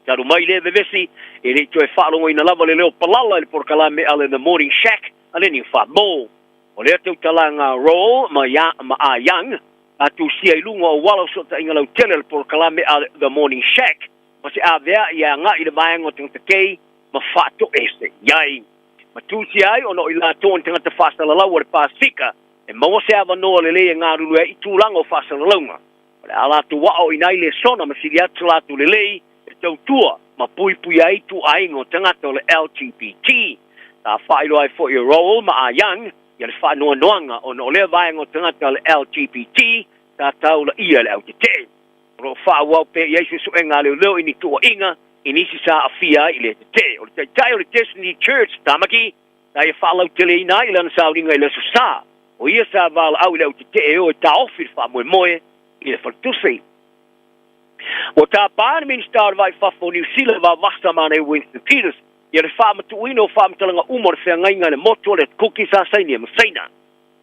Taru mai le vevesi, e le toe whalongo ina lava le leo palala le porkalame ale The Morning Shack, ale ni whamo. O le atau talanga roll ma a young, atu sia i lunga o wala so ta inga lau tele le porkalame ale The Morning Shack, ma se a vea i a nga i le vaengo tangata kei, ma whato ese, yai. Ma tusi ai ono i la ton tangata whaasala lau o le Pasifika, e maua se awa noa le lea ngā rulu e i tūlanga o whaasala launga. O le alatu wao i nai le sona ma siri atu latu le lei, e tau tua, ma pui ai tu aingo tangata o le LGBT. Ta whailo ai fo i roll ma a young, i le wha noa noanga o no le vaengo tangata o le LGBT, ta tau la ia le au te te. Ro wha wau pe i eisu su e ngā leo i ni tua inga, inisi sa afia i le te. O le taitai o le Destiny Church, tamaki, na ia whalau tele ina i lana sauringa i le su sa. O ia sa vala au i leo te e o e ta ofir wha moe moe i le whaltusi. O ta pāri ministar vai whafo New Zealand wa wasta mana e Winston Peters, i le whamatuino o whamatalanga umor whea ngainga le moto le kuki sa saini e masaina.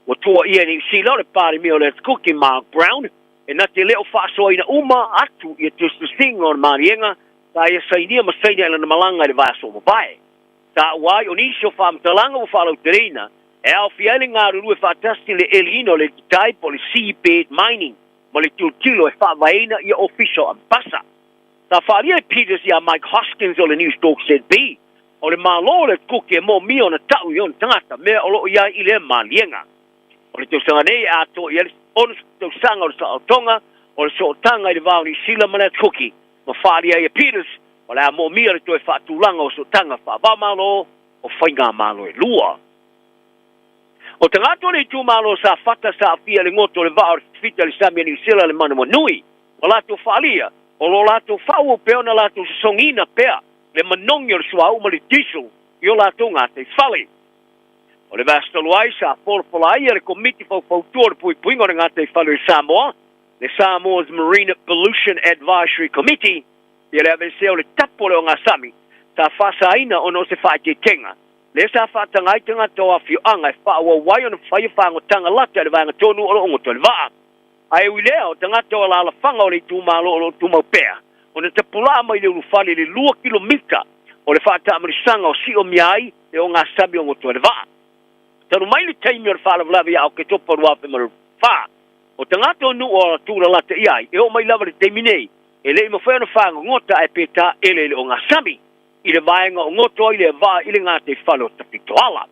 O tua ia New Zealand le pāri mio le kuki Mark Brown, e na te leo whaasoina uma atu i te sting o marienga, ta ia sainia masaina ila na malanga i le vaso mabae. Ta wai o nisio whamtalanga o whalau terena, e au fiaile ngā ruru e whaatasti le elino le kitai po le seabed mining, mo le tilo e whaavaina i official ambassa. Ta whaalia e Peters i a Mike Hoskins o le News Talk ZB, o le malo le kuki e mo mio na tau i on tangata, mea o loo ia i le malienga. O le tausanga nei a to i ele onus tausanga o le saaltonga, o le sootanga i le vau ni sila mana kuki, ma whaalia e Peters, o le a mo mia le toe whaatulanga o sootanga whaavamalo, o whainga malo e lua. O tangato le tu malo sa fata sa afia le ngoto le vao fita le samia ni sila le mana manui, o lato whaalia, o lo lato whau peo na lato songina pea, le manongi o le sua uma le diesel, i o lato ngā te whale. O le vastaluai sa porpolai le komiti whautua le puipuinga o ngā te whale Samoa, le Samoa's Marine Pollution Advisory Committee, i le aveseo le tapole o ngā sami, sa whasaina o no se whaite kenga. Le sa whatangai tanga toa whioanga e whaua wai o na whaia whangotanga lata le vanga tonu o lo ongoto le waa. Ai wilea o tanga toa la whanga o le tūmalo o lo tūmaupea, o na tapula mai le urufale le 2 kilomita o le whaata amarisanga o si o miai e o ngā sami o ngoto le waa. Tanu mai le taimi o le whalavlavi au ke topa ruape ma le wha. O tanga toa nu o la tūra lata iai, e o mai lava le taimi nei, ele mo fa no fa ngota e peta ele o ngasami ile vaenga o ngoto ile va ile ngate falo tapitoala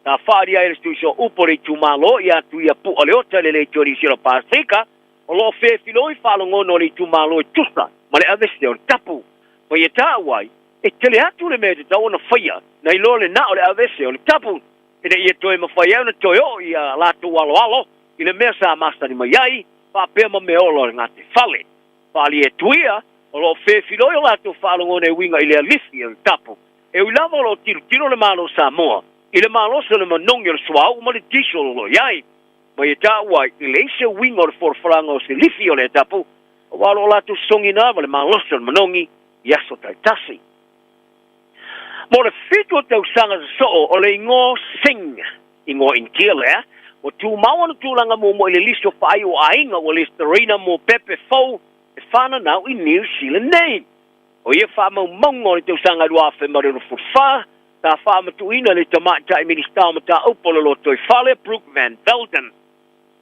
ta faria ele stu so upore tu malo ya tu ya pu ole ota le tori siro pasika o lo fe filo I falo ngono le tu malo tusa male aveste o tapu o ye ta wai e tele atu le me ta ona fia na ilo le na ole aveste o tapu ina ye toi ma fia na toyo ya la tu walo walo ile mesa masta ni mai pa pe ma me olo ngate fale fali e tuia o lo fe filo o la tu falo ngone winga ile lifi o tapu e u lava lo tiro le malo Samoa ile malo se le manong el swa o le tisho lo yai ma ye ta wa ile se winga o for frango se lifi o le tapu o walo la tu songi na le malo se manongi yaso tai tasi mo le fito te usanga so o le ngo sing ingo intiele o tu mawana tu langa mo ile listo fai o ainga o listerina mo pepe fo e fana now in New Zealand name o ye fa mo mongo le te usanga lua fe mare no fufa ta fa mo tu ina le tamata e minister mo ta opolo lo toi fale Brook Van Velden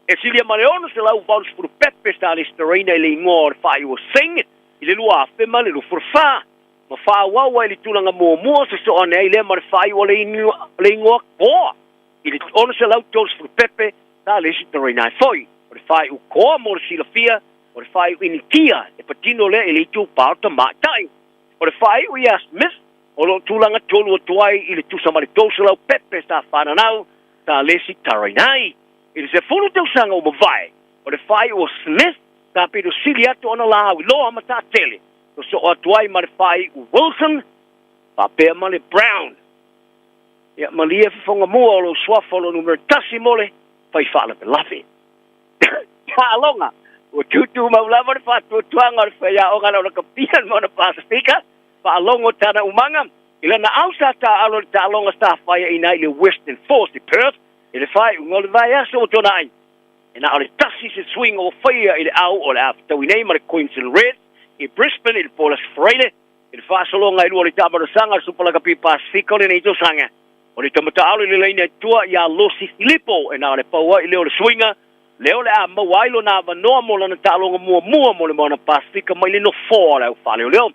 e silia mareono se lau vals for pepe sta listerina le ngor fai o sing ile lua fe mare no fufa ma fa wa ile tu langa mo se so ona ile mar fai o le ngor ko ile ona se lau tos for pepe ta listerina foi o fai o ko mo si la fia o fai in kia e patino le ele tu pauta matai o fai o ia Smith o lo tulanga tolu tuai ile tu samari tosela pepe sta fana nau ta lesi tarinai ile se fulu tu sanga o vai o fai o Smith ta pedo silia to ona la lo amata tele so o tuai mar fai o Wilson pa pe male Brown ya malia fonga mo lo swafolo numero tasimole fai fala pe lafi ha longa o tutu maulava de fatu tuanga fe ya o ngala ka pian mo na pasifika pa longo tana umanga ila na ausa ta alo ta longa sta fire ina ile Western Force the Perth ile fai ngol vai aso tonai ina ole tasi se swing o fire ile au o after we name the Queensland Red in Brisbane ile Paulus Freire ile fa so longa ile ole ta sanga supala ka pi pasifika ile ito sanga ole tamata alo ile ina tua ya Lucy Filippo ina ole pawa ile ole swinga leo le a mawailo na vanoa mo lana talonga mua mo le mona pasifika mai le no fora o fale o leo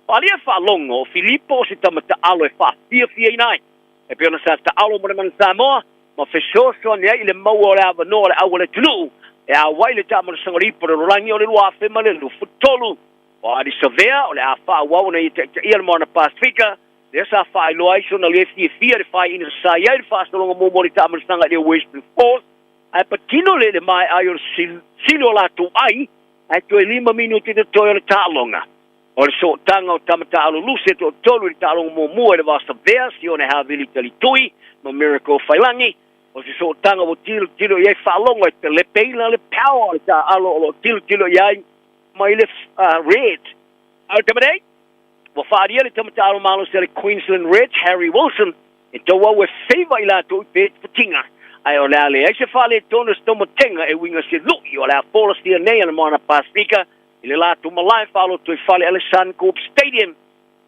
fale e falongo Filippo si tamata alo e fa fia nai e piona sa ta alo mo le man Samoa ma fesho so ne ile mawa le a vanoa le awale tulu e a waile tamana sangori por rangi o le lua fe male lu futolu o adi severa o le a fa wa na ite ia mona pasifika desa fa lo ai so na le fia fa ina sa ia fa so longa mo le tamana sanga le Western Force ai patino le mai ai o silo la tu ai ai tu 5 minuti de toile talonga o so tanga o tamata alo luse to tolu talonga mo le vasta versione ha vili talitui mo miracle failangi o so tanga o tilo ye falonga te le peila le power ta alo tilo ye mai le red au tamade o faria le tamata alo malo se Queensland Red Harry Wilson e to wa favor ila to bet putinga ai o le ai se fale tono stomo tenga e winga se luki o le fola stia nei na mona pasifika ile la tu malai falo tu fale Alexander Coop Stadium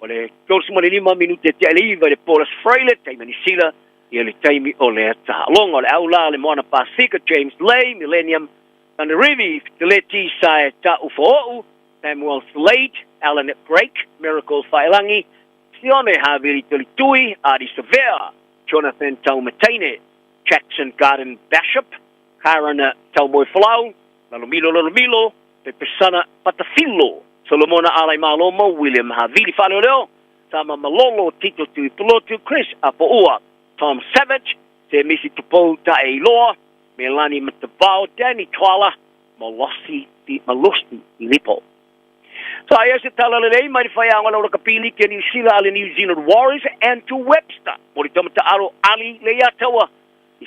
o le tosi mo le 5 minuti te aliva le Paulus Freire te manisila e le taimi o le ta longo le aula le mona pasifika James Lay Millennium and the Rivi te le ti sai ta ufo Samuel Slade Alan Break Miracle Failangi Sione Havili Tui Adi Severa Jonathan Taumatane Jackson Garden Bishop, Karana Tauboy Falau, Lalomilo, Pepesana Patafilo, Solomona Alai Malomo, William Havili Faloleo, Tama Malolo, Tito Tuipulotu, Chris Apoua, Tom Savage, Te Misi Tupo Tae Loa, Melanie Matabao, Danny Twala, Malosti Lipo. So I asked Talalay, my Fayanga Kapili, can you see the New Zealand Warriors and to Webster, Moritomata Aro Ali Leatawa.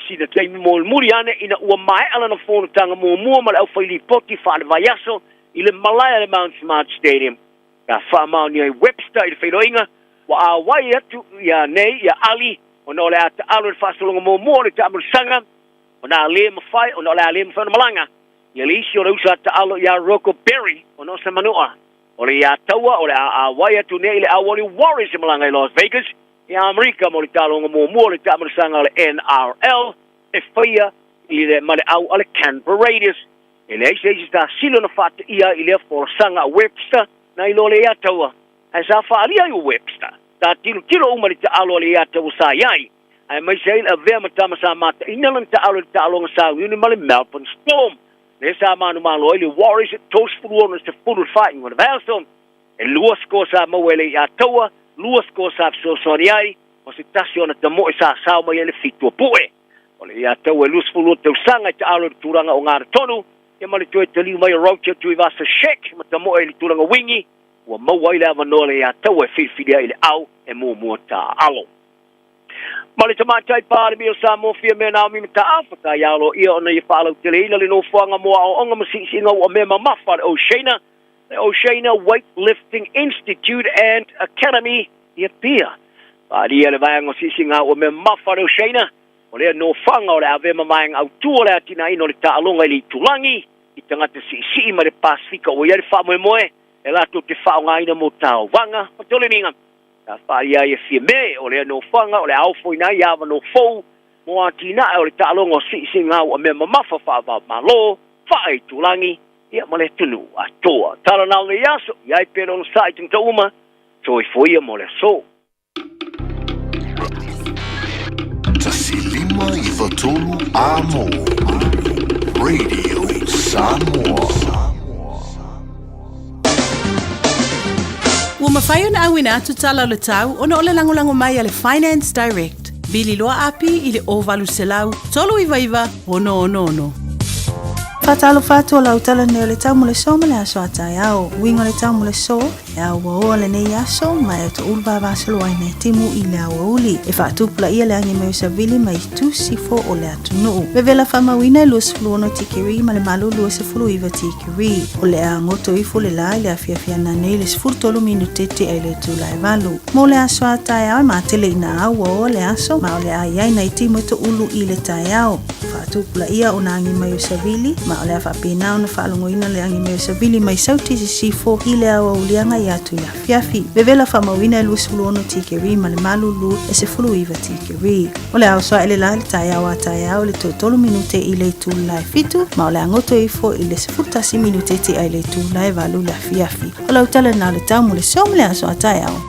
Si na taimi mo muriane ina ua mai ala na fono tanga mo ma au faili poti fa le vaiaso ile malaya le Mount Smart Stadium ka fa ma ni Webster ile feiloinga wa a wai atu ya nei ya ali ona le ata alo fa solonga mo le tamu sanga ona le mafai ona le mafai malanga ya le isi o usa ta alo ya Rocco Berry ona se manua ole ya tawa ole a wai atu nei ile awali Warriors malanga in Las Vegas ya Amerika mo le talonga mo le tamu sanga le NRL e faia ile male au ale Canberra Raiders ele se sta silo na fata ia ile for sanga Webster Nai lo le ia taua. Ai sa whaaria i o Webster. Ta tilo umari te alo le ia taua sa iai. Ai mai se ila vea matama sa mata. Ina lang te alo nga sa uni mali Melbourne Storm. Le sa manu malo ili Warriors at toast furu se furu fighting with the Valstone. E lua sko sa mawele ia taua. Lua sko sa so soni ai. O se tasi ona te moe sa sao mai ele fitua poe. O le ia taua lua furu te usanga i te alo le turanga o ngāra tonu. E mali tue te liu mai o Rocha tui vasa shek. Ma te moe le turanga wingi. Ua maua ile avanoa le ia taua e whiwhiria ile au e mua ta alo. Mali te mātai pāre mi o Samoa fia mea nao mi ta Afrika i alo ia ona i whaalau te leila le no fuanga moa o onga masisi ngau o mea mamafa le Oceana. The Oceana Weightlifting Institute and Academy i pia. Pāre ia le vaianga sisi ngau o mea mamafa le Oceana. O lea no whanga o le ave mamaeng au tua le atina ino le taalonga i li tulangi. I tangata sisi ma le Pasifika o ia le wha moe moe. E lato te whaonga ina mo tau wanga. O tole ninga. Ta whaia i fia me, o lea no whanga, o le aufo ina i awa no fou, mo atina o le taalonga o si ngau a mea mamafa whaava malo, whae tulangi, ia ma le tunu a toa. Tala nao le yaso, iai pēro no sa i tingta uma, toi foia mo le so. Tasi lima i watolu a mo. Radio Samoa. Ua mawhai ona awina atu tala o le tau, ona o le langolango mai a le Finance Direct. Bili loa api i le ovalu selau, tolu iwa, ono. Fatalo fatu o lautala neo le tau mule so male aso atai au. Wingo le tau mule so, e au wa le nei aso, mai to ulba vasalo ai nei timu i le au uli. E fatupula ia le angi meo savili mai tu sifo o le atu nuu. Vevela famawina lua sifulu ono tikiri, ma le malu lua sifulu iwa tikiri. O le a ngoto ifo le lai le afiafia na nei le sifuru tolu minutete ai le tu lai valu. Mo le aso atai au, ma tele ina au o le aso, ma o le ai nei timu to ulu i le tai au. Fatupula ia o na angi meo savili, ma o le awhapena ona whaalongoina le angi meo savili mai sauti sifo i le awa ulianga i atu ia fiafi. Vevela whamawina e luasifulu ono tikiri ma le malulu e se fulu iwa tikiri. O le au soa ele la le tai au le tolu minute i le tu lai fitu, ma o le angoto ifo i le sefutasi minute te ai le tu lai valu la fiafi. O lau tala na le tau mo le som le aso a tai au.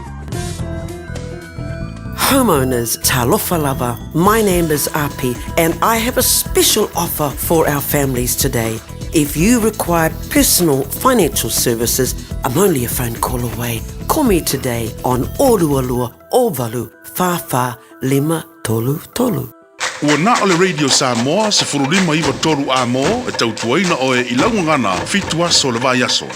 Homeowners, talofa lava. My name is Api and I have a special offer for our families today. If you require personal financial services, I'm only a phone call away. Call me today on Olualua Ovalu Fafa Lima Tolu Tolu. Ua na o le Radio Samoa se furulima iwa toru a mo e tautuaina o e ilaungangana fitu aso le vai aso.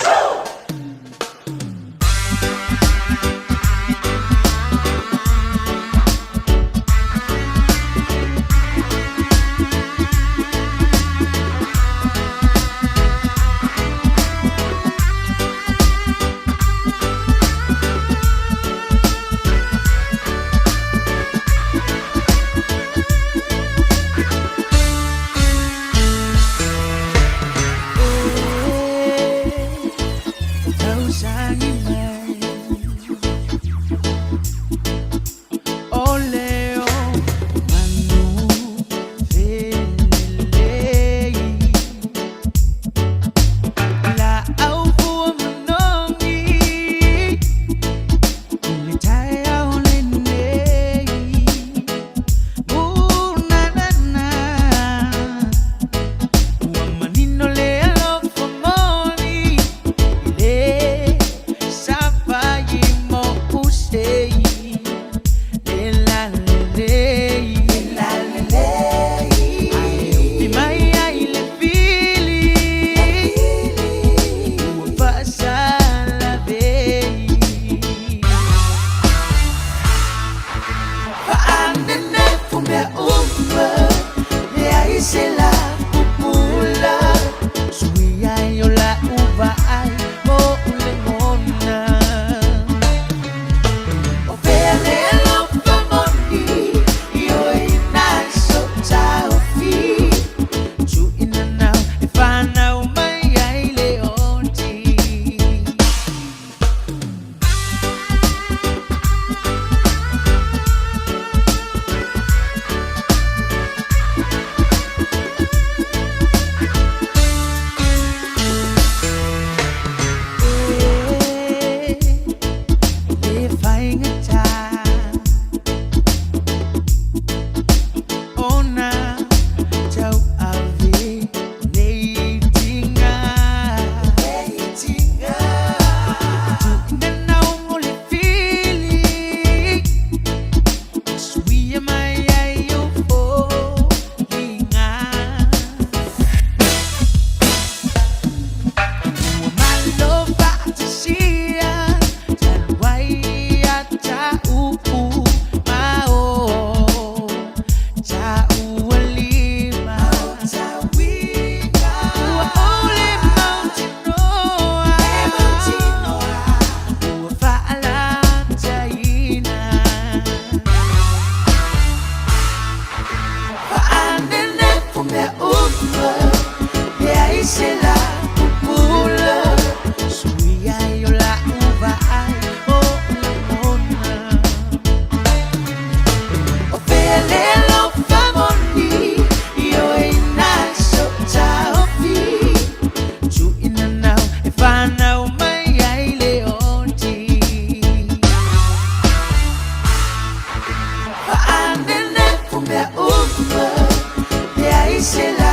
c'est la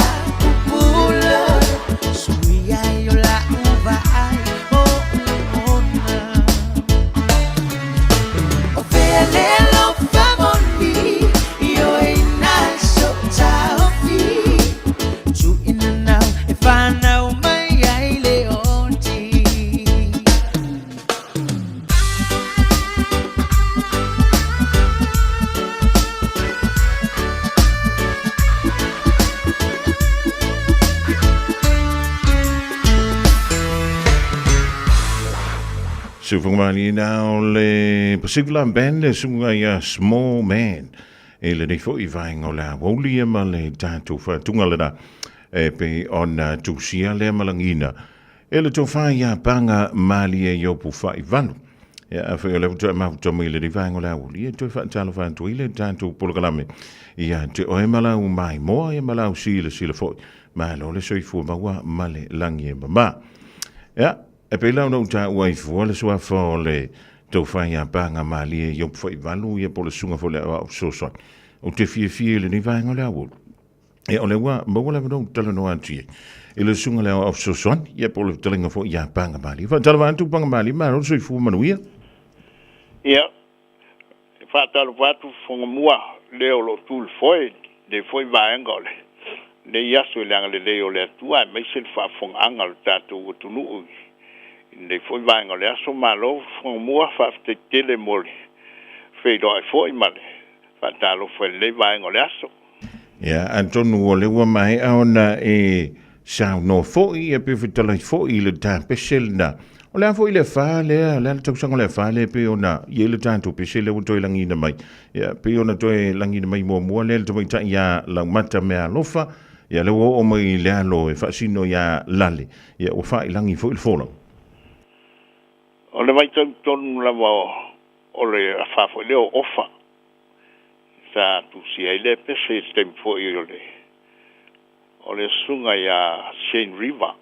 poule. Souya yo la uva ai oh ona. O vele lo famoni yo ina so taofi. Tu ina now if I know my ai leonti. Sufumali now le Pacific Band sunga ya Small Man. Ele ni fo ivainga la woli ma le tatu fa tungalera pe on tusia le malangina. Ele to fa ya panga mali e yo pu fa ivanu. Ya fa le to ma to mi le ivainga la woli to fa talo fa to ile tatu polgalame. Ya te o mala u mai mo e mala u sile fo. Ma lo le so fu ma wa male langie mama. Ja, e pe lau nou ta ua i fuole sua fole tau whai a panga mali e iop whai walu i e pole sunga fole au soson. O te fie le ni vaenga le awol. E ole ua, maua lewa nou tala no antie. E le sunga le au soson, i e pole talinga fo i a panga mali. Fa tala vantu panga mali, ma ro so i fu manuia. Ia, fa tala vatu fonga mua leo lo tul foi, de foi vaenga ole. Le yaso le angale le o le tua me se fa fong angal tatu o tunu le foi vaenga le aso malo fong mua fa te tele mole fe do foi male fa talo foi le vaenga le aso ya antonu o le wa mai ona e sa no foi e pe fitala foi le ta peselna o le foi le fa le tau sanga le fa le pe ona ye le tanto pesele o toi langina mai ya pe ona toi langina mai mo le to mai ta ya la mata me alofa ya le o mai le alo e fasino ya lale ya o fa ilangi fo il folo o le mai ton la o le fa fo le ofa sa tu si ele pese tempo yo le o le sunga ya Shane River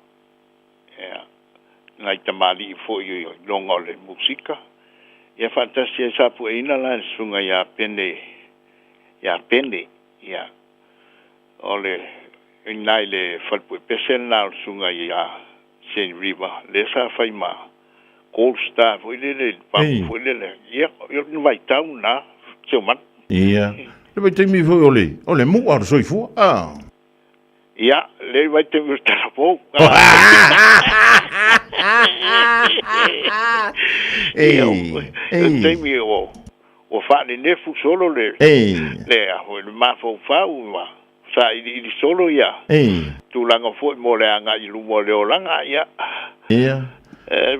ya ngai tamali fo yo longa le musika ya fantasia sa pu ina la sunga ya pende ya o le nai le falpu pesen na sunga ya Shane River le sa fai ma Gold Star foi le pa foi le ia yo no vai tau na seu man ia le vai temi foi ole mu ar soi fu ia le vai temi tapo temi o fa ne fu solo le o ma fo fa uma sa i solo ia tu langa foi mo le anga i lu mo le langa ia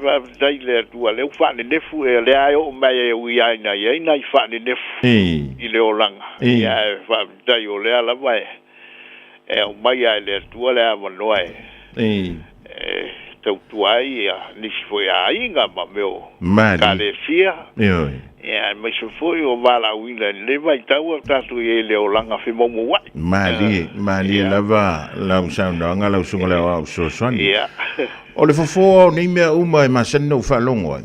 va dai le tu le fa ne fu le ai o mai e ui ai na ia na i fa ne fu i le langa ia va dai o le ala vai e o mai ai le tu le a mo ai tu ai ni foi ai nga ma meu Kalesia ya me se foi o vala wila le vai tau tatu e le olanga fe mo wa mali lava la usanga nga la usunga la o so son o le fofo ni me uma e maseno fa longo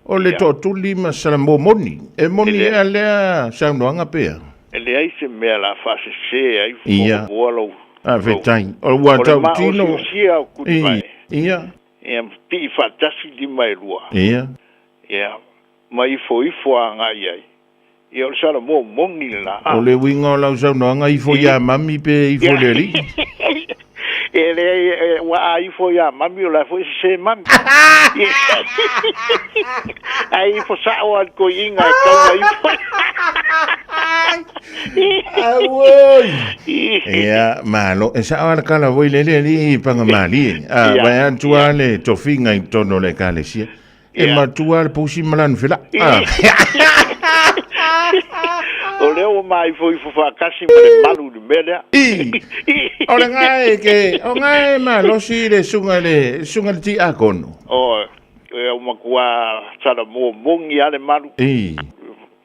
o le to tu lima sala mo moni e moni e le sando nga pe e le ai se me la fa se ai fo bolo vetai o wa tau tino ia ti fa tasi di mai lua ia mai foi anga ia e o sala mo mongi la o le winga la sa no nga ifo ya mami pe ifo le ri ele wa ifo ya mami o la foi se mami ai fo sa o ko inga ka ifo ia malo esa ala kala voi le panga mali wa antuale tofinga in tono le kalesia e matua pusi malan fila o leo mai foi fa kasi mo le malu de meda o le ngai ke o ngai ma lo si le sunga ti akono o e uma kwa tsara mo mongi ale malu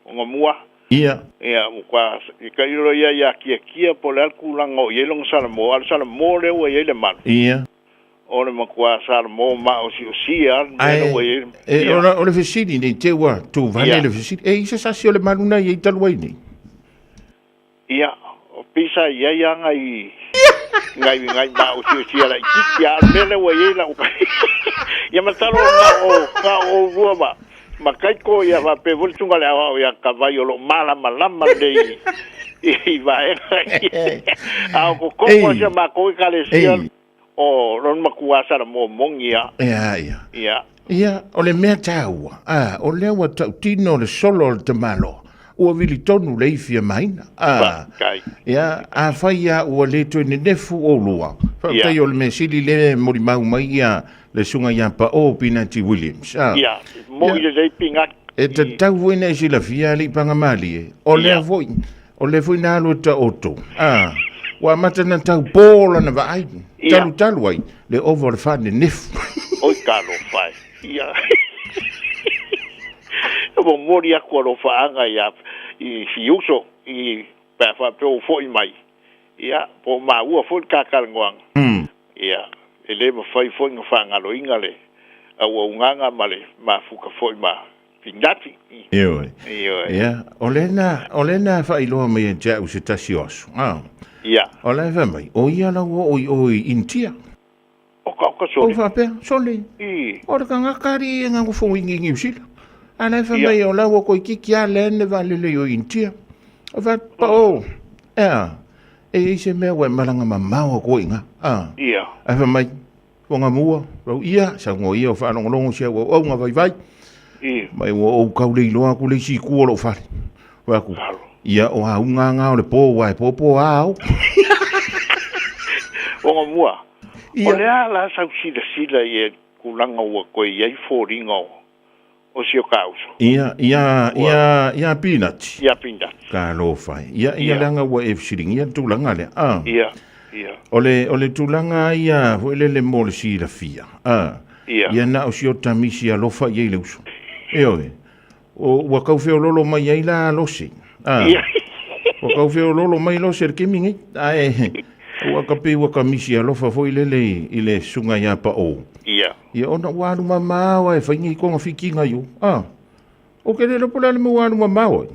o mua ia mo kwa ka iro ya kia po le kulanga o yelong sala mo le o yele malu ia ole makua sar mo ma o si o le fesini ni te wa tu vale le fesini e se sa si o le maluna i talu ai ni ia o pisa ia ngai ba o si ala ki ya mele wa ye la ya matalo na o ruaba makai ko ya va pe vol tunga la o ya caballo lo mala de i va a ko ya ma ko kalesia o ron makuasa na mo mongia ia o le mea taua o le wa tino le solo te malo ua vili tonu le ifia maina. Ia, a whaia ua le tue ne nefu o lua. Whautai o le me sili le mori mau mai ia le sunga ia pa o Pinati Williams. Ia, mo i le pinga. E ta tau voina e sila fia li panga mali e. O le voi, o le voi na alu ta oto. Wa matana tau pola na vai. Talu ai, le ovo le whane nefu. Oi kalo fai. Ia. Mo mori aku ro faanga ia i fiuso i pa pro foi mai ia po ma ua fo kakalngoang ia ele mo fai fo ngafanga lo ingale au unganga male ma fuka foi ma pingati ia olena fai lo me ja usitasios ia olena mai o ia la o intia o ka so o fa pe sole o ka ngakari ngangu fo ngingi usila ana fa mai o lawa ko kiki ale ne vale le yo intia o va pa o e se me wa malanga mama o ko inga ia fa mai o nga mua ro ia sa ngo ia fa no longo se o nga vai mai o ka le lo ku le si ku lo fa wa ku ia o ha nga o le po wa po au o nga mua o le ala sa sila ye ku langa o ko ye fo ringo o sio causa. Ia Peanuts. Ia Peanuts. Ka lo fai. Ia langa wa efsiring ia tulanga le. Ia. Ole tulanga ia le mole si la fia. Ia na o sio tamisi a lo fai ia le uso. O wa kau fe lolo mai ai la lo si. Ia. O kau fe lolo mai lo ser kemingi. O ka pe wa kamisi a lo fa foi ile sunga ia pa o. Ia ona wanu mama wa e whaingi ko ngawhiki ngai o. O ke rero pula le wanu mama o.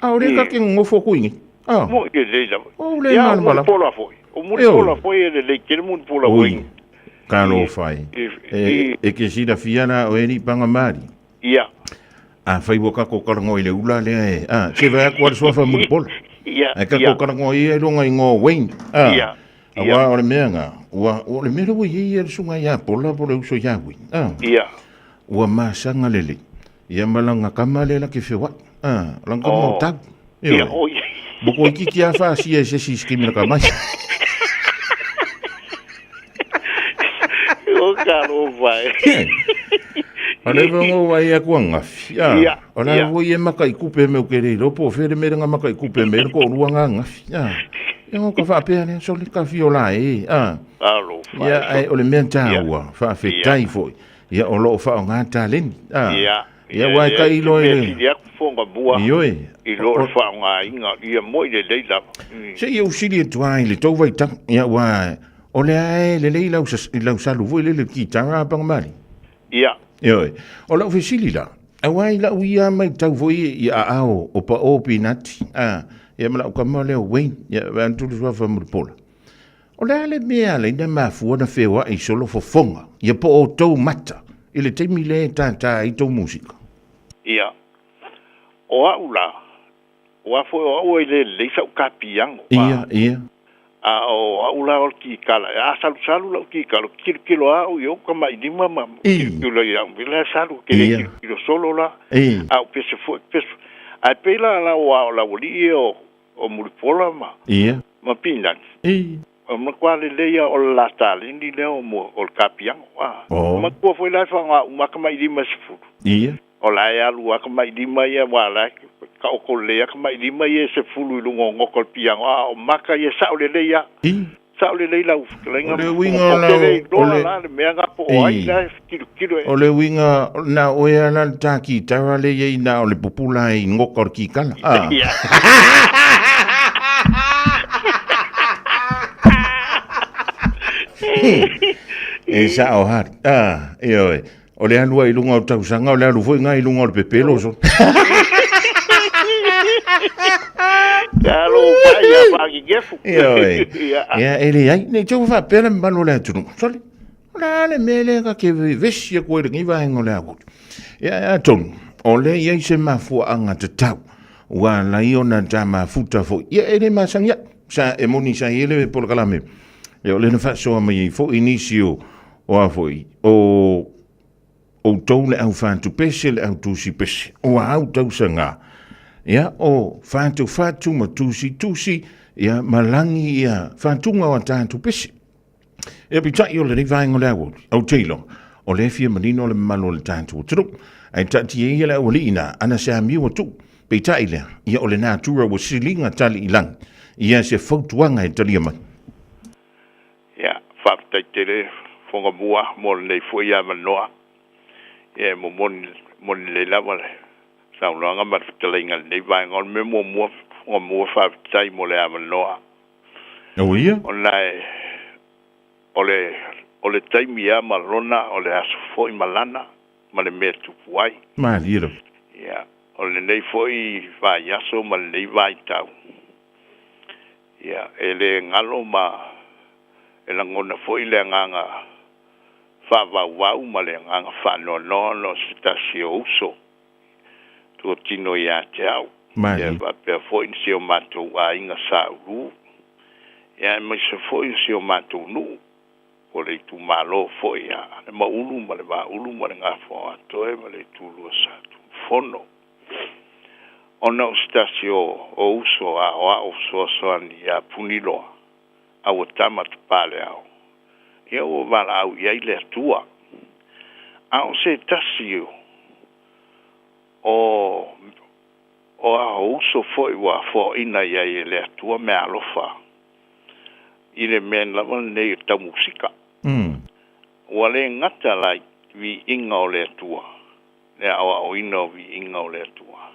O re ka ke ngofo kuingi. Mo ke reila. O le manu bala. O pola foi. O muri pola foi e le kere mun pola foi. Ka lo fai. E ke sida fiana o eri panga mari. Ia. A whai waka ko karango i le ula le e. Se vai akua le soafa muri pola. Ia. E ka ko karango i e ronga i ngō Wayne. Ia. Awa o le mea ngā, o le mea ua iei e sunga ia pola po le uso iawi. Ia. Ua maasanga lele. Ia malanga kamale la ke whiwa. Langa mau tau. Ia, oi. Boko iki ki a whaasi e se si skimina ka mai. O karo vai. O le vongo wai a kua ngafi. Ia. O le voi e maka i kupe me o kere ropo, fere mere nga maka i kupe me ko rua nga ngafi. Ngo ka fa pe ne so le ka fiola alo fa ia ai o le menta wa fa fe tai foi ia o lo fa nga talen ia wa ka i lo ia fonga bua i lo fa nga inga ia mo le leila se ia usili tuai le to vai ta ia wa o le ai le leila usa lu voi le ki tanga pa mali ia o lo fesili la ai la uia mai tau voi ia ao o pa o Pinati ia mala ka mole Wayne ia van tu so fa murpola o le mea le na mafu na fewa i solo fo fonga ia po o tau mata ile te mile tanta i tau musika ia o aula o fo o le sa kapiang ia o aula o ki kala a salu la ki kala kilo a o yo kama i mama kilo ya vila salu kilo solo la a pese fo pese a pela la la o muripola ma ma pindan o ma kwale leia o la tali ni le o mo o kapiang ma ko foi la fa ma kama i ma sifu o la ya lu ka mai di mai wa la ka o ko le ka mai di mai se fulu lu ngo ko piang o maka ye sa o le leia sa o le leila u lenga le winga la me nga po ai la kilo o le winga na o ya la taki tara le ye na o le popula i ngokor ki kala e sa o hat o le alua i lunga o tausanga o le alu foi ngai lunga o le pepelo so Kalo ya pagi gefu. Ya ele ai ne jo fa pele mbalo le tunu. Soli. La le mele ka ke vesi ko ri va ngole agu. Ya ton. Ole ye se ma fu anga te tau. Wa la iona jama futa fo. Ya ele ma sang ya. Sa emoni sa ele por kalame. Ya ole na fa so mai fo inicio o afoi. O tole au fantu pese au tusi pese. O au tau sanga. Ya o fantu ma tusi ya malangi ya fantunga wa tantu pese. E pita yo le vaingo le au. Au tilo. O le fia manino le malo le tantu. Tru. Ai tati e le olina ana sa mi o tu. Pita ile. Ya o le natura wo silinga tali ilang. Ya se fotuanga e tali ama. Ya fafta tele fonga bua mo le foi ya manoa. Ya mo mon le lava le. Sa longa ma ftelinga le vaingo me mo fafta mo le amanoa. O ia? Ole taimi ya malona ole aso foi malana ma le metu puai. Ma liro. Ya, ole nei foi vai aso ma le vai tau. Ya, ele ngalo ma ele ngona foi le nganga fa va ma le nganga fa no stasio uso. Tu tino ya tau. Ya, va per foi sio mato a inga sa u. Ya, ma se foi sio mato nu. O le tu malo foi ya ma ulu ma le va ulu ma le ngafo ato e ma le tu lo sa tu fono ona stasio o uso a o so ni ya punilo a o tamat pale au e o vala au ya ile tua a o se tasio o a uso foi wa fo ina ya ile tua me alofa ile men la ne ta musika wale ngata lai vi inga o le tua. Le awa o ino vi inga o le tua.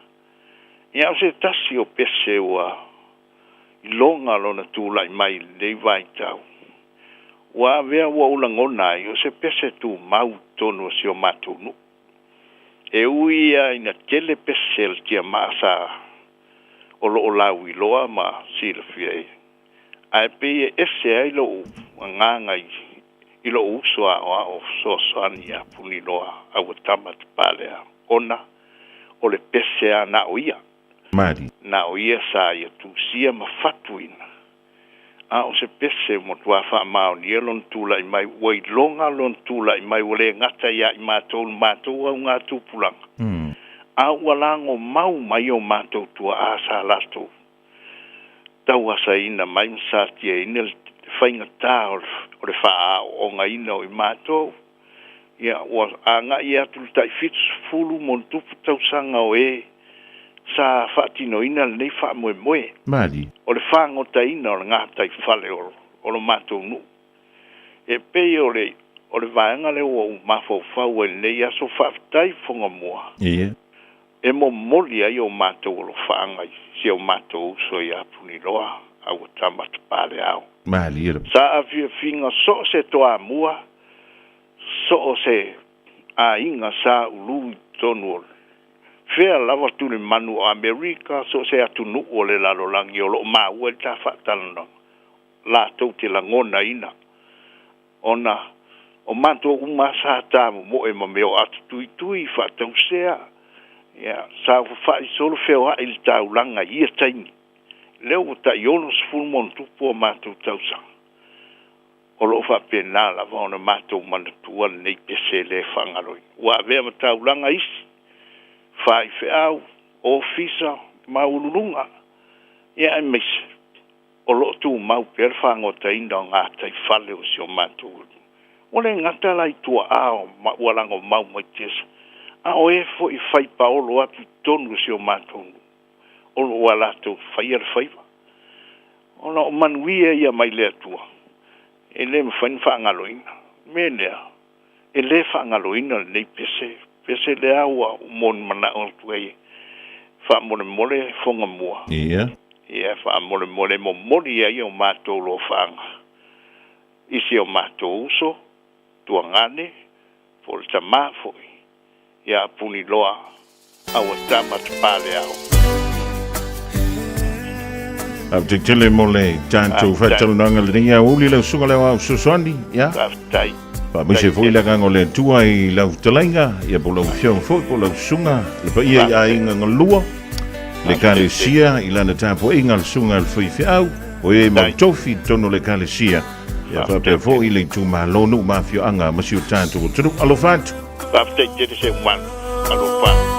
Ia o se tasi o pese wa ilonga lona tu lai mai le vai tau. Wa vea wa ulangona i o se pese tu mau tonu si o matunu. E uia ina tele pese el tia maasa o lo o lau iloa ma sila fia. Ai pe ese ai lo nganga ilo usua o soani a puniloa au tamat pale ona o le pese na oia mari na oia sa ia tu sia mafatuina a o se pese mo tua fa ma ni lon tu lai mai wai longa lon tu lai mai ole ngata ya i matou au ngatu pulang a walango mau mai o matou tua a sa lasto tau asa ina mai sa tia ina fainga ta o le faa o nga ina o i mato ia o anga ia tu tai fit fulu mon tu tau sanga o e sa fatino ina le fa mo mali o le fango ta ina o nga tai fale o lo mato nu e pe o le vanga le o mafo fa o le ia so fa tai fonga mo ia e mo moli ai o mato o lo fanga si o mato so ia puniloa au tamat pale au mali sa avia finga so se toa mua so se a inga sa ulu tonu fea lava tu le manu Amerika so se atunu o le lalo langi o lo ma ua ta fatalana la tau te langona ina ona o manto uma sa tamu mo e mameo atu tui fatau sea ya sa fa solo feo il tau langa ia taini leo ta yonos fulmon tu po matu tausa o lo fa pena la vona matu man tu nei pese le fangaloi wa ve mata ulanga is fa fe au ofisa maulunga ya mis o lo tu mau per fango ta inda nga tai fale o sio matu o le ngata lai tu a wala ngo mau moites a o e fo I fai paolo atu tonu sio matu o wala tu fire faiva ona o manuia ia mai le tua ele me fan fangaloina menea ele fangaloina nei pese le awa mon mana o tuai fa mole fonga mua ia fa mole mo moli ia o mato lo fanga isi o mato uso tuangane por tamafo ia puni loa awa tamat pale au te tele mole janto fa tele nanga le ia uli le sunga le wa suswani ya tai pa mi se foi la gango le tua I la telenga ia polo fiong fo polo sunga le pa ia inga ngalua le kalesia I lana tapo inga le sunga le foi fiau o e ma tofi tono le kalesia ia pa pe fo I le tu ma lonu ma fio anga ma siu tanto tu alo fatu pa te te se man alo fa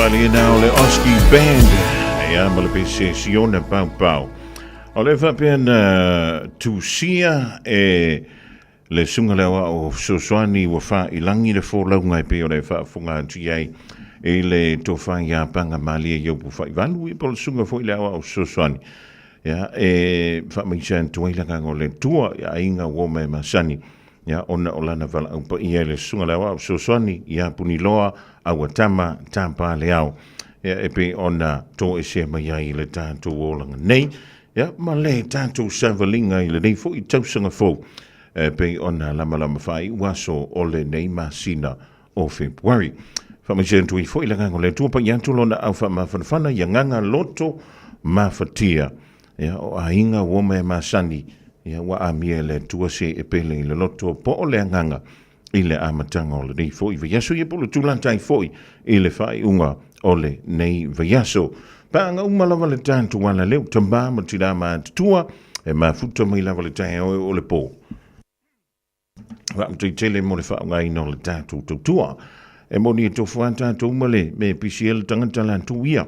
Wali na ole Oski Band. Ja, maar le sesione pau pau. Ole fa pen tusia le sungalewa o Soswani wa fa ilangi le fo lau ngai pe ole fa funga tiai le tofa ya panga mali yo pu fa valu i pol sunga fo ile o Soswani. Ja, fa mi sen tuila ka ngole tua ya inga wo me masani. Ya ona olana vala au pa ia le sungalewa o Soswani ya puniloa au tama tampa leao. Ya epe ona to ese mai ai le tanto wolanga nei. Ja, maar le tanto savalinga i le nei fo i tausanga fo. Pe ona lama fai waso ole nei masina o February. Fa me jentu i fo i langa le tu pa yantu lona au fa mafana yanganga loto mafatia. Ya o ainga wo me masani. Ya wa amiele tu se epele le loto po ole nganga. Ile amatanga ole nei fo i vayaso ye polo tulantai fo i le fai unga ole nei vayaso. Panga umalawa le tantu wala leo tamba matira ma tua e mafuta mai lava le tai o le po. Wa tele mo le fa ngai no le tantu tua. E mo ni to fuanta to male me PCL tangata lan tuia.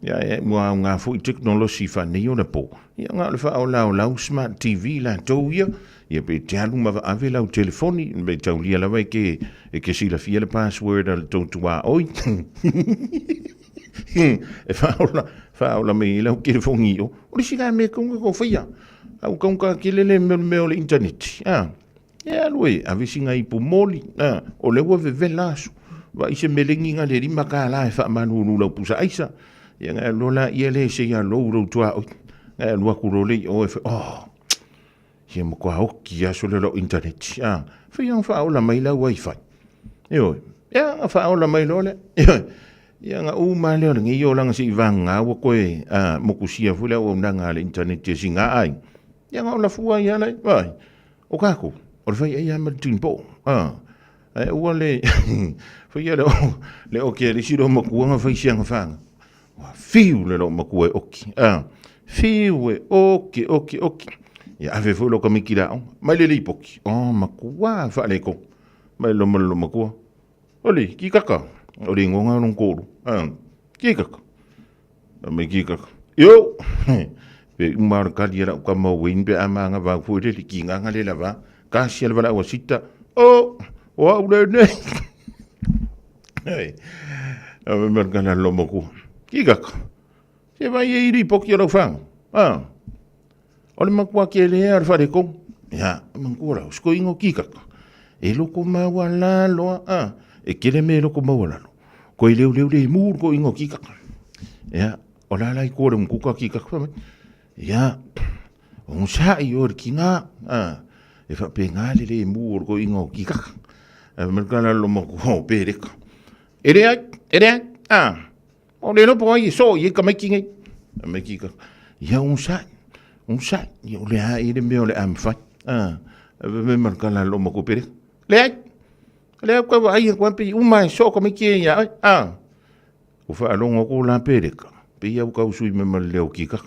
Ya mo nga fu technology fa nei o le po. Ya nga le fa o la smart TV la tuia. Ye pe talu ma ave la telefoni be taulia la vai ke ke si la fia le password al tontua oi. E faula me ila ke le fongio o le sila me ko fia au ka ke le me o le internet ya lui a visinga i pomoli o le wo ve lasu va ise melengi nga le rima ka la fa manu lo pusa aisa ya nga lola ile se ya lo tua lo ku lo le o ye mo ko ki ya so le internet fa yang faula me la wifi yo ya faula me lo le ya nga uma leo ngi yo lang si vanga wo koe mo kusia fula o nanga le internet te singa ai ya nga la fua ya lai vai o kako o vai ya ma timpo o le foi ya le o ke ri siro mo kuanga fai sianga fanga wa fiu le lo mo kue oki fiu oki ya ave fo lo komi kila mai le lipoki ma kuwa fa le ko mai lo mo kuwa oli ki kaka o le ngonga non koro kikaka me kikaka yo pe umar kaliera ka mo win be amanga va fu le kinga ngale lava ka siel vala wasita wa ule ne hey ave mergana lo moku kikaka se va iri poki ro fang o le makwa ke le ar fa de ko ya mangura sko ingo kikaka e lo ko ma wala lo e kele me lo ko ma wala ko i leu le mur ko ingo kika ya ola lai ko dum kuka kika ya on sa i or kinga e fa penga le mur ko ingo kika e merkana lo mo ko perek ere o le no po i so i ka making me kika ya on sa yo le ha i le me le am fa me merkana lo mo ko perek le ko ai ko pe uma so ko me ki ya o fa longo ko la pereka pe ya ko usui me mal leo ki ka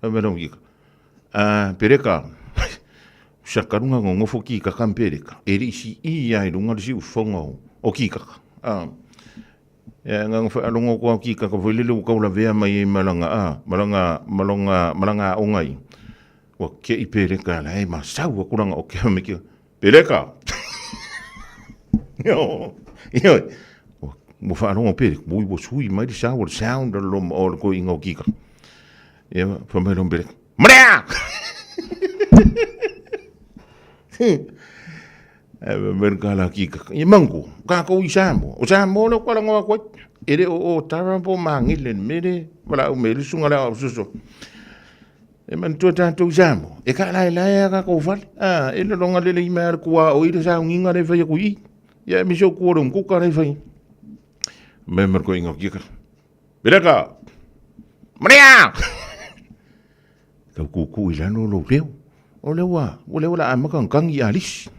me no ki pereka shakarunga ngo fo ki ka kan pereka eri si i ya lunga si fongo o ki ka ya nga fa longo ko ki ka ko le ko la vea mai malanga ongai o ke i pereka la ma sa ko ranga o ke me ki pereka yo mo fa no pe mo bo sui mai sa o sound lo o ko ingo kika ya fa me rompe mrea merkala kika i mango ka ko i sambo o sambo lo kwa ngo ko ere o tarampo mangile mere wala o me sunga la suso e man to tanto sambo e ka la ka ko fal e lo nga le mer kwa o i sa nginga le fa ku i ya mi so ko rum ku ka re fai member ko ingo kika bereka mrea ka ku ila no lo leo o le wa ama kan i alis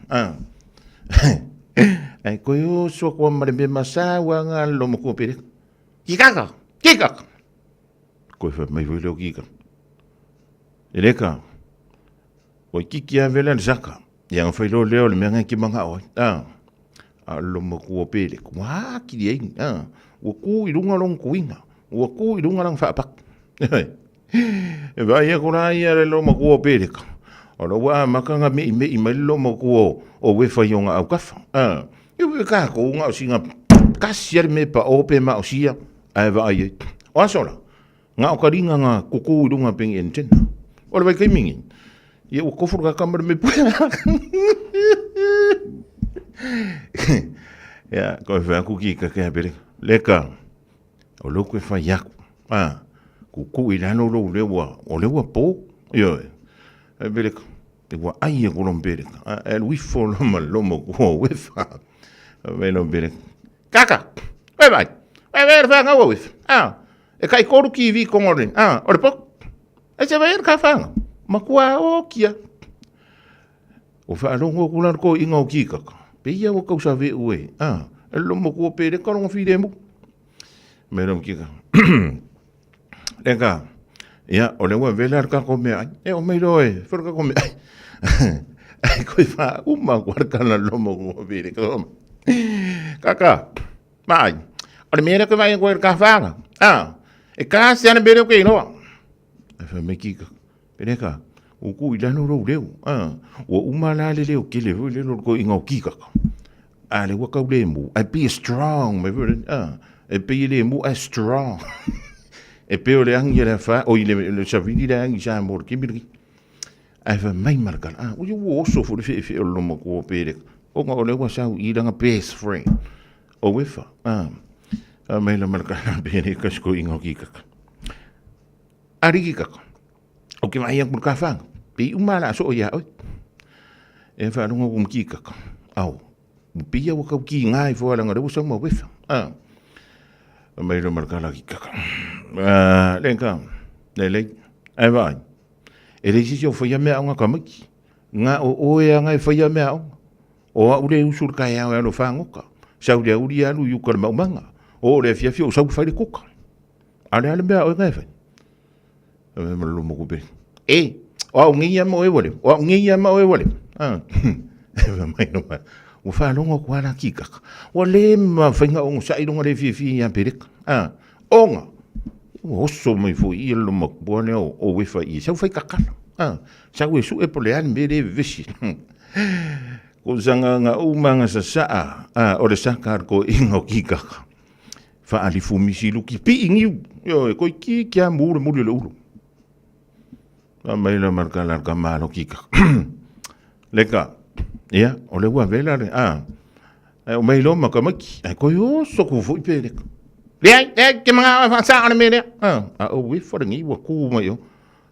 ai ko yo so ko ma be masa wa nga lo mo ko pere kika ko fa mai vo lo kika ereka o kiki a vela zaka yang fa lo leo le menga ki manga o lo mo ko pele ko ki dei ua ku I runga long kuinga, ua ku I runga lang whaapak. E vai e kora ia le lo makua pereka. O lo wa makanga me mai lo makua o wefa yonga au kafa. Iu ka ko nga o singa kasiar me pa ope ma o sia. Ai vai e. O asola. Nga o karinga nga kuku I runga ping enten. O le vai kai mingi. Ia ua kofuru ka kamara me pua. Ya, koe whea kuki ka kea pereka. Leka. O lo koe whai yaku. Kuku I lano lo lewa, o lewa po, yo e bereka, te wa ai e kolom bereka, e wifo loma kua wefa, velo bereka, kaka, we vai, we whanga wa wefa, e kai koru ki vi kongore, o le pok, e se vai ka whanga, makua o kia, o whaalongo kular ko inga o kikaka, pe ia o kausa ve ue, e loma kua bereka, rongo whiremu, mero kika, Eka, ia, o lewa vela ka kome ai, e o mei roe, whara ka kome ai. Ai koe wha uma kuarkana lomo kua vere ka kome. Kaka, mai, o le mea koe vai koe ka whanga. E ka seana bere o kei noa. E wha me kika, pere ka, o ku I lano rou leo. O uma la le leo ke leo, leo ko inga o kikaka. A le waka ule mu, I be strong, me vore, e pe le mu, I strong. E peo le angi le fa o le savini le angi sa mor kibiri ai fa mai markal o yo so fu fe o lo mo ko pere o nga o le wa sa I danga best friend o wefa mai la markal pere ka sko ingo ki ka ari ki ka o ke mai por ka fa pe umala so ya o e fa no ngum ki ka au pia o ka ki ngai fo la ngare so mo wefa mai la markal ki ka Lenka, lele, ai vai. E le sisi o whaia mea nga kamaki. Nga o oe a ngai whaia mea o. O a ure usur kai au alo whangoka. Sau rea uri alu yukar maumanga. O rea fiafia o sau whaire koka. Ale ale mea o ngai whai. E me lo mo kupe. O au ngia ma o e wale. O au ngia ma o e wale. E mai no mai. O whanonga kua na kikaka. O le ma whainga o sa ironga le fiafia ia pereka. Onga. Oso mai fo I lo makbone o wefa I sa fai kakala sa we su e polean mere visi ko zanga nga umanga sa o le sakar ko ingo kikaka fa ali fu misi lu ki pi ingi yo ko ki kia mure le uru mai la marka la kamalo kikaka leka ia o le wa vela o mai lo makamaki ko yo so ku fu pere Lei, ke mga sa ana mele. O we for ngi wa ku ma yo.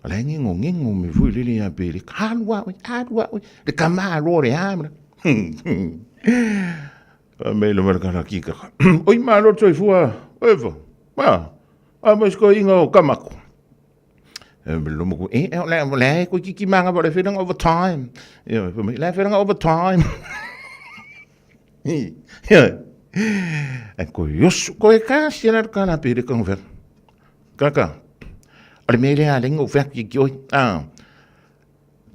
Ala ngi me fu lele ya pele. Halwa, de kama ro re amra. Me lo marka la kika. Oi ma lo tsoi fu eva. Mas ko ingo kamako. Me lo mo la ko ki manga ba le fedang over time. Ja, for me la fedang over time. Ja. En koyos koe ka sianar kana pere kan ver. Kaka. Ale mele a lengo ver ki koi.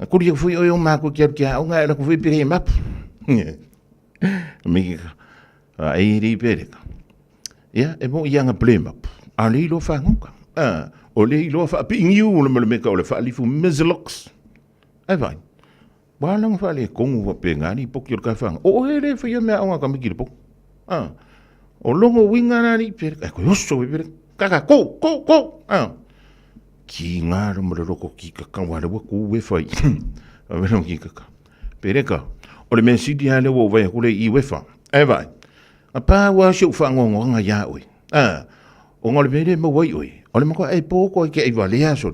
Kuri fui o ma ko kier kia o nga ko fui pere map. Mi ai ri pere. Ya, e mo ia nga blame up. Ali lo fa ngoka. O le lo fa pingiu le me ka o le fa li fu mizlox. Ai vai. Walang fa le kongu wa pengani pokir ka fa. O ele fa ia me a nga ka mikir pok. O longo winga nani per ko yoso per kaka ko ki ngaro mo roko ki ka wa le ku we fai a ver ki ka pereka o le mensidi ale wo vai ku le I we fa e vai a pa wa shu fa ngo nga ya oi o ngol bere mo wai oi o le mo ko e po ko ke I vale aso.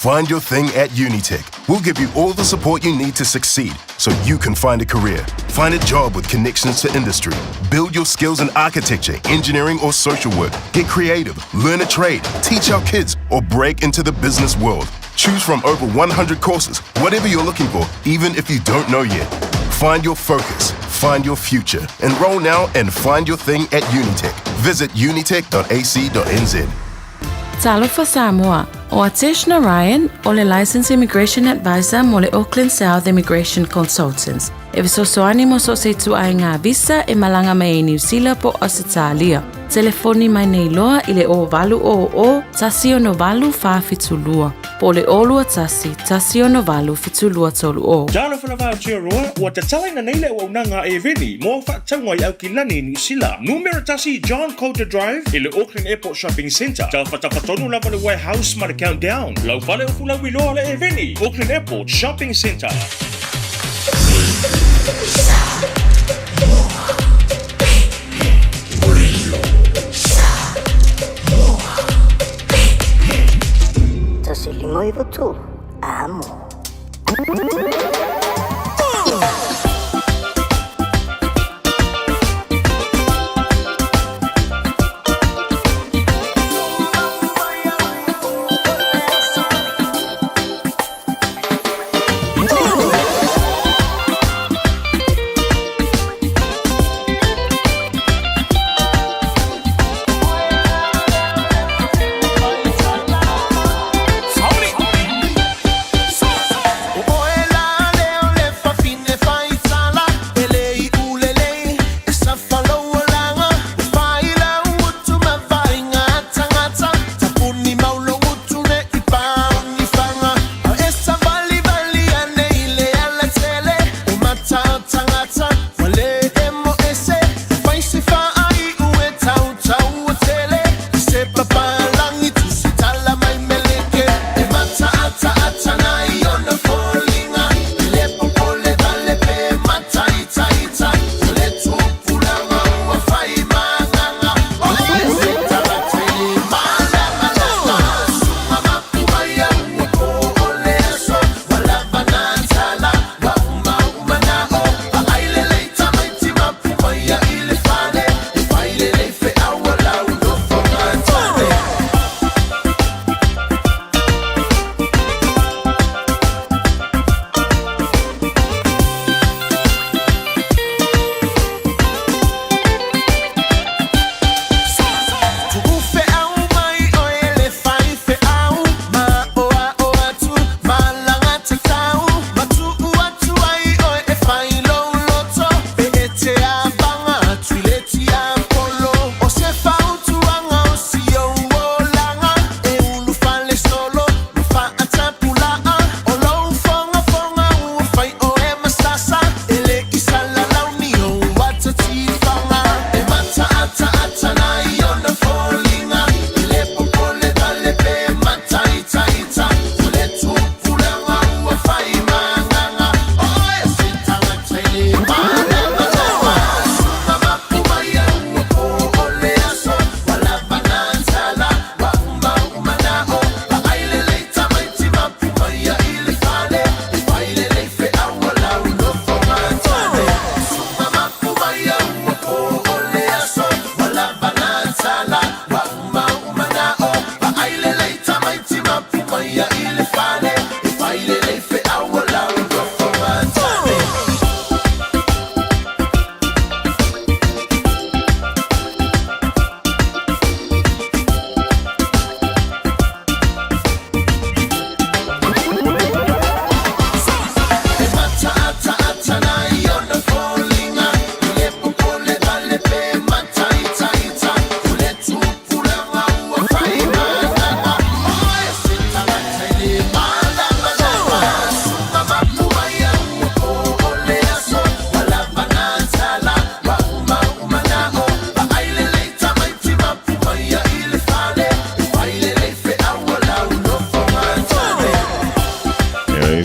Find your thing at Unitech. We'll give you all the support you need to succeed so you can find a career. Find a job with connections to industry. Build your skills in architecture, engineering, or social work. Get creative, learn a trade, teach our kids, or break into the business world. Choose from over 100 courses, whatever you're looking for, even if you don't know yet. Find your focus, find your future. Enroll now and find your thing at Unitech. Visit unitech.ac.nz. Talofa Samoa, o Ateshna Ryan, o le Licensed Immigration Advisor mo le Auckland South Immigration Consultants. E visosoani mo so se tu ai ngā visa e malanga mai New Zealand po Australia. Telefoni mai nei loa i le o valu o tasi ono valu wha fitulua. Po le olua tasi ono valu fitulua tolu o. Jalo whanawha tia roa, ua te talaina nei le o unanga e veni, mo whaatangwa i au ki lani New Zealand. Numero tasi John Coulter Drive i le Auckland Airport Shopping Centre. Jalo whatawhatonu lava le warehouse ma le countdown. Lau whale o fula wiloa le e veni, Auckland Airport Shopping Centre. Se limoi votu, amo.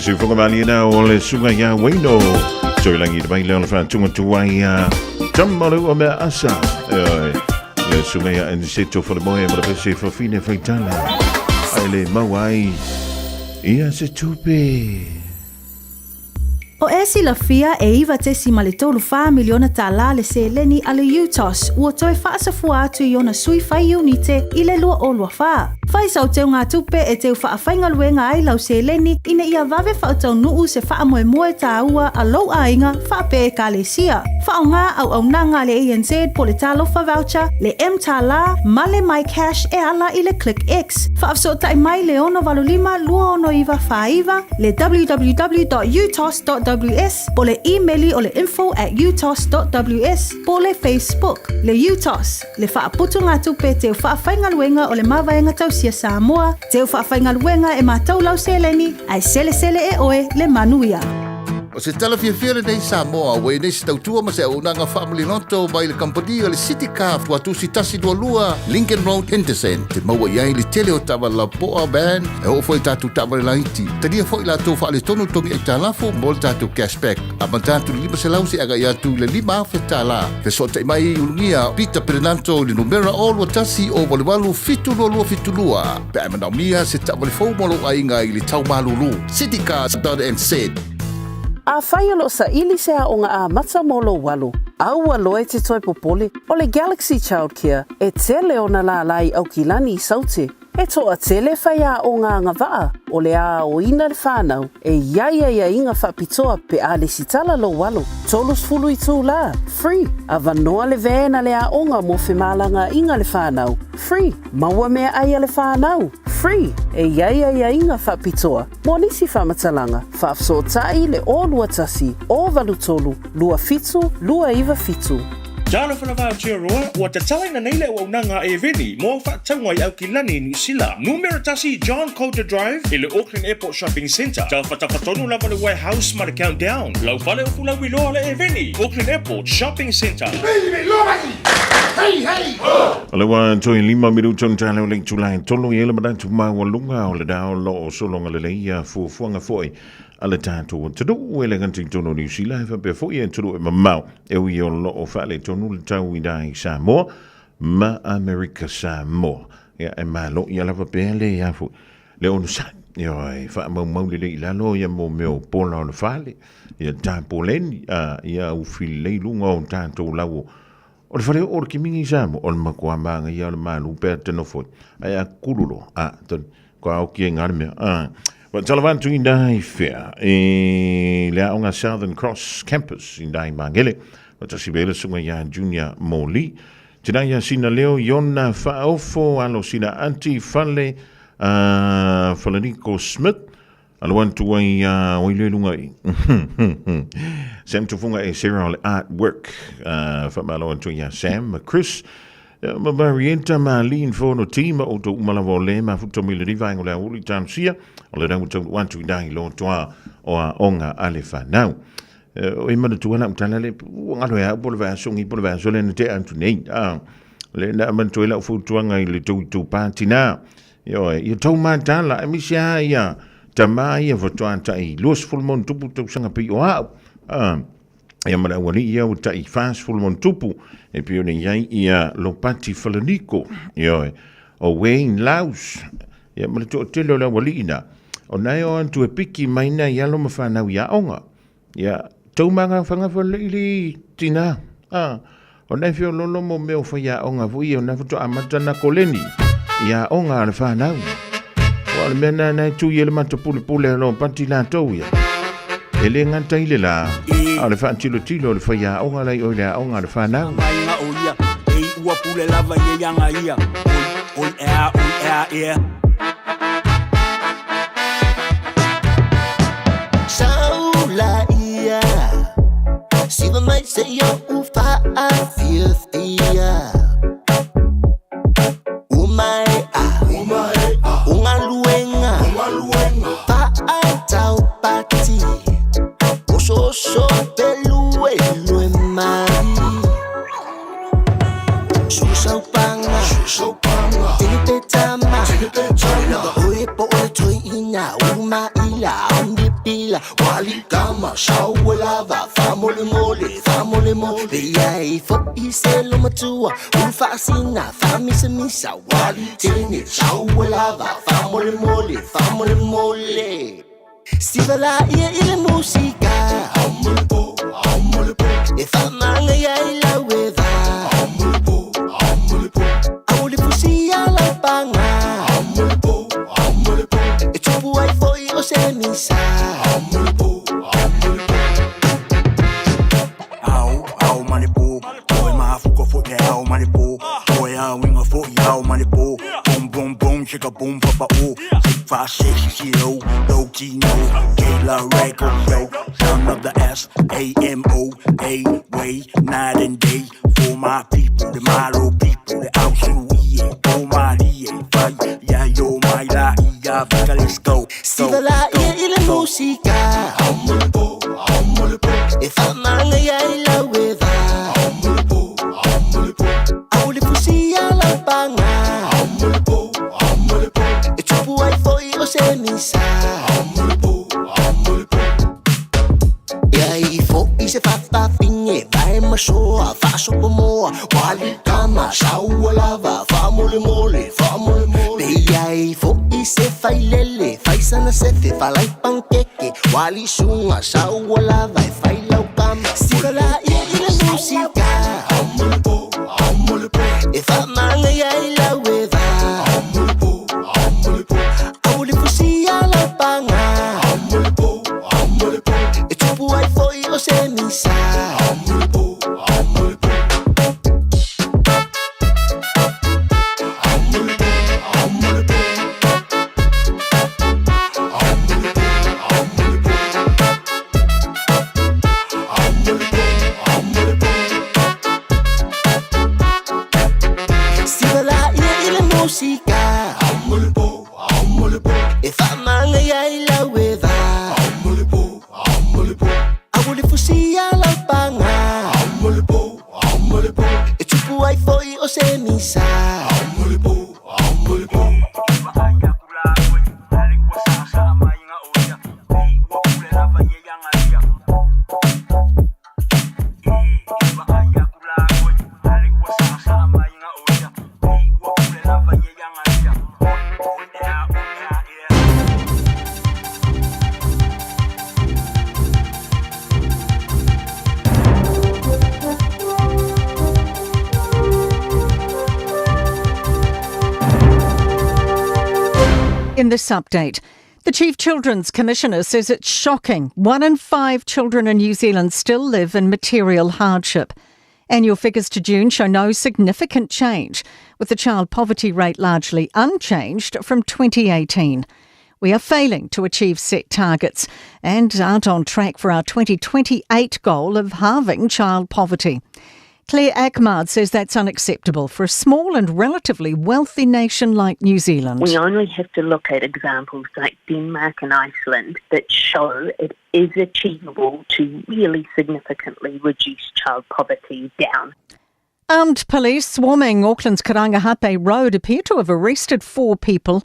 Se whakamani na o le sunga ia waino. Soi langi te mai leo le whantunga tuai a tamaru o mea asa. Le sunga ia en seto whalamoe ma le pese whawhine whaitala. Ai le mawai. Ia se tupe. O esi la fia e iwa te si male tolu wha miliona tala le se leni ale UTOS ua toe whaasafua atu i ona sui whai unite i le lua o lua wha. Fai sau teu ngā tupe e teu whaafainga luenga ai lau se leni ina ia vave whaotau nuu se whaamoe tā ua a lau ainga whaape e kālesia. Whaonga au nanga le ANZ po le talofa voucher, le M-Tala, ma le My Cash e ala i le Click X. Whaafsotai mai le ono valulima lua ono iwa whaiva, le www.utos.ws, po le e-maili o le info@utos.ws, po le Facebook, le UTOS, le whaaputu ngā tupe teu whaafainga luenga o le mawaenga tausia Samoa, teu whaafainga luenga e mātou lau se leni, ai sele e oe le manuia. O se tala fia nei Samoa, wei nei se tautua ma se au nanga family noto mai le Cambodia le City Car fua tu si tasi dua lua Lincoln Road Henderson. Te maua iai le tele o tawa la poa band e o foi tatu tawa le laiti. Tania foi la tau wha le tonu tongi e talafo mo le tatu cashback. A matatu lima se lausi aga ia tu le lima afe tala. Te so te mai ulungia Peter Pernanto le numera o lua tasi o wale walu fitu lua. Pe a manaumia se tawa le fau molo ainga i le tau malulu. City Car.nz. A whai alo sa ili sea o ngā a mata molo walu. Aua loe te toi popole o le Galaxy Childcare e tele o na la lai au ki lani I saute. E toa tele whai a o ngā ngawaa o le a o ina le whanau e ia inga whapitoa pe a le sitala lo walu. Tolus fulu I tū la, free. A vanoa le vēna le a onga mo whemalanga inga le whanau, free. Maua mea ai le whanau, free. E ia inga whapitoa. Mo nisi whamatalanga, whaafsotai le o lua tasi, o walu tolu, lua fitu, lua iwa fitu. Jalo whanawha o tia roa, ua te talaina nei le au nanga e veni, mō whaatangwai au ki lani New Zealand. Numera tasi John Coulter Drive, i le Auckland Airport Shopping Centre. Tau whatawhatonu lava le warehouse ma le countdown. Lau whale o fulau I loa le e veni, Auckland Airport Shopping Centre. Hey! Alewa toi 5 minuto tala o le tulai tolo I ele madatu mawalunga o le dao lo o solonga le leia fuafuanga foi. Ale tātou tadu e le ganti tono New Zealand fa pe foi e tadu e mamau e ui o lo o fale tonu le tau I dai Samoa ma America Samoa ya e malo I ala fa pe le ya fu le onu sa yo e fa mau le I lalo ya mo meo pola o le fale ya ta polen ya u fil le lunga o tātou lau o le fale o le kimingi Samoa o le makua manga ya le malu pe teno foi ai a kululo ton ko au ki ngarme Talavan tu indai fair e le aonga Southern Cross Campus indai mangele o tasi bele sunga ya Junior Moli tina ya sina leo yona faofo alo sina anti fale Falanico Smith alo wantu wai le lunga Sam tufunga e Sarah artwork famalo wantu ya Sam Chris ma varianta ma lean fono team o to malavo le ma futo mile rivango la uli tansia o le rangu wantu dai lo toa o onga alefa now o ima tu wala mtana le ngalo ya bolva songi bolva so le te antu nei le na man to la futo nga ile tu patina yo e to mantala emisia ya tamai e foto anta I los fulmon tupu tu sanga pi o ia mara wani ia o tai fast full mon tupu e pio ne iai ia lo pati Falanico ia o Wayne Laus ia mara to telo la walina o nai o antu e piki maina ia lo mawhanau ia onga ia taumanga whangawhalili tina o nai fio lolo mo meo whaia onga vui o nafuto amatana koleni ia onga ale whanau o ale mena nai tu ia le matapule pule lo pati la tau ia ele nganta ile la ale fa tilo le fa ya onga lai o le onga le fa na Nga o ia e ua pule lava ye yanga ia on air Saula ia Siva mai se yo ufa a fiestia Umai Unga luenga Pa a tau pati So pelu e mari Susau panga Tini tama Oe po ole toi ina Uma ila Andi pila Wali kama Shawe lava Famole mole Yai fo iselo matua Ulfa sina Fami se misa Wali tini Shawe lava Famole mole Siva la ia ile musika E famanga ia ila weva Auli pusia la panga shake a boom, papa, oh. 5, 6, 0, low key, no. Kayla record, yo. Sound of the S-A-M-O, A, way, night and day. For my people, the Malo people, the Ausuie, oh my, fight, yeah, yo, my la, yeah, let's go. Sivala, ile música. If I'm not a weather. Auli fusia la banga. It's a boy for you, semisa. Yeah, ifo is a fata finge, vai ma shoa, fa sopo moa, wali kama, shaua lava, fa mole mole, fa mole mole. Yeah, ifo is a failele, faisana sefe, fa lai pankeke, wali sunga, shaua lava, fai lau kama. Sigala ile música. If I'm not a weather, I will see a la banga. It's a boy for you, semisa. Música. If I'm not a weather, I will fusi a la banga. It's a boy for you, semisa. In this update, the Chief Children's Commissioner says it's shocking 1 in 5 children in New Zealand still live in material hardship. Annual figures to June show no significant change, with the child poverty rate largely unchanged from 2018. We are failing to achieve set targets and aren't on track for our 2028 goal of halving child poverty. Claire Ackmard says that's unacceptable for a small and relatively wealthy nation like New Zealand. We only have to look at examples like Denmark and Iceland that show it is achievable to really significantly reduce child poverty down. Armed police swarming Auckland's Karangahape Road appear to have arrested 4 people.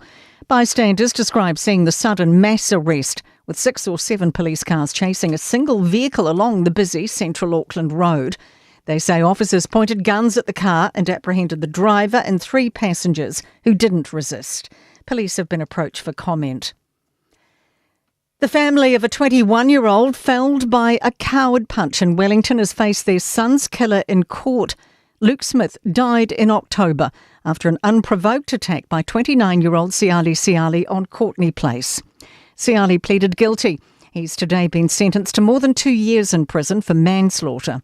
Bystanders describe seeing the sudden mass arrest, with 6 or 7 police cars chasing a single vehicle along the busy central Auckland road. They say officers pointed guns at the car and apprehended the driver and 3 passengers who didn't resist. Police have been approached for comment. The family of a 21-year-old felled by a coward punch in Wellington has faced their son's killer in court. Luke Smith died in October after an unprovoked attack by 29-year-old Siali Siali on Courtney Place. Siali pleaded guilty. He's today been sentenced to more than 2 years in prison for manslaughter.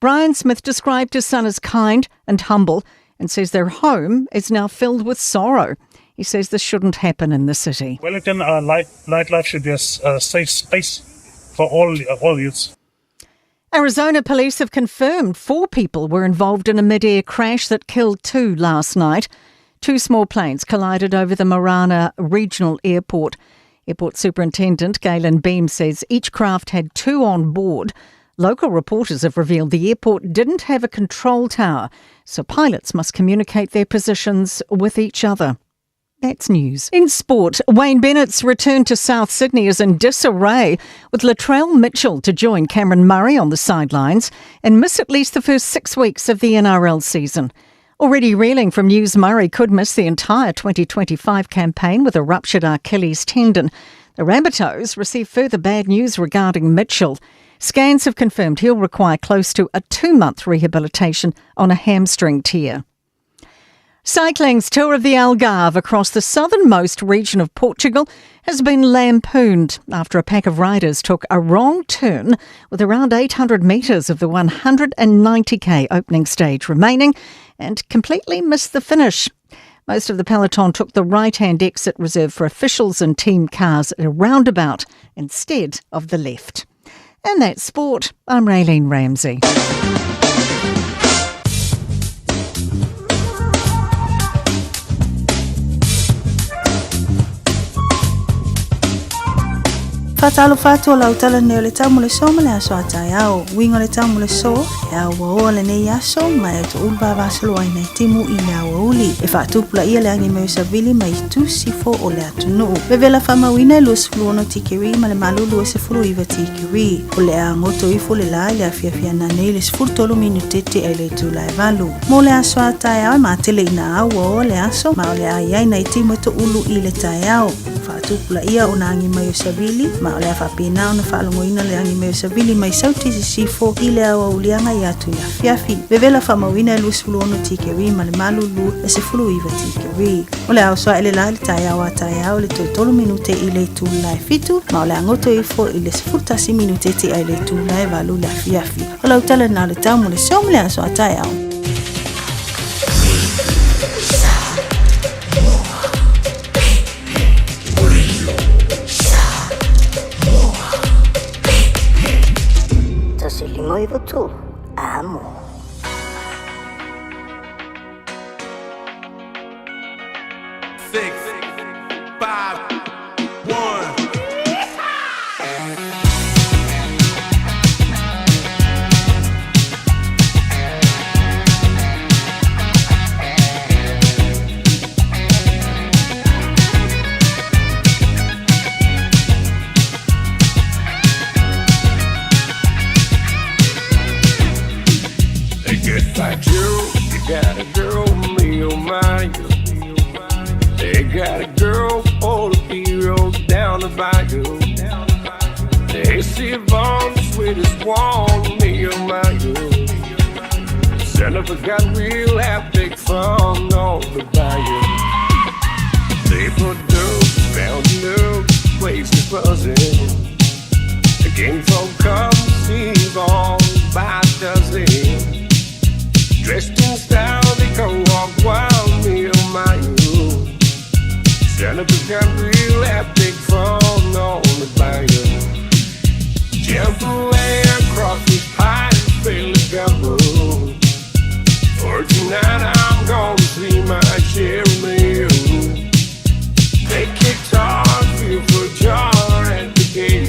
Brian Smith described his son as kind and humble and says their home is now filled with sorrow. He says this shouldn't happen in the city. Wellington nightlife should be a safe space for all youths. Arizona police have confirmed 4 people were involved in a mid-air crash that killed 2 last night. 2 small planes collided over the Marana Regional Airport. Airport Superintendent Galen Beam says each craft had 2 on board. Local reporters have revealed the airport didn't have a control tower, so pilots must communicate their positions with each other. That's news. In sport, Wayne Bennett's return to South Sydney is in disarray, with Latrell Mitchell to join Cameron Murray on the sidelines and miss at least the first 6 weeks of the NRL season. Already reeling from news Murray could miss the entire 2025 campaign with a ruptured Achilles tendon. The Rabbitohs receive further bad news regarding Mitchell. Scans have confirmed he'll require close to a 2-month rehabilitation on a hamstring tear. Cycling's Tour of the Algarve across the southernmost region of Portugal has been lampooned after a pack of riders took a wrong turn with around 800 metres of the 190k opening stage remaining and completely missed the finish. Most of the peloton took the right-hand exit reserved for officials and team cars at a roundabout instead of the left. And that's sport. I'm Raylene Ramsey. Fatalo fato la utala ne le tamu le so male aso atayao wingo le tamu le so ya wo le ne yaso mai to ulba vaslo ai nei timu ina uli e fatu pula ia le angi me savili mai tu sifo o le atunu bevela fama wina lo sfluono tikiri male malulu se fulu iva tikiri o le angoto ifo le la le afia na nei le sfurtolo minutete e le tu la valu mo le aso atayao ma tele ina wo le aso ma le ai nei timu to ulu ile tayao fatu pula ia o nangi mai savili ma le fa pina ona fa longoina le angi me savili mai sauti sifo ile awa ulianga ya tu ya fiafi bevela fa mawina lu sfuluono tikeri ma le malulu e se fulu iva tikeri ole au so ele la taya wa taya ole to tolu minute ile tu la fitu ma ole angoto ifo ile sfurta si minute ti ile tu la valu la fiafi ole utala na le tamu le somle so taya Limoi tu, amo. 6, 5, 1. Like you got a girl, me, oh my. They got a girl full of heroes down the bayou. They see Vaughn, the sweetest one, me, oh my. Son of a gun, we'll have big fun on the bayou. They put dope, found dope, place is buzzing. The game folk come see Vaughn by dozen. Dressed in style, they come walk wild, me oh my you. Son of a gun, we'll have big fun on the bayou. Jump away across this pine, feel the gumbo. For tonight I'm gonna see my Jeremy. They kicked off, feel for jar at the gate.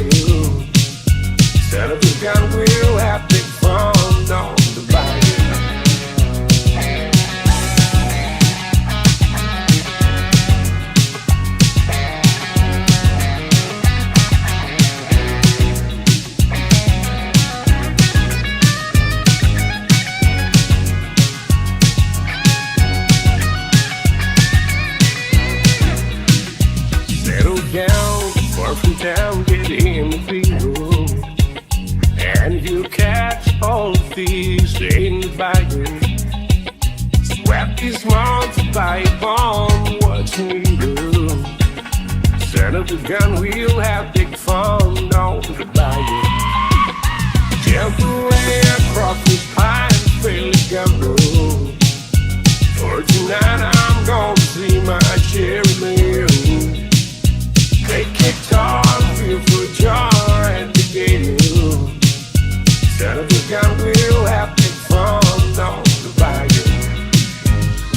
Son of a gun, we'll have big fun on the bayou. Down, far from town, get in the field, and you'll catch all the thieves in the bayou. Swap these months by a bomb, what's new? Son of a gun, we'll have big fun on the bayou. Jump away across this pine, feel the gumbo. For tonight I'm gonna see my Jeremy. They kicked off, feel for jar and the gate. Son of a gun, we'll have big fun on the bayou.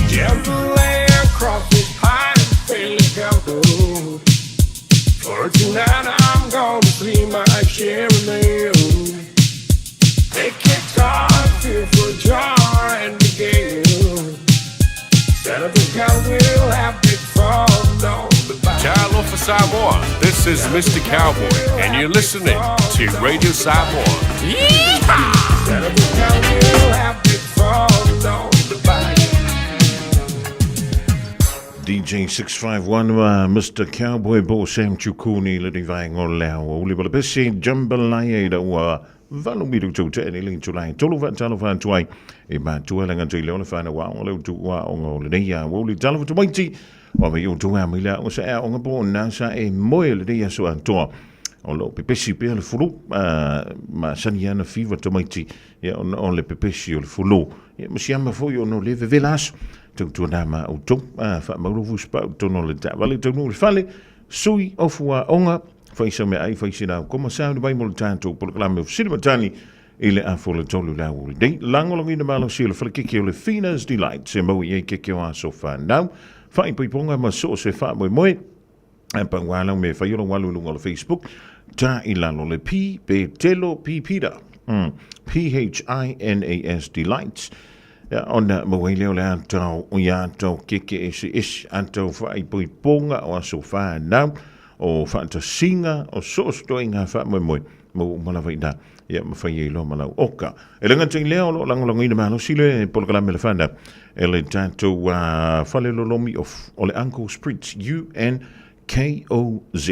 Jump away across this pine, feel the gumbo. For tonight I'm gonna see my Jeremy. They kicked off, feel for jar and the gate. Son of a gun, we'll have big fun on the bayou. Ciao for Samoa. This is Mr. Cowboy, and you're listening to Radio Samoa. Yeehaw! DJ 651 Mr. Cowboy Bo Sam Chukuni le divai ngolao uli bala pesi jambalaya da wa valu midu tu te ni ling tulai tolu va talo va tuai e ba tuela nga tui leona fa na wa o tu wa o le dia wo li talo tu mai ti wa me yo tu ha mi la o sa o nga bo na sa e moe le dia so anto o lo pepesi pe le fulu ma saniana fiva tu mai ti ya on le pepesi o le fulu ya mo siama fo yo no le velas tuna ma o tung fa maulu fuspa tono le ta vale tonu fale sui ofua onga faisa me ai faisa na como sound by mo tanto por clame of cinematani ile a for le tolu la ul dei langolong in malo sil for kiki le finas delight se mo ye kiki wa so fa now fai poi ponga ma so se fa mo en pangwala me fa yo walu lo Facebook ta ilalo le p pe telo pida PHINAS delights ona mawele le anto ya to kiki is anto fai poi ponga o so fa now o fantasinga o so stoinga fa mo mala vaida ya mafai lo mala oka elenga tingleo lo langolong ina malo sile por kala me fanda ele tanto fale lo lomi of ole Uncle Spritz UNKOZ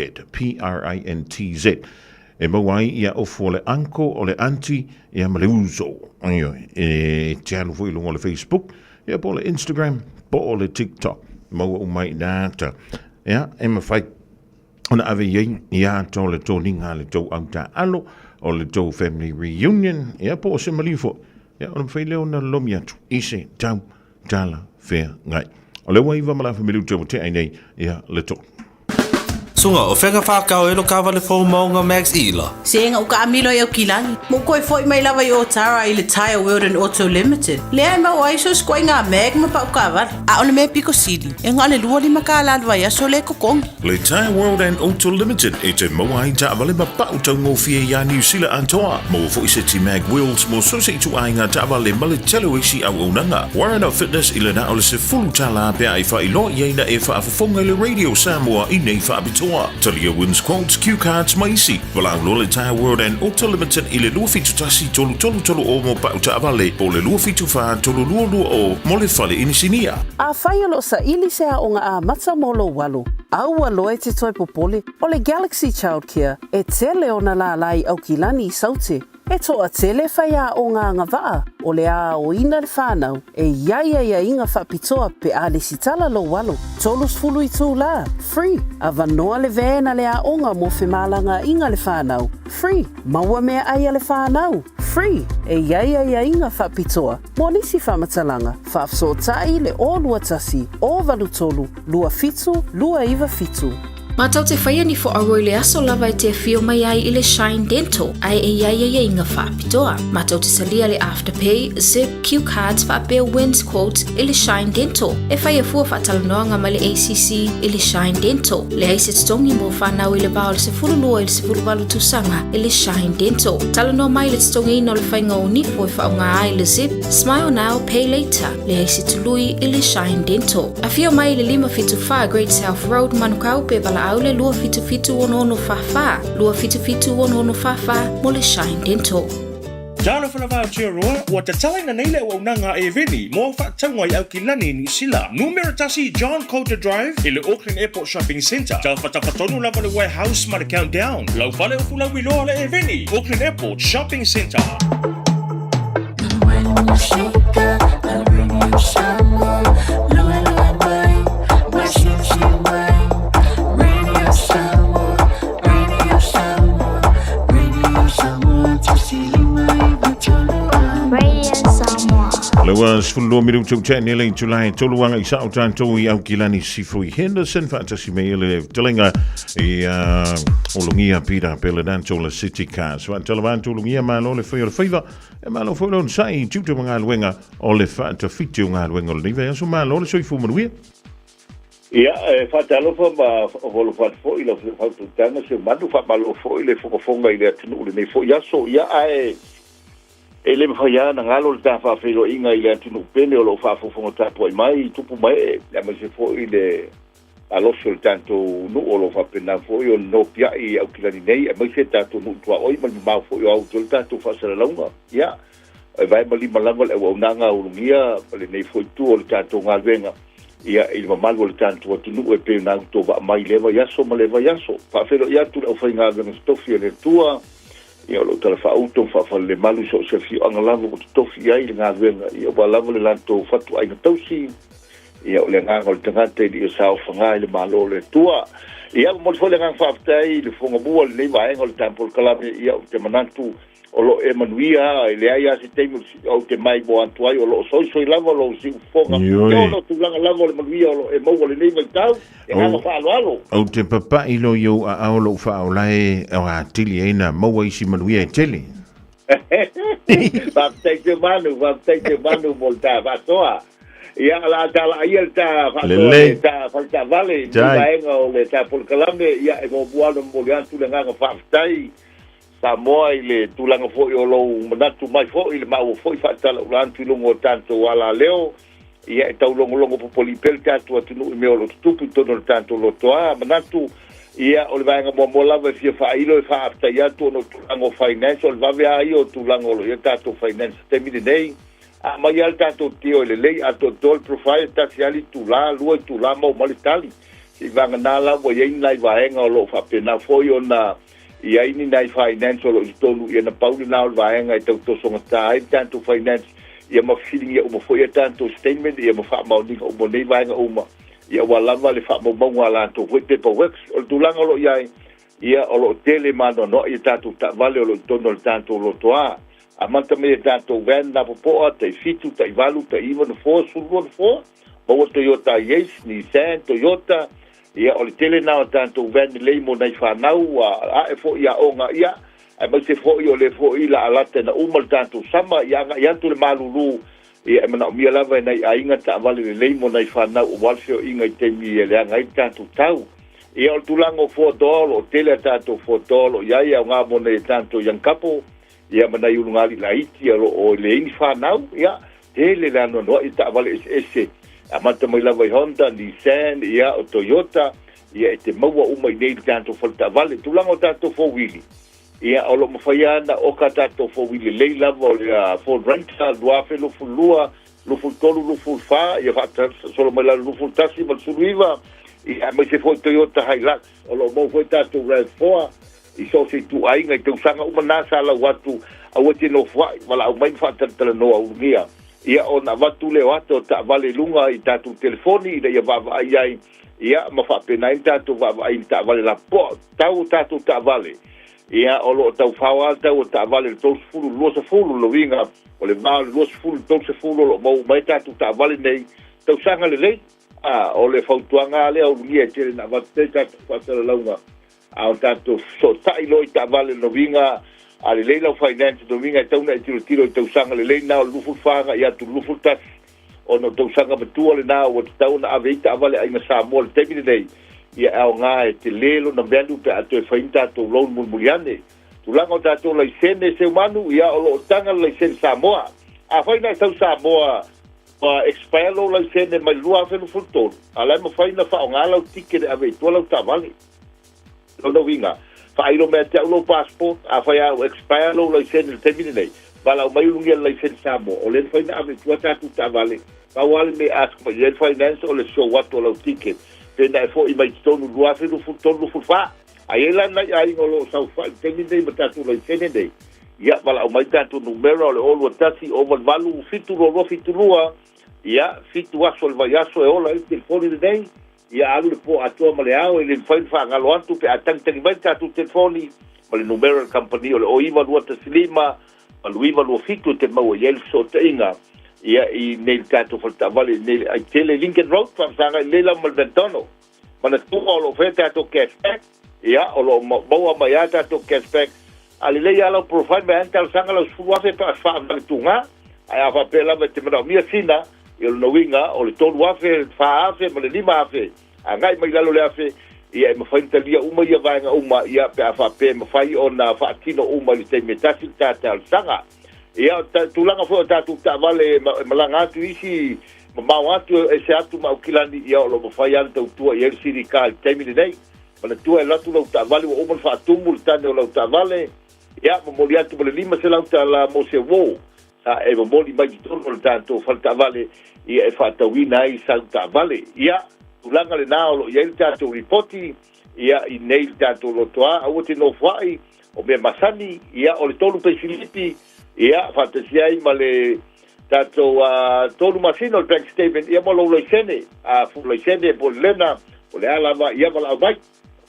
e mawai ya of ole uncle ole auntie ya maleuzo ayo channel foi lo ole Facebook ya por Instagram por TikTok mo mai data ya e mafai ona ave ya to le to ninga le to auta alo o le to family reunion ya po se malifo ya ona fele ona lomiatu ise tau tala fair ngai o le waiva mala family to te ai nei ya le to Sunga o whenga whakao eno ka wale fo maunga Max Ila. Senga uka amilo e o kilangi. Mo koe foi mai lava i o tara i le Tire World and Auto Limited. Lea ma wai so skoi ngā meg ma pa uka wale. A ole me piko sidi. E ngā le lua li maka alalwa ya so le kokong. Le Tire World and Auto Limited e te mawai ta wale ma pa utau ngō fia ya New Zealand antoa. Mo fo i se ti mag wheels mo so se i tu ai ngā ta wale ma le telo isi au unanga. Warren Up Fitness i le na ole se fulu tala pia i wha i lo i eina e wha afafonga le Radio Samoa i nei wha abitoa. Talia wins quotes, cue cards, maisi. Walau lo le Tire World and Auto Limited i le lua fitu tasi tolu o mo pa uta avale. Po le lua fitu wha tolu lua o mo le fale inisinia. A whaia lo sa ili sea o ngā a mata molo walu. Aua loe te toi popole o le Galaxy Childcare e tele o na la lai au kilani i saute. E toa tele whaia o ngā ngawaa o le a o ina le whanau e ia inga whapitoa pe a le sitala lo walo. Tolus fulu i tū la, free. A vanoa le vena le a onga mo whemalanga inga le whanau, free. Maua mea aia le whanau, free. E ia inga whapitoa. Mo nisi whamatalanga, whafso tai le o lua tasi, o valu tolu, lua fitu, lua iwa fitu. Matau te whaia ni fo aroi le aso lava i te fio mai ai i le Shine Dental, ai e ia inga whaapitoa. Matau te salia le Afterpay, Zip, Q Cards, whaapea wins quotes i le Shine Dental. E whaia fua whaatalonoanga ma le ACC i le Shine Dental. Le aise tongi mo whanau i le bao le se fululua i le se fuluwalu tusanga i le Shine Dental. Talanoa mai le tongi ino le whainga o nifo i whaunga ai le Zip, Smile Now, Pay Later. Le aise tului i le Shine Dental. A fio mai le 5 Great South Road, Manukau pe bala aule lua fitu ono fafa. Lua fitu ono fafa mo le Shine Dental. Jalo whanawao tia roa, ua te talaina neile o unanga e veni, mo whaatangwa i au ki lani ni sila. Numera tasi John Coulter Drive, i le Auckland Airport Shopping Centre. Tau whatawhatonu lava le warehouse ma le countdown. Lau whale o fulau i loa le e veni, Auckland Airport Shopping Centre. When you shake up, the radio Samoa, lua mai, washi mai. Radio Samoa, Radio Samoa, Radio Samoa, tasili mai batulu. Radio Samoa. Lewa sfullo miru tu tene le July toluanga i sao tanto i au kilani Sifrui Henderson fatasi me ele telenga i olungia pira pele danto le City Cars. Wa televanto olungia malo le faiva e malo foi sai tutu mga luenga o le fata fitu nga luenga le nive so malo le soifu manuia. Ia, whaatalo wha ma holo whaatfo i la whaatutanga se manu whaamalo fo i le whakafonga i le atinu le nei fo ia so ia ae e le mwhaia na ngalo le ta whaafero inga i le atinu pene o lo whaafofonga tapo i mai tupu mai e ma se fo i le aloso le tanto nu o lo whaapena fo i o no pia i au kilani nei e mai se tato nu tua oi mani mau fo i o auto le tato whaasara launga ia e vai mali malanga le waunanga ulungia le nei fo i tu o le tato ngalwenga ia il mamalu le tanto atinu e pe na to ba mai leva yaso ma leva yaso fa felo ia tu o fa nga nga stofia le tua ia lo tala fa auto fa le malu so se fi anga lavo o stofia i nga venga ia ba lavo le lanto fatu ai tausi ia o le nga o tangate di sa o fa le malo le tua ia mo fo le nga fa tai le fonga bua le vai ngol tempo kala ia te manantu o lo e manuia e le ai se te o te mai bo antuai o lo soi lava lo si fonga o lo tu langa lava le manuia o lo e mo le nei mai tau e nga fa alo o te papa ilo yo a o lo fa o lai o a tili ena mo i si manuia e tele va te manu volta va soa ia la tala ia ta fa ta vale ni o le ta por calambe ia e mo bualo mo tu le nga fa tai Samoa i le tulanga fo i o lou manatu mai fo i le mau fo i whaatala ulantu longo tanto wala leo ia e tau longo po polipel tātua tunu i meo lo tupu tono tanto lo toa manatu ia o le vaenga mo lava fia whailo e whaafta ia tu ono tulango finance o le vave ai o tulango lo ia tātou finance te mire nei a mai al tātou tio i le lei a to tol profile tasi ali tula lua i tula mau malitali si vanga nala wa iei nai vaenga o lo whapena fo i ona ia ini nai finance o i tolu ia na pauli nao vaenga i tau tosonga tai tanto finance ia ma feeling ia uma foi tanto statement ia ma fa mau ni o mo nei vaenga uma ia wala le fa mo mo ala to foi paperwork o tulanga lo ia o lo tele mano no ia tanto ta vale o lo tono tanto lo toa a manta me tanto venda po te fitu te valu te even for sulvon for o Toyota yes ni Nissan Toyota ia o le tele na tanto ven le mo nei fa nau a e fo ia onga ia e ma se fo i o le fo i la alate na umal tanto sama ia ia tu le malulu ia mana mi lava nei ainga ta vale le mo nei fa nau o walfio inga te mi le ngai tanto tau ia o tulango fo dolo o tele tanto fo dolo ia nga mo nei tanto yang kapo ia mana i ungali la iti o le ini fa nau ia tele la no i ta vale ese a mata mai lava i Honda, Nissan, ia o Toyota, ia e te maua uma i nei tanto falta vale, tulango tanto four-wheeling. Ia o lo mawhaiana o ka tanto four-wheeling, lei lava o le Ford Ranger, luafe, lufu lua, lufu tolu, lufu fa, ia whata solo mai lana lufu tasi, mal suruiva, ia mai se foi Toyota Hilux, o lo mau foi tanto RAV4, i so se tu ainga, i te usanga uma nasa ala watu, a wati no fwai, wala au mai whatatala noa ungia. Ia o na watu leo ato ta vale lunga i tatu telefoni i ia vava ai ia ma whapena i tatu vava ai ta vale la po tau tatu ta vale ia o lo tau whawa tau ta vale tos fulu losa fulu lo vinga o le vale losa fulu tos fulu lo mau mai tatu ta vale nei tau sanga le lei o le fautuanga le au ngia tere na wate tatu whatara launga au tatu so tai loi ta vale lo vinga ale leila finance do vinga tauna e tiro i tau sanga le leina o lufu fanga ia tu lufu tas o no tau sanga betua le na o tauna aveita avale ai masa mo le temine nei ia au nga e te lelo na velu pe atu e fainta to loan mulmuliane tu langa o tato lai sene se umanu ia o lo tanga lai sene Samoa a faina tau Samoa pa expire lo lai sene mai lua felu fulton ala ma faina fa o ngala o ticket aveitua lau tavale lo vinga failo me te lo passport a faia o expire lo license termine nei bala o mai lungi license Samoa o le faina ave tua tatu tavale pa wale me ask me le finance o le show what o lo ticket pena fo i mai tonu luafe lu futonu fufa ai la na ai lo sau fa termine nei tatu license nei ia bala o mai tatu numero le o tasi o valu fitu lo fitulua ia fitu aso vai aso e ola il telefoni nei ia alu le po atua maleao ele fai ngalo atu pe atang tangi mai tatu telefoni ma le numero del company o le oiva lua taslima ma luiva lua fitu te mau yel so tainga ia i nei tatu falta vale nei ai tele Lincoln Road fa sanga lela malventono ma le tu o lo fete ato cashback ia o lo mau mai ato cashback ali le ala profile me antal sanga lo suwa fe pa fa vale tunga ai ava pela me te mara mia sina il no winga o le tolu afe fa afe ma le lima afe angai mai lalo le afe ia me fainta lia uma ia vaenga uma ia pe afa pe me fai ona fa tino uma le te metasi tal sanga ia tulanga fo tatu ta vale malanga tu isi ma watu e se atu ma ukilani ia o lo fai anta tua ia sirikal temile nei ma le tua la tu lo ta vale o mo fa tumul tane o lo ta vale ia mo moliatu le lima se la ta mo se wo e moli mai tonu tanto falta vale ia e fata wina i Santa Vale ia tulanga le naolo ia il tato ripoti ia i nei tato lo toa au te no fai o me masani ia o le tolu pe Filipi ia fata siai ma le tato tolu masino il bank statement ia mo lo sene a fu lo sene po lena o le alava ia ma la vai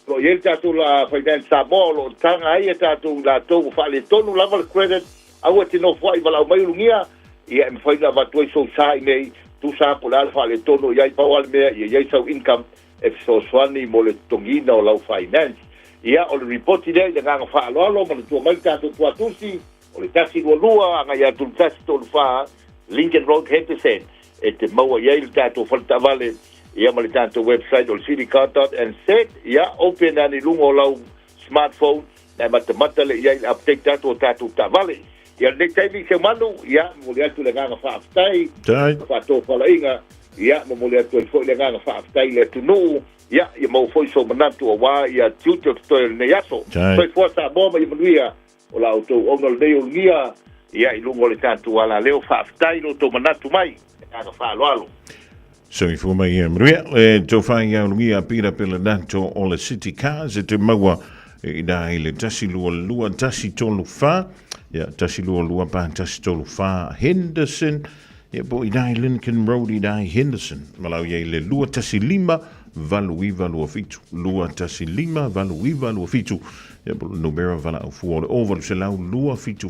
lo ye tātou la finance Samoa lo tanga ai tātou la tō fa le tonu lava credit au te no fai wala mai lungia ia me fai na watu so sai nei tu sa po la fa le tonu ia pa wal me ia so income e so swani mo le tongina o la finance ia o le report ile le nga fa lo mo tu mai tātou tu si o le tasi lua nga ia tu tasi to fa Lincoln Road Henderson e te maua ia il tātou falta vale ia ma le tātou website o citycar.nz ia open ani lungo lau smartphone na mata le ia update tātou tā vale ia le taimi se manu ia mo le atu le nga fa aftai fa to fala inga ia mo le atu fo le nga fa aftai le tunu ia mo foi so manatu wa ia tuto to le yaso foi forza bomba ia manuia o la auto ono le o ngia ia i lungo le tātou ala leo fa aftai lo to manatu mai nga fa alo So i fu mai mria e to fai ia lungia pira pela danto o le city cars e te maua i dai le tasi lua tasi tolu fa ia tasi lua pa tasi tolu fa Henderson ia po i dai Lincoln Road i dai Henderson malau ia le lua tasi lima valuiva lua fitu lua tasi lima valuiva lua fitu ia po numero vala au fu o over se lau lua fitu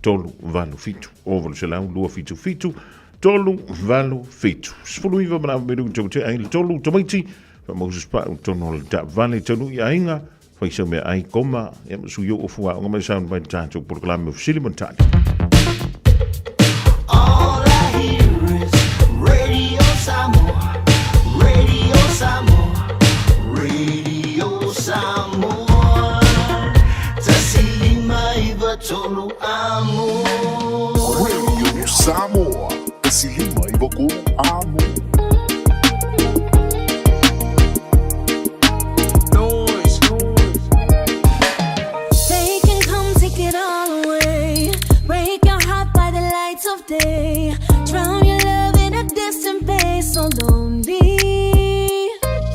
tolu valu fitu over se lau lua fitu tolu valu fitu. Sfuluiva mana meru te ai tolu tomaiti fa Moses pa tono le ta vale tonu ia inga fa se me ai koma e su yo o fua ngoma sound by tanto proclame of Silman Tan. All I hear is Radio Samoa, Radio Samoa, Radio Samoa. Tasilima iva tolu amo. Radio Samoa. Silima i boku amo. They can come take it all away. Break your heart by the lights of day. Drown your love in a distant bay. So lonely.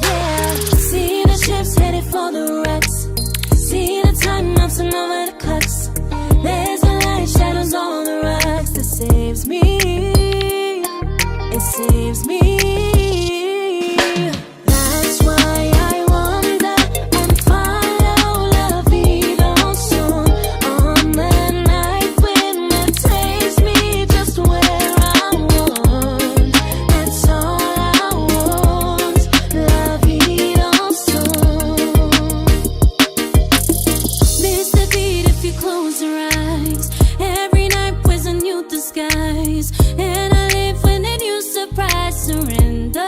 Yeah. See the ships headed for the wrecks. See the time ups and over the cuts. There's a light shadows on the rocks that saves me. It saves me. That's why I wander and follow la vida son. On the night when it takes me just where I want. That's all I want. La vida son. Miss the beat if you close your eyes. Every night was a new disguise. And I live when it surprise surrenders.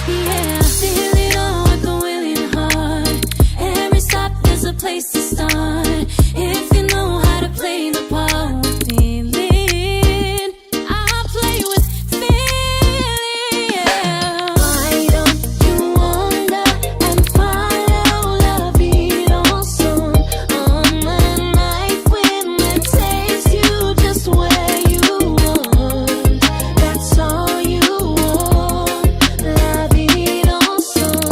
Yeah, feel it all with a willing heart. Every stop there's a place to start. If you know how to play the part with feeling, I'll play with feeling. Yeah. Why don't you wander and follow la vida son? On the night when it takes you just where you want. That's all you want, la vida son.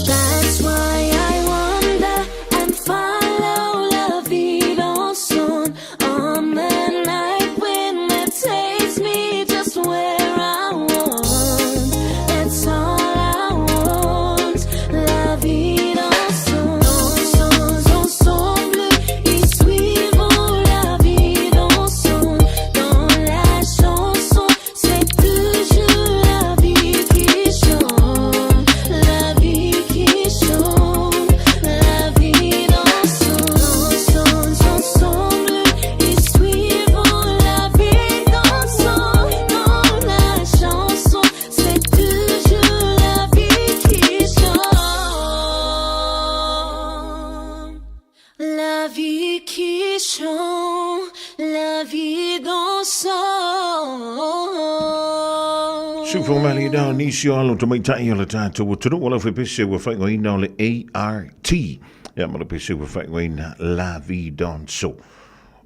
That's why I wander and follow la vida son. On the night when it takes me just where I want. That's all I want, la vida son. Nos ensemble y suivons la vida son. Dans la chanson, c'est toujours la vie qui chante. La vie qui chante, la vida son. Ensemble y suivons la vida son. Dans la chanson, c'est toujours la vie qui chante. La vie qui chante, la vie dansante. Super mali da ni si alo to mai tai ala tato o tunu wala fe pese wa fai ngoi na le ART ya ma le pese wa fai ngoi na la vie danso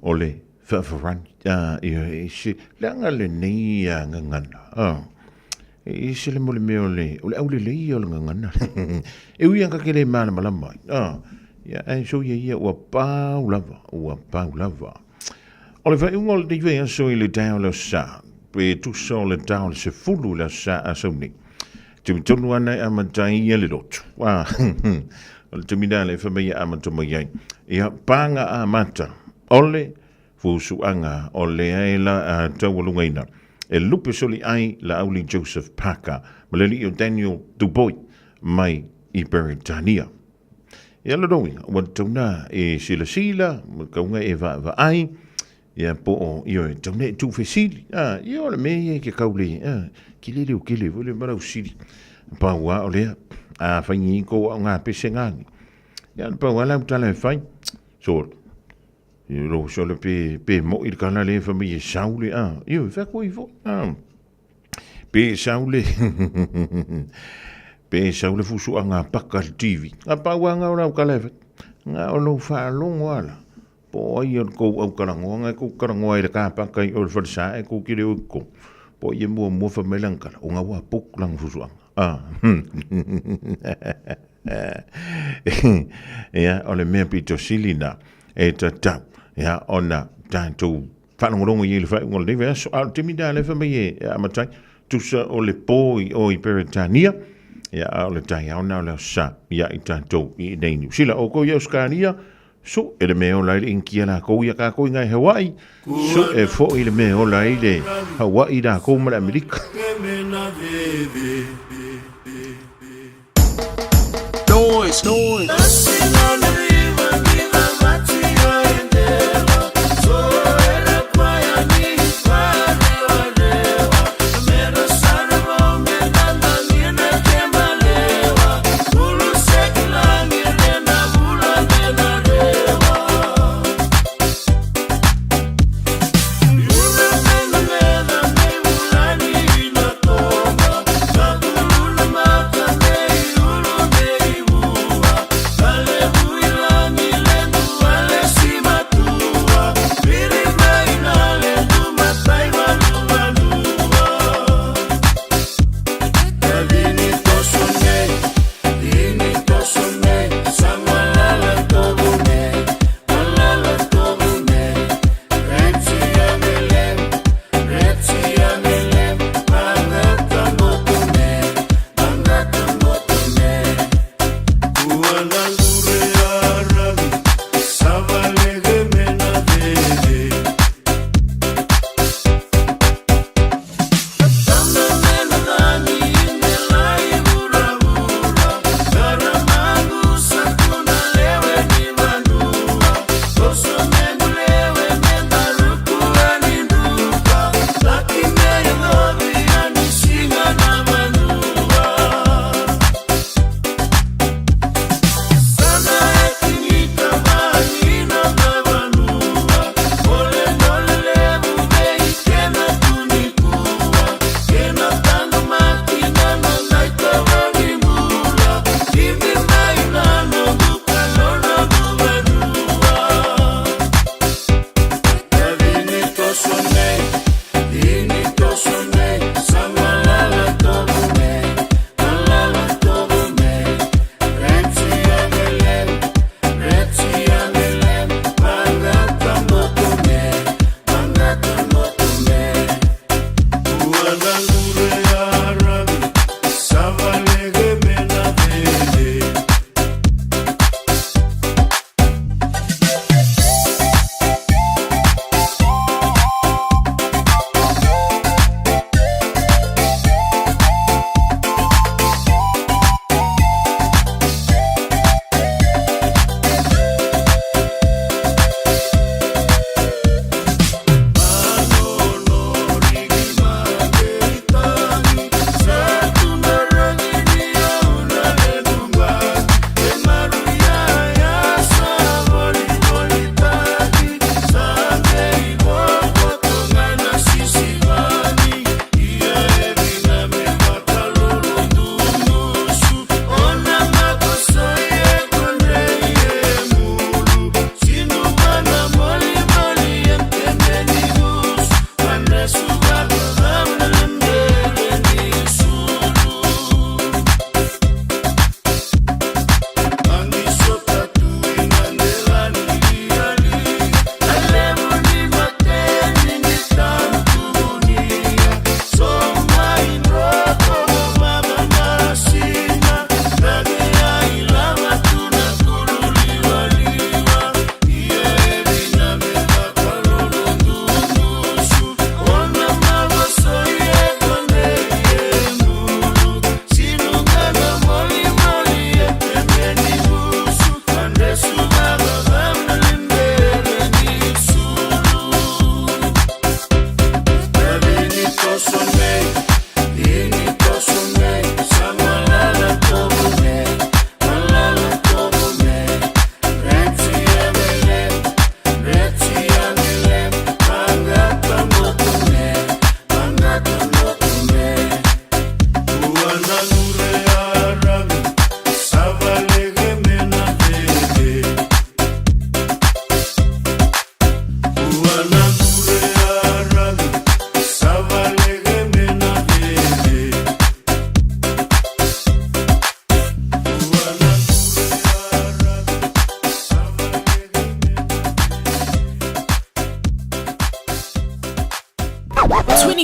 o le fafaran e si langa le nei ngangana e sele mo le me o le au le le o le ngangana e ui anga ke le mana malama ia ai so ia ua pau lava o le vai ungol di vea so i le dao le sa pe tu so le dao le se fulu le sa a sauni tonu ana a matai ia le lotu wa o le temina le famia a matoma iai ia panga a mata ole fusuanga o le aila a tawalungaina e lupe soli ai la auli Joseph Parker ma le lio Daniel Dubois mai i Beritania. Ia la dongi, wan tauna e sila kaunga e va ai ia po o io e tauna e tu fesili io le me ke kauli kile vole mara usili pa wa ole a fanyi ko nga pesengani ia pa wala utala fai so io so le pe mo il kana le famille saule io fa ko ivo pe saule pe saule fusu anga pakal TV apa wanga ora kale nga ono fa longo ala po io ko au karango nga ko karango ile ka pa kai ol forsa e ko kire ko po ye mo fa melanka o nga wa pok lang fusu ia ole me pito silina e tata ia ona tanto whanongorongo i le whai ngol lewe aso al timida le whamai e amatai tusa o le poi o i Peritania ia o le tai au nao leo sa ia i tanto i nei New Zealand o ko i Australia so e le meo lai le inkia la kou ia ka kou ngai Hawaii so e fo i le meo lai le Hawaii da kou mara Amerika Noise Vale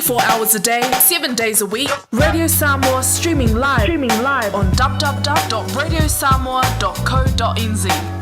24 hours a day, 7 days a week. Radio Samoa streaming live on www.radiosamoa.co.nz.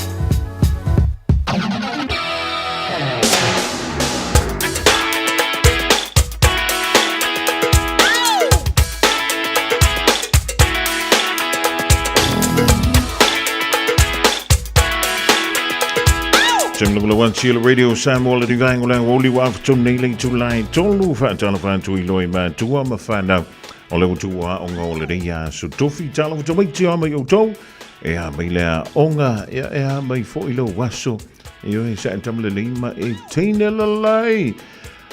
Jimla Chile Radio Samuel the Divine Woli Waf to Nailing to Line Tolu Fat Telephone to Eloy Man to Wama Fana Ole to Onga Olea so Tofi Talo to make Tiama Yoto Ea Mila Onga Ea May Foilo Waso Eo Santa Lima e Tina Lalai.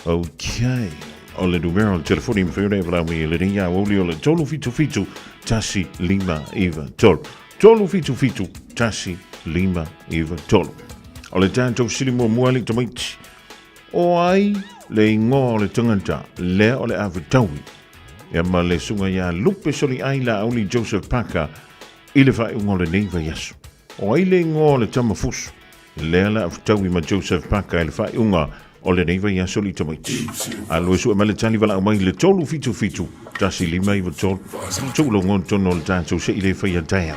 Okay. Ole numero telefonim Fune Vlami Lidia Woli Ole Tolu Fitu Tassi Lima Eva Tol Tolu Fitu Tassi Lima Eva Tol. Ole tanto silimo muali tomait. O ai le ingo le tanganta le ole avitawi. Ya ma le sunga ya lupe soli aila auli Joseph Parker ile fa ingo le neva yasu. O ai le ingo le tamafus le ala avitawi ma Joseph Parker ile fa ingo ole neva yasu li tomait. Alo su ma le tani vala mai le tolu fitu tasi lima iva tol. Tulu ngon tono le tanto se ile fa ya daya.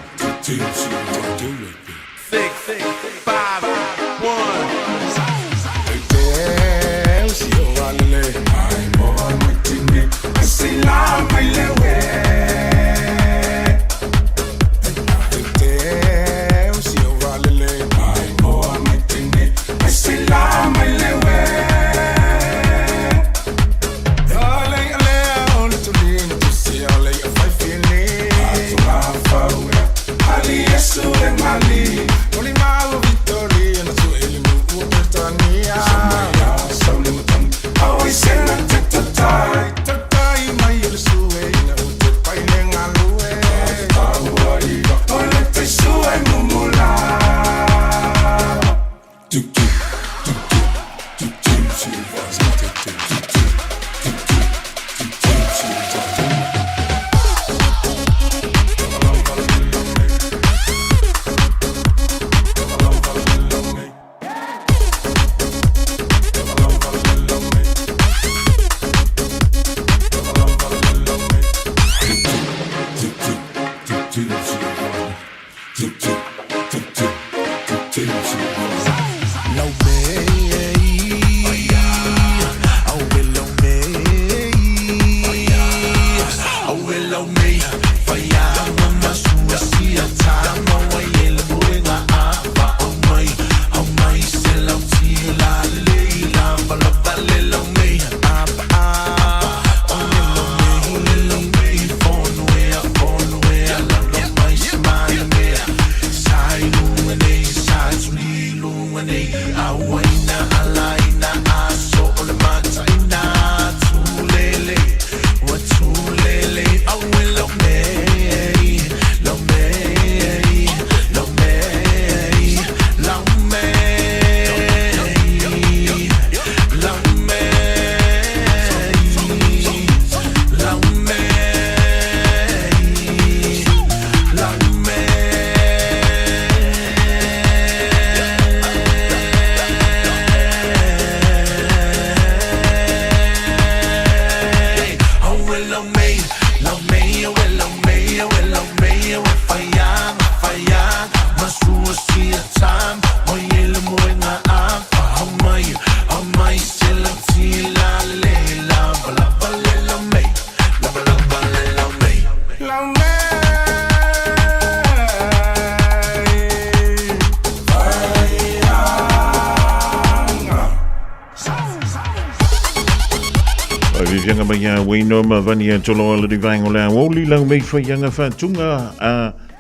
Wino Mavania Tolo the Divine Ola Woli Lang May for Younger Fatunga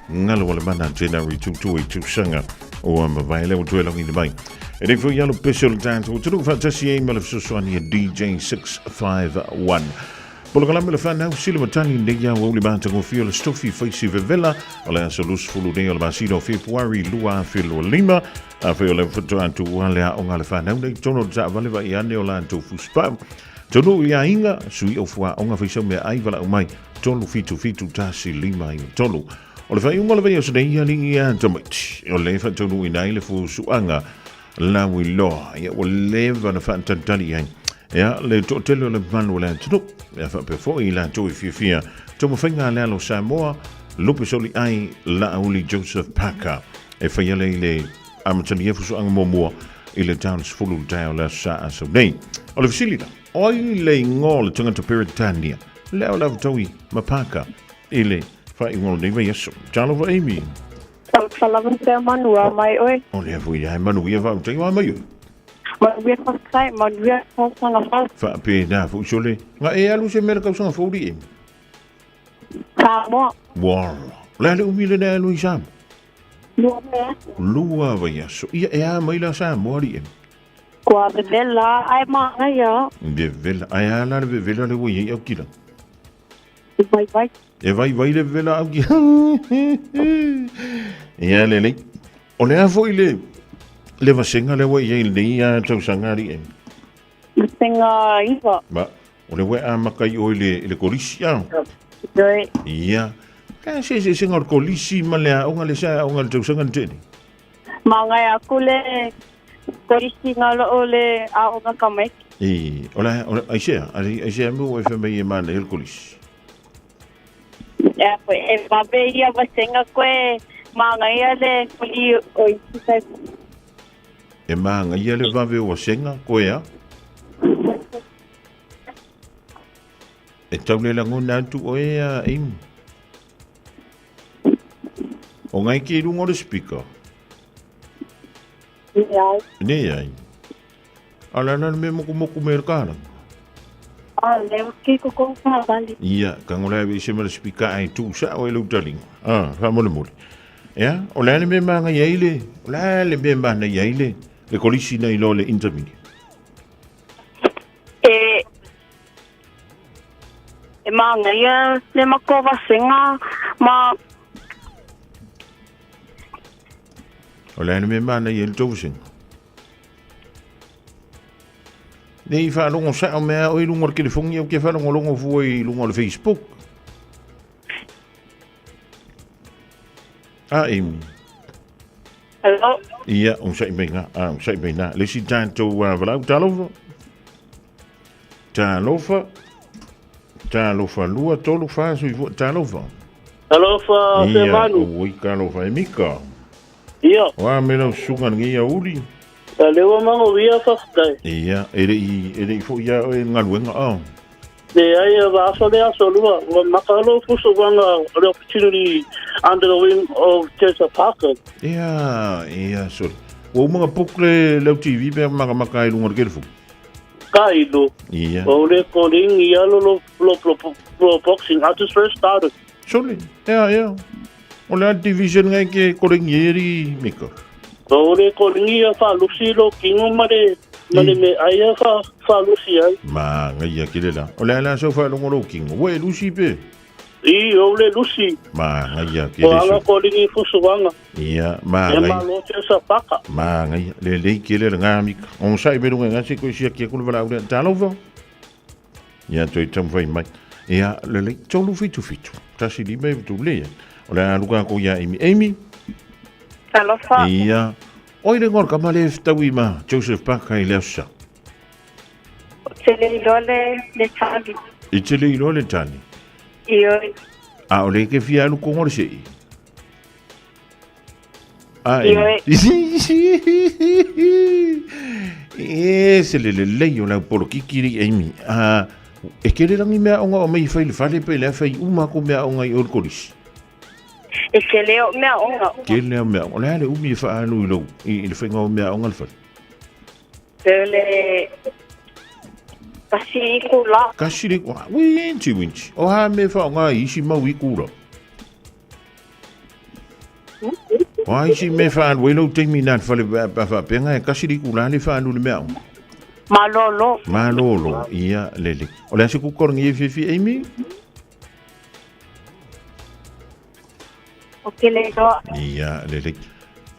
Ngalawala January 2 Sanga or Mavile to along in the bank. And if we yellow special dance to do Fantasy Email of Suswania DJ 651. Polokalambela fan now Silimatani Ndia Woli Bantango Feel Stuffy Facey Villa, Ola Solus Fuludeo Albacino February Lua Filo Lima, I feel a foot to Walia Ongalafan now they don't know Zavaleva Yandeola to Fuspa. Tono Yainga, sui ofwa onga fisa me aivala umai, tolu fitu tasi lima in tolu. Olefa yung oleva yos de yali ya tomit. Olefa tonu inaile fu suanga la wilo ya oleva na fantantali yang. Ya le to tele le manu le tru. Ya fa pe fo I la to fia. To mo finga le lo Samoa. Lupe soli ai la uli Joseph Parker. E fa le amatani fu ang momo I le towns fulu tau la sa so nei. O le facilita. Oi le ngol tunga to Peritania. Le o la toi mapaka. Ile fa I ngol nei vai so. Chalo va Amy. Salamat sa manua mai oi. O le fu ya manu ia va tai wa mai. Ma via pasai, ma via pasanga fa. Fa pe na fu sole. Nga e alu se merka so fu di. Samoa. Wow. Le umile na lu Sam. Lua vai so. Ia e a mai la Samoa di. Qua bevela ai manga ya. Bevela ai ala bevela le wi o kila. Vai vai. E vai le vela au ki. Ia le. O le a foi le vasenga le wi e le ia tau sangari e. Vasenga iwa. Ba, o le we a makai o le kolisia. Doi. Ia. Ka se singa kolisi ma le o ngale sa o ngale tau sangari teni. Manga ya kule kolisi ngalo ole a o ngamek. E, ola ai se mo e fe me ma le kolisi. Ya, pues, va a ver ya vasenga kwe manga ya le kuli oi sai. E manga ia le va ve o senga ko ya. E tau le lango na tu o ya im. O ngai ki lungo le speaker. Ya. Ne ai. Ala na me mo merkana. Ah, le ki ko ko vale. Ia, kangola we se me speaker ai tu sa o le utaling. Ah, fa mo le mo. Ya, o la le me manga yaile. O la le me manga yaile. Le kolisi na ilo le interview. E manga ia le makova senga ma o la le me manga yaile tu singa. Nei fa longo sa o mea o I lungo ke le fongi o ke fa longo fu I lungo le Facebook. Ah, Amy. Hello. Ia, on sai bena, on sai bena. Le si tanto vala talofa. Talofa lua tolu fa so talofa. Talofa se manu. Oi talofa e mika. Ia. Wa me no sunga ngia uli. Lewa mango via faftai. Ia, ele fo ia o ngaluenga a. Le ai va so le asolua, o makalo fuso wanga the opportunity under the wing of Joseph Parker. Ia, so. O mga pukle le TV be maka lungo ke fu. Kaido. Ia. O le calling ia lo boxing artist first started. Sole. Ia. O le division ngai ke calling yeri mika. O le calling ia fa lusilo kingo mare me aia fa lusi ai. Ma ngai ke la. O la so fa lungo kingo. We lusi pe. I o le lusi. Ma ngai ke le. O calling fuso wanga. Ia, ma ngai. Ma lo tsa paka. Ma ngai le ke le ngami. On sai be lunga ngasi ko sia ke ku vala u talovo. Ia toi tam vai mai. Ia le tolu fitu. Tasi di me tu le. O la luka ko ia Amy. Talofa. Ia. Oi le ngor kamale ftawi ma Joseph Parker I lesa. Tele le tali. I tele le tali. Io. A ole ke fia lu ko ngor sei. Se le o la por kikiri Amy. E ke le rangi mea onga o mai fai le fale pe le fai uma ko mea onga I ol kolis. E ke leo mea onga. Ke leo mea onga. Le umi e faa anu ilo. I le whainga o mea onga le fai. Le kasi kula. Kasi le kula. Winchi. O ha me faa onga isi mau I kula. O ha isi me faa anu ilo teimi nat fale pa penga e kasi le kula le faa anu le mea onga. Malolo. Ia lele. O le ase kukorangi e fifi Amy? Okay, lego. Ia lele.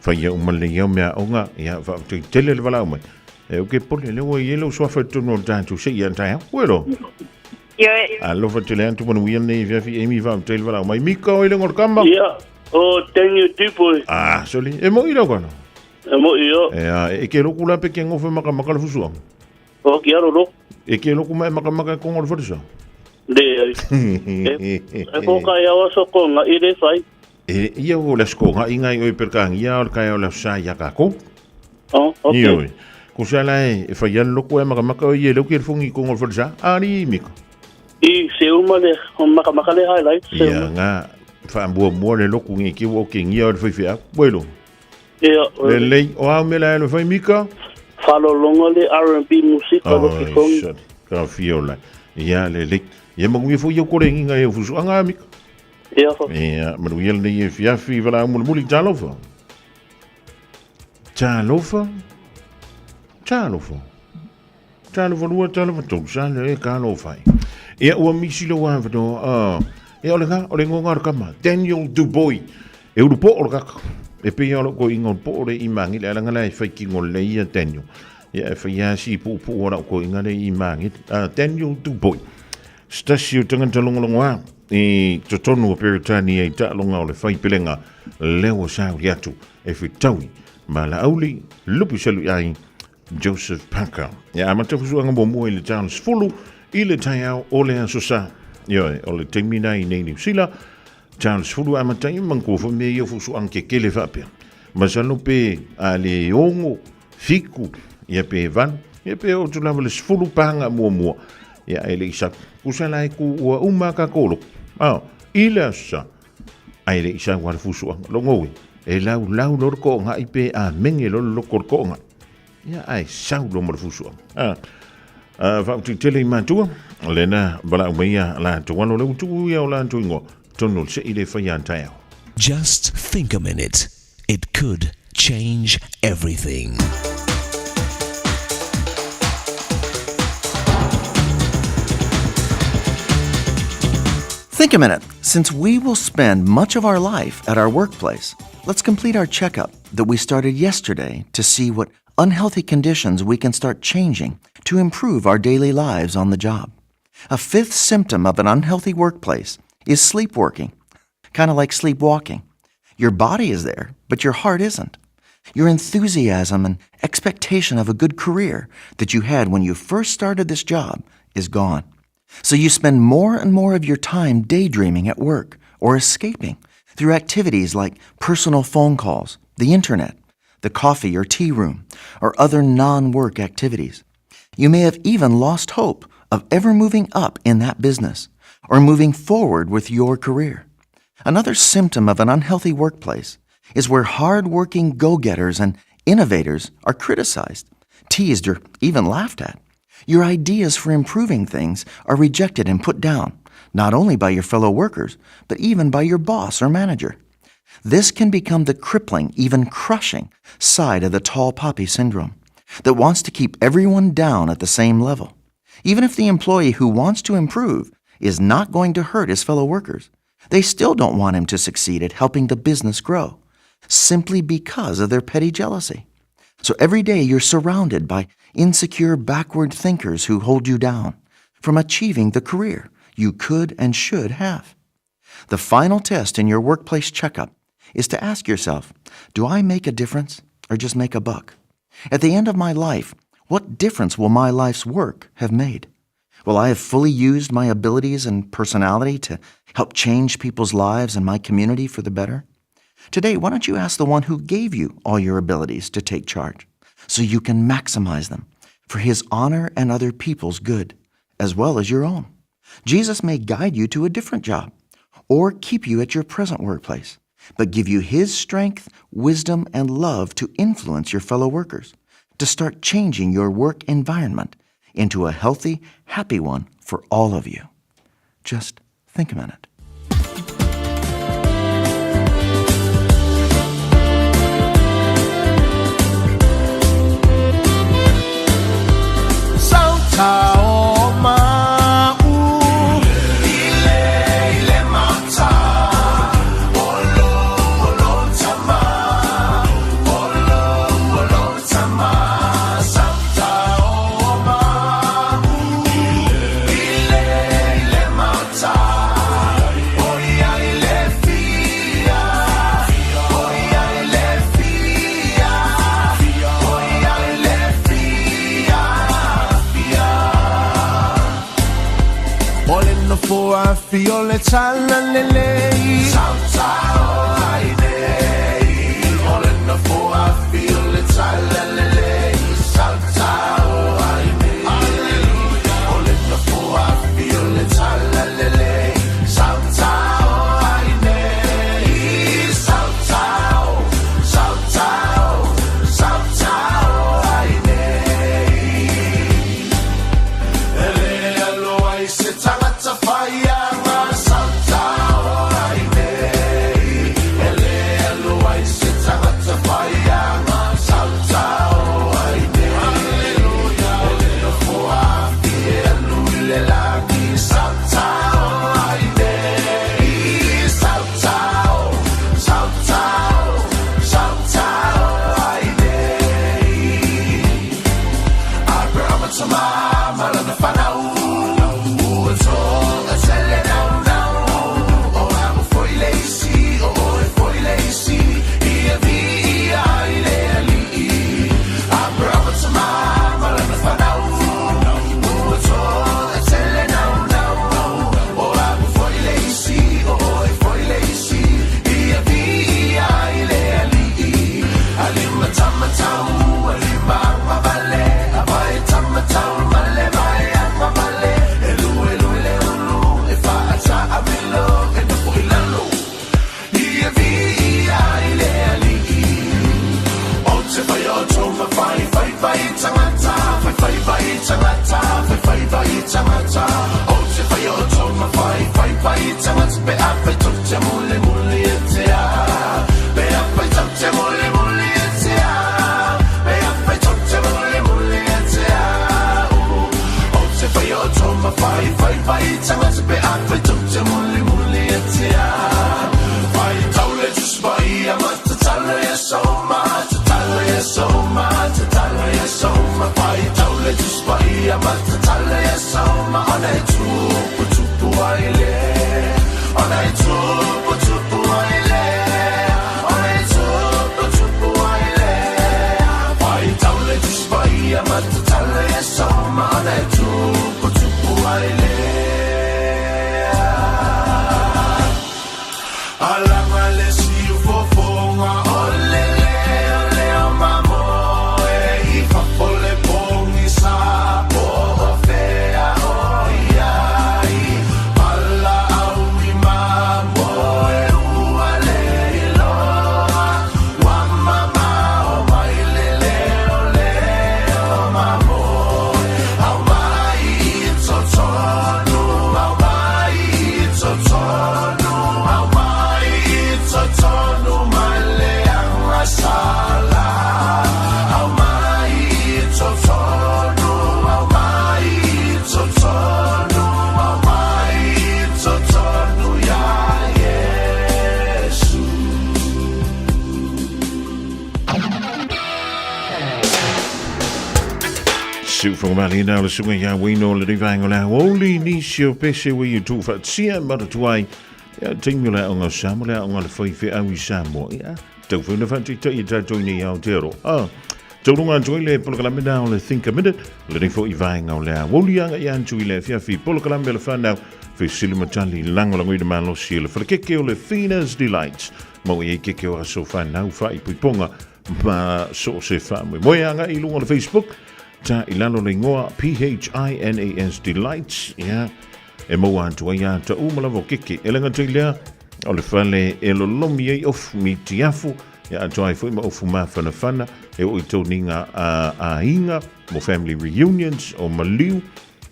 Fai o male ia mea onga. Ia fa tele le vala mai. E o ke pole le o yelo so fa tu no tanto se ia tai. Welo. Ia. Allo fa tele antu mo ia nei fifi Amy va tele vala mai. Mika o ile ngor kamba. Ia. O tenho tipo. Ah, soli. E mo ilo kono. E mo io. E ke lo kula pe ke ngofe maka le fusuang. O ki aro lo. E ke loko mai maka kongo le whatisa? Le. E ko ka ia waso ko nga ire fai. E ia o le sko nga inga i perkang ia o kai o le sa ya ka ko. Oh, okay. Ioi. Ko sala e fa ia loko maka o ie lo ke fungi kongo le whatisa? Ari miko. I se uma le maka le highlight. Ia nga fa mo le loko ngi ki wo ke ngia o le fai bueno. Ia. Le o a me la le fai mika. Falo longo le R&B musika lo ki kongi. Ka fiola. Ia le ia mo ngi fo ia ko rengi nga e fusu anga mika. Ia fa. Ia mo ia le ia fi vala mo muli jalofa. Jalofa lua jalofa to sale ka lo fai. Ia o misi lo wa do e o le ngonga kama Daniel Dubois e u po o ka e pe o ko ingo po le imangi le nga lai fai ki ngol le ia Daniel ia fa ia si pu ora ko inga le imangi Daniel Dubois stasio tanga talonga e totonu peritani e ta longa o le fai pelenga le o sa riatu e fitaui ma la auli lupu salu ai Joseph Parker ia ma te fusu anga mo le Charles Fulu ile taiao o le asosa Yo, o le termina i nei New Zealand, Charles Fulu amatai manko fo me yo fusu anke kele fape. Masalo pe ale ongo fiku ia pe van, ia pe o tu lava le Fulu panga mo. Ia ele isa kusala ku wa uma ka kolo. Ile sa. Ai le isa wa fusu lo ngoi. E lau lor ko nga ipe a menge lo ko nga. Ia ai sau lo mo fusu. Fa tu tele matua lena bala umeia la tu wano le tu ia la tu ngo tonu se ile fa yan tayo. Just think a minute. It could change everything. Think a minute. Since we will spend much of our life at our workplace, let's complete our checkup that we started yesterday to see what unhealthy conditions we can start changing to improve our daily lives on the job. A fifth symptom of an unhealthy workplace is sleepwalking, kind of like sleepwalking. Your body is there, but your heart isn't. Your enthusiasm and expectation of a good career that you had when you first started this job is gone. So you spend more and more of your time daydreaming at work or escaping through activities like personal phone calls, the internet, the coffee or tea room, or other non-work activities. You may have even lost hope of ever moving up in that business or moving forward with your career. Another symptom of an unhealthy workplace is where hard-working go-getters and innovators are criticized, teased, or even laughed at. Your ideas for improving things are rejected and put down, not only by your fellow workers, but even by your boss or manager. This can become the crippling, even crushing side of the tall poppy syndrome that wants to keep everyone down at the same level. Even if the employee who wants to improve is not going to hurt his fellow workers, they still don't want him to succeed at helping the business grow, simply because of their petty jealousy. So every day you're surrounded by insecure, backward thinkers who hold you down from achieving the career you could and should have. The final test in your workplace checkup is to ask yourself, do I make a difference or just make a buck? At the end of my life, what difference will my life's work have made? Will I have fully used my abilities and personality to help change people's lives and my community for the better? Today, why don't you ask the one who gave you all your abilities to take charge so you can maximize them for his honor and other people's good, as well as your own? Jesus may guide you to a different job or keep you at your present workplace, but give you his strength, wisdom, and love to influence your fellow workers, to start changing your work environment into a healthy, happy one for all of you. Just think a minute. foa fio le tala lele Sautau ai nei Ole na foa fio le tala lele Sautau ai nei Ole na foa fio le tala lele Sautau ai nei Sautau Sautau Sautau ai nei Ele alo ai se tangata whaia ngā Sautau ai nei Ele alo ai se tangata whaia ngā Sautau ai nei Ele na fua ki e anu I le laki Sautau ai nei Sautau Sautau Sautau ai nei Abre amatama malana whanau Ua tonga tele nau nau O amo foi leisi, o oe foi leisi Ia vi ia I le ali Abre amatama malana whanau Ua tonga tele nau nau O amo foi leisi, o oe foi leisi Ia vi ia I le ali Alima tamatau, alima mavale Avai tamatau, male vai amavale Elu elu ele ulu, e whaata amilo E na poilalo, ia vi ia I le ali O te whai o tōma whai, whai whai tangata Whai whai tangata, whai whai tangata O te whai o tōma whai, whai tangata Pe a whai tuk te mule mule e te a Pe a whai tuk te mule mule e te a Pe a whai tuk te mule mule e te a O te whai o tōma whai, whai tangata Pe a whai tuk te mule mule e te a Whai taule just whai a mata tala e soma Tala e soma, tala e soma Whai taule just whai a mata tala e soma Ona e tupu tupu ai le Ona e tupu tupu ai le Ona e tupu tupu ai le Whai taule just whai a mata tala e soma Ona e tupu tupu ai le Alanga le si ufofonga ole le o mamo I whapole pongi sa po o whea o iai Pala au I mamo ua le iloa Wa mama o mai le o mamo Au mai I totonu Au mai I totonu Au mai I totonu mai le anga sala Au mai I totonu Au mai I totonu Au mai I totonu ya Yesu Siu whangamali nau le sunga ia wino le rivango la Woli ni sio pese we you tu sia maratuai Ia tingu le onga Samoa le onga le whaiwhi au I Samoa Ia tau whina whanti ta I tātou ni au te aro Taurunga joy le polokalame nau le think a minute Le rifo I vaenga o le Woli anga I antu I le fiafi polokalame le whanau Whi silimatali langolango I le malosi le whalakeke o le Fina's Delights Mau I keke o aso whanau whai puiponga Ma so se whamwe Moe anga I lunga le Facebook Ta I lalo le ngoa PHINAS Delights Ia E mau antua ia ta umalawa keke E lenga tuilea O le whale e lo lomi ei ofu mi tiafu Ia atua I fui ma ofu ma whana E o I tau ninga a inga Mo family reunions o maliu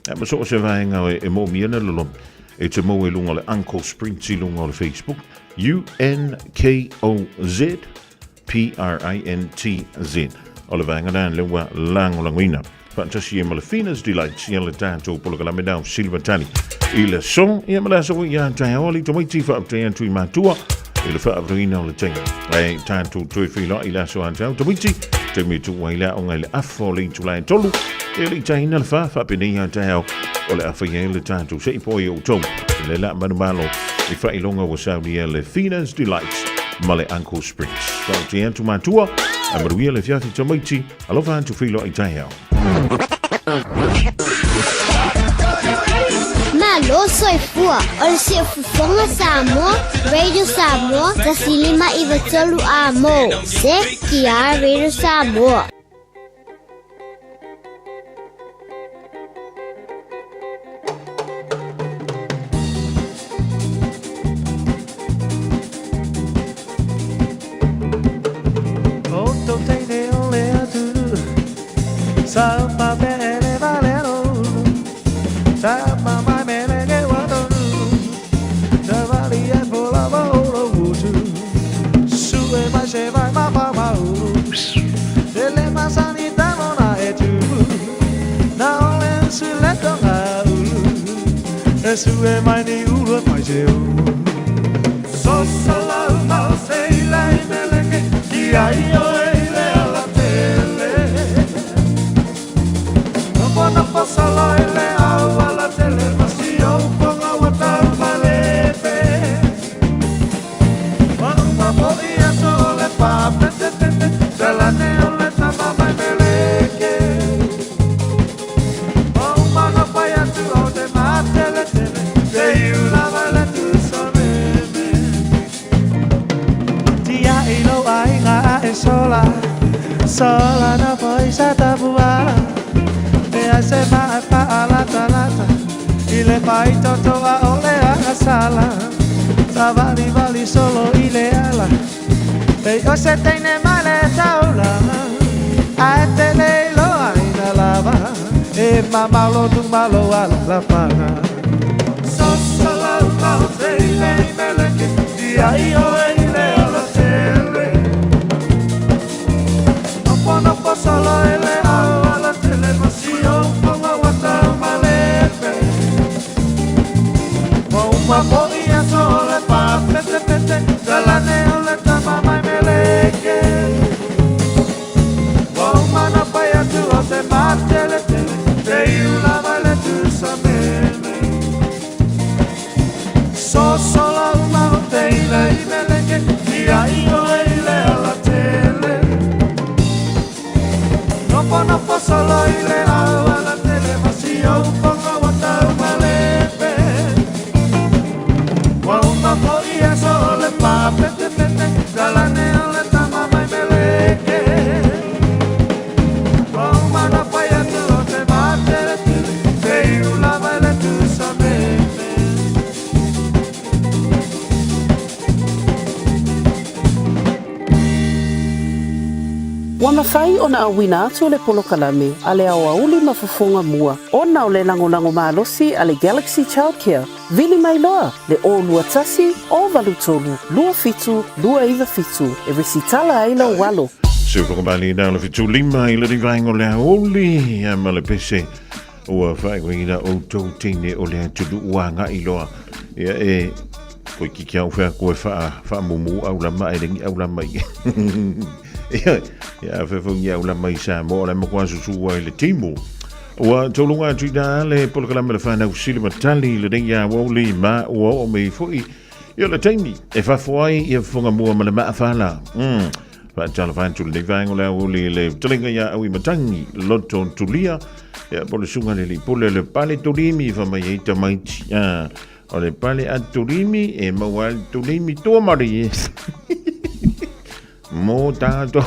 E ma so se vaenga e mo miana lo lomi E te mo e lunga le Uncle Sprint I lunga le Facebook UNKOZ PRINTZ O le vaenga dan lewa langolanguina Fantasi e ma le Fina's Delights Ia le tātou polokalame nau Silva Tali I le song ia malasa o ia tai oli to mai tifa te antu I matua I le fa avrina o le tenga ai tātou toi whila I la so antau to mai te me tu wai la o ngai le afo le tu la tolu e le tai na le fa pene ia tai o le afa ia le tātou sei po I o tom le la manu malo I fa ilonga o Saudi le Fina's Delights ma le Uncle Springs so te antu matua a maruia le fiati to mai alofa antu whila I tai o Malo o soifua o le siafufonga Samoa, Radio Samoa, tasilima I vatolu a mo. Se kia Radio Samoa. Sama bene valero, sama mai bene che vado, da vali e vola volo vuoto, su e mai se vai ma fa mauro, delle masanità non hai tu, na ole su letto e su e mai ni ulo mai se so sala ma sei lei nelle che chi hai io no pasa la ele agua la televisión con agua tan malepe mamma podía sole pa se la neole mamma meleke mamma no falla tu de matele de una vale tu sabeme dia ilo ai nga e sola na poi sa tabua se va a la talata y le paito toda olea a sala Savali vali solo y le ala pero se tiene male taula a este le lo hay la lava e mamá lo tumba lo a la paga sosala no se le mele que día y hoy le a la tele no puedo solo le a la televisión con agua tan malepe uma podía solo pa pete de la neoleta mamá y meleke uma no falla tu te mate le de una vale tu sabeme so solo una hoteila y meleke y ahí le a la tele no puedo solo irle a la televisión con agua tan malepe una podía solo pa pete de la neoleta mamá y meleke uma no falla tu te mate de una vale tu sabeme Wana fai ona awina atu le polokalame ale au auli mafufonga mua. Ona o le lango malosi ale Galaxy Childcare. Vili mai loa le o lua tasi o valutolu. Lua fitu, lua iwa fitu. E resitala aila walo. Super bali na le fitu lima ile di vaingo le oli ya male pese. Ua fai ko ina o tau tine o le tulu uanga iloa. Ya e ko ki au fa mumu au la mai rengi au la mai. Ya fe fongia ula mai sa mo la mo kwasu su le timu wa tolunga tuida le polkala me fa na usili matali le denga wa li ma o me foi yo le taimi e fa foi e fonga mo ma le ma fala fa tala fa tu le vango la le tlinga ya au matangi loto tulia ya pole sunga le pole le pale tulimi fa mai ta mai ya o le pale atulimi e ma wal tulimi to mari mo tato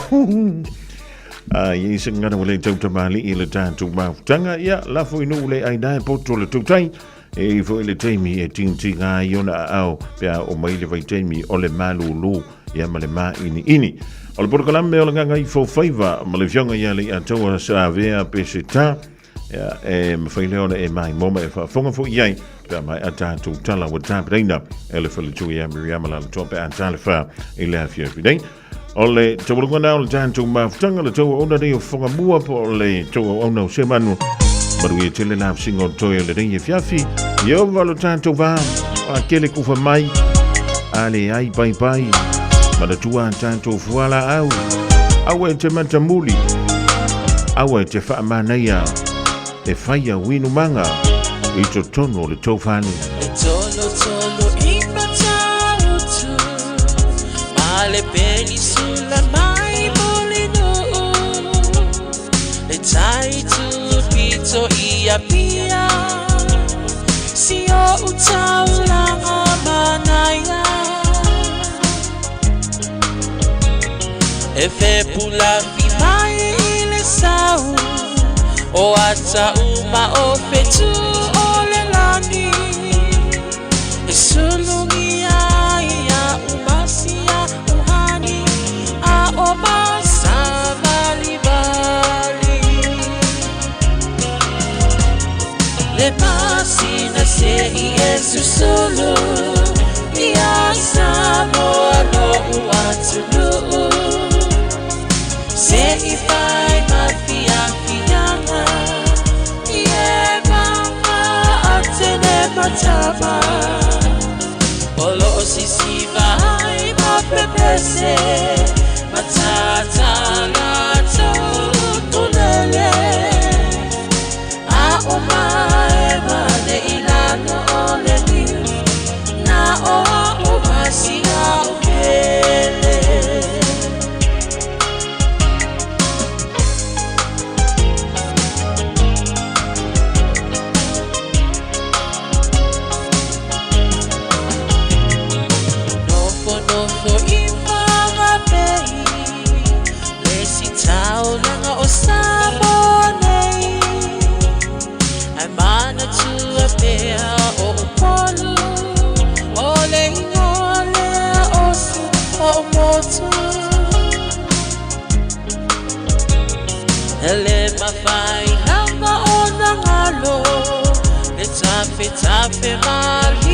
ye singana wale tauta mali ile tatu ma tanga ya la foi no le ai dai poto le tutai e foi le taimi e tinga yona au pea o mai le vai taimi o le malulu ya male ma ini o le porkalambe o le nganga I fo faiva ma le fionga ya le atoa sa vea pesita ya e me foi le ona e mai moma e fa fonga fo yai pea mai atatu tala wa tapreina ele fa le tu ya miriama la tope antale fa ile afia fidei ole tawulunga na ole tantu mafutanga le tawa ona de fonga bua po le tawa ona semanu baru ye tele na singo toyo le ringe fiafi yo valo tantu va akele kufa mai ale ai pai mana tua tantu fuala au te matamuli au te fa manaya e faya winu manga I to tono le tofani tolo imbatautu male penisula mai molino le tai tu pito ia pia si o E fe pula fi mai le sau o ata uma o fetu o le lani e sulungi ia umasia uhani a o masa vali vali le pasina se i sulu ia samo no uatulu se i fai mafia fianga ie mama atene matama olo sisi vai mapepese matata lato tunele a omae mane ilano ole ni na o umasia upele Ele mafai hanga ona ngalo le tafe tafe mali